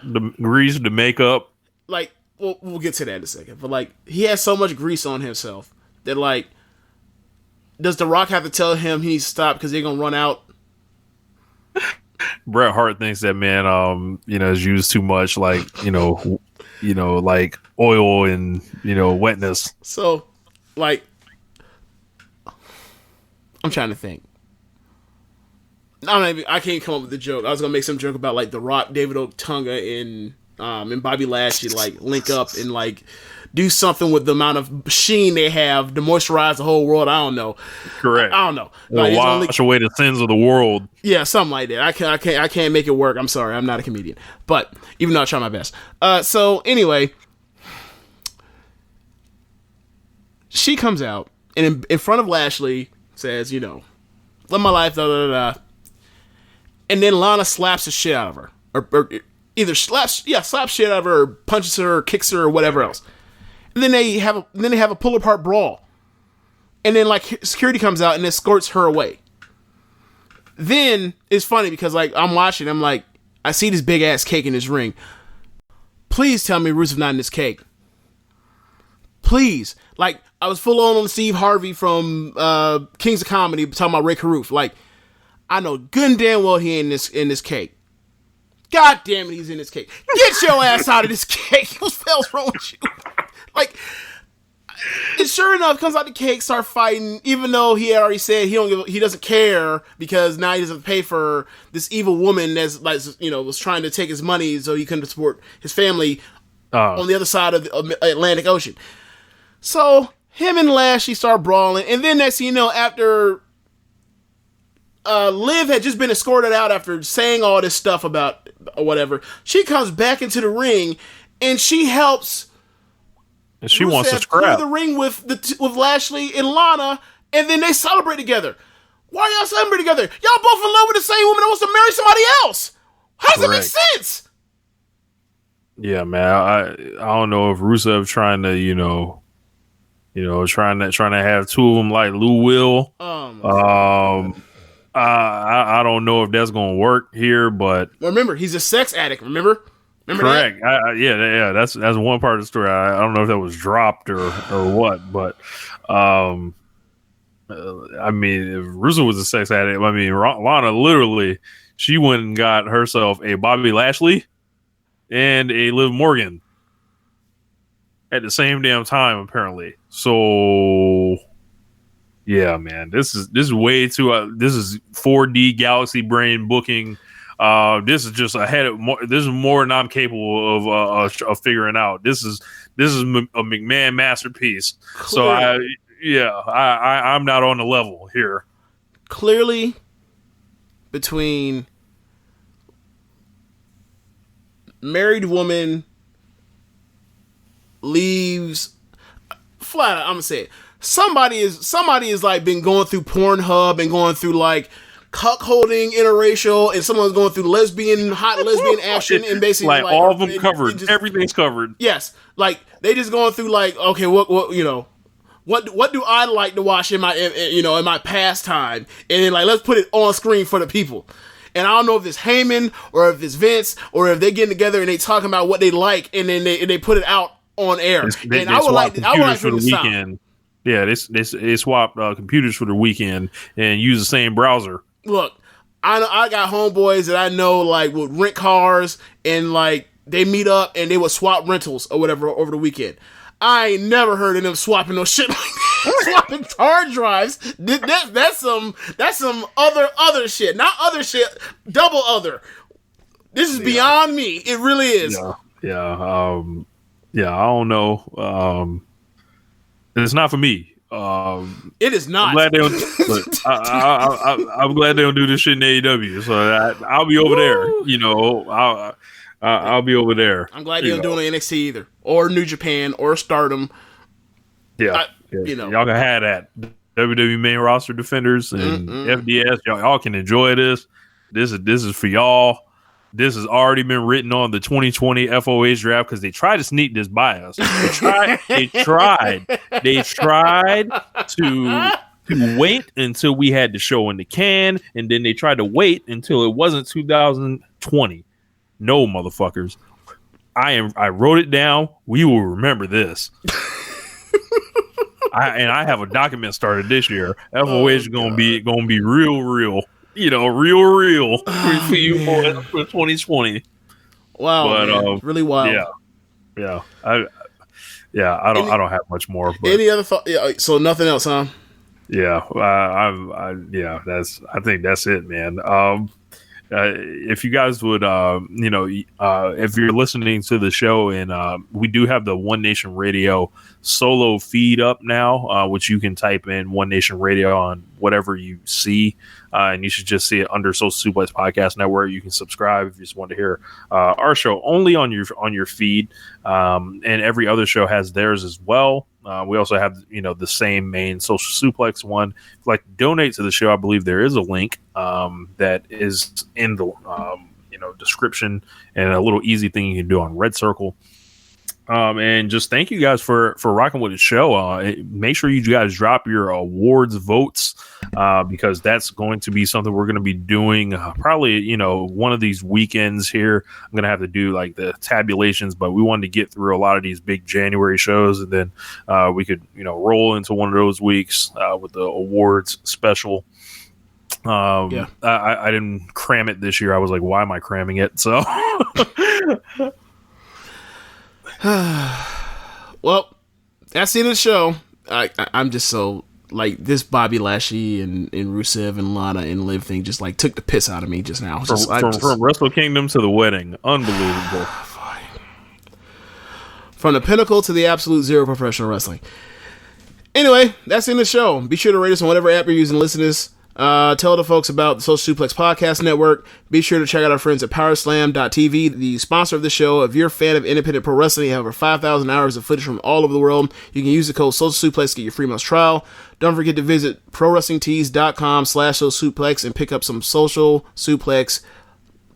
the grease, the makeup. Like we'll get to that in a second. But like he has so much grease on himself that like, does The Rock have to tell him he needs to stop because they're gonna run out? Bret Hart thinks that man, is used too much, like like oil and wetness. So, like, I'm trying to think. I can't come up with a joke. I was gonna make some joke about like The Rock, David Otunga, and Bobby Lashley like link up and like do something with the amount of sheen they have to moisturize the whole world. I don't know. Correct. I don't know. Like, wash away the sins of the world. Yeah, something like that. I can't make it work. I'm sorry. I'm not a comedian. But even though I try my best. So anyway, she comes out and in front of Lashley says, live my life, da da da da. And then Lana slaps the shit out of her, or either slaps shit out of her, or punches her, or kicks her, or whatever else. And then they have a pull apart brawl, and then like security comes out and escorts her away. Then it's funny because like I'm watching, I'm like, I see this big ass cake in this ring. Please tell me Rusev not in this cake. Please, like I was full on Steve Harvey from Kings of Comedy talking about Ray Caruth. Like I know good and damn well he ain't in this cake. God damn it, he's in this cake. Get your ass out of this cake. What the hell's wrong with you? Like, and sure enough, comes out the cake, start fighting, even though he had already said he doesn't care because now he doesn't pay for this evil woman that's like, was trying to take his money so he couldn't support his family on the other side of the Atlantic Ocean. So him and Lashley start brawling, and then next thing you know, after Liv had just been escorted out after saying all this stuff about whatever, she comes back into the ring and she helps. And she wants to through scrap the ring with Lashley and Lana, and then they celebrate together. Why y'all celebrate together? Y'all both in love with the same woman that wants to marry somebody else. How does it make sense? Yeah, man. I don't know if Rusev trying to trying to have two of them like Lou Will. I don't know if that's gonna work here, but remember he's a sex addict. Remember correct. That? Yeah. That's one part of the story. I don't know if that was dropped or what, but I mean, if Rusev was a sex addict, I mean, Lana literally, she went and got herself a Bobby Lashley and a Liv Morgan at the same damn time, apparently. So yeah, man, this is way too. This is 4D Galaxy Brain booking. This is just ahead of more. This is more than I'm capable of figuring out. This is a McMahon masterpiece. Clearly. So I'm not on the level here. Clearly, between married woman leaves flat. I'm gonna say it. Somebody is like been going through Pornhub and going through like cuckolding interracial, and someone's going through hot lesbian action, and basically like all of them covered. Everything's covered. Yes, like they just going through like, okay, what what do I like to watch in my pastime, and then like let's put it on screen for the people. And I don't know if it's Heyman or if it's Vince or if they getting together and they talking about what they like, and then they put it out on air. I would like for the weekend. Yeah, they swapped computers for the weekend and use the same browser. Look, I got homeboys that I know like would rent cars and like they meet up and they would swap rentals or whatever over the weekend. I ain't never heard of them swapping no shit like that. Swapping hard drives. That's some other shit. Not other shit, double other. This is beyond me. It really is. Yeah. I don't know. It's not for me. It is not. I'm glad they don't. I'm glad they don't do this shit in AEW. So I'll be over there. You know, I'll be over there. I'm glad they don't do it in NXT either, or New Japan, or Stardom. Yeah, y'all can have that. WWE main roster defenders and FDS. Y'all can enjoy this. This is for y'all. This has already been written on the 2020 FOH draft because they tried to sneak this by us. They tried to wait until we had the show in the can, and then they tried to wait until it wasn't 2020. No, motherfuckers. I wrote it down. We will remember this. I have a document started this year. FOH is gonna be real. You know, real for you boys for 2020. Wow, but really wild. Yeah. I don't have much more. But any other thought? Yeah, so nothing else, huh? Yeah, I think that's it, man. If you guys would, if you're listening to the show, and we do have the One Nation Radio solo feed up now, which you can type in One Nation Radio on whatever you see, and you should just see it under Social Suplex Podcast Network. You can subscribe if you just want to hear our show only on your feed, and every other show has theirs as well. We also have, the same main Social Suplex one. If you'd like to donate to the show, I believe there is a link that is in the description, and a little easy thing you can do on Red Circle. And just thank you guys for rocking with the show. Make sure you guys drop your awards votes, because that's going to be something we're going to be doing probably, one of these weekends here. I'm going to have to do like the tabulations, but we wanted to get through a lot of these big January shows, and then we could, roll into one of those weeks with the awards special. I didn't cram it this year. I was like, why am I cramming it? So well, that's the end of the show. I'm just so like this Bobby Lashley and Rusev and Lana and Liv thing just like took the piss out of me just now. From Wrestle Kingdom to the wedding, unbelievable. From the pinnacle to the absolute zero professional wrestling. Anyway, that's the end of the show. Be sure to rate us on whatever app you're using to listen to this. Tell the folks about the Social Suplex Podcast Network. Be sure to check out our friends at Powerslam.tv, the sponsor of the show. If you're a fan of independent pro wrestling, you have over 5,000 hours of footage from all over the world. You can use the code Social Suplex to get your free month trial. Don't forget to visit ProWrestlingTees.com/SocialSuplex and pick up some Social Suplex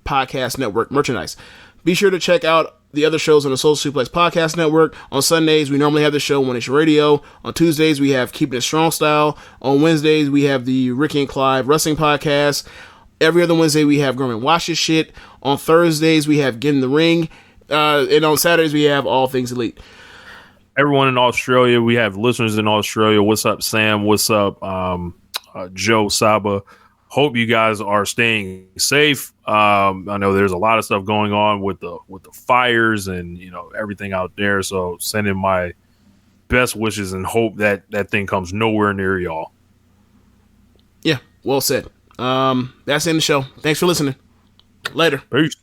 Podcast Network merchandise. Be sure to check out the other shows on the Social Suplex Podcast Network. On Sundays, we normally have the show One Nation Radio. On Tuesdays, we have Keepin It Strong Style. On Wednesdays, we have the Ricky and Clive Wrestling Podcast. Every other Wednesday, we have Gorman Watch This Shit. On Thursdays, we have Get in the Ring. And on Saturdays, we have All Things Elite. Everyone in Australia, we have listeners in Australia. What's up, Sam? What's up, Joe Saba? Hope you guys are staying safe. I know there's a lot of stuff going on with the fires and everything out there. So sending my best wishes and hope that thing comes nowhere near y'all. Yeah, well said. That's the end of the show. Thanks for listening. Later. Peace.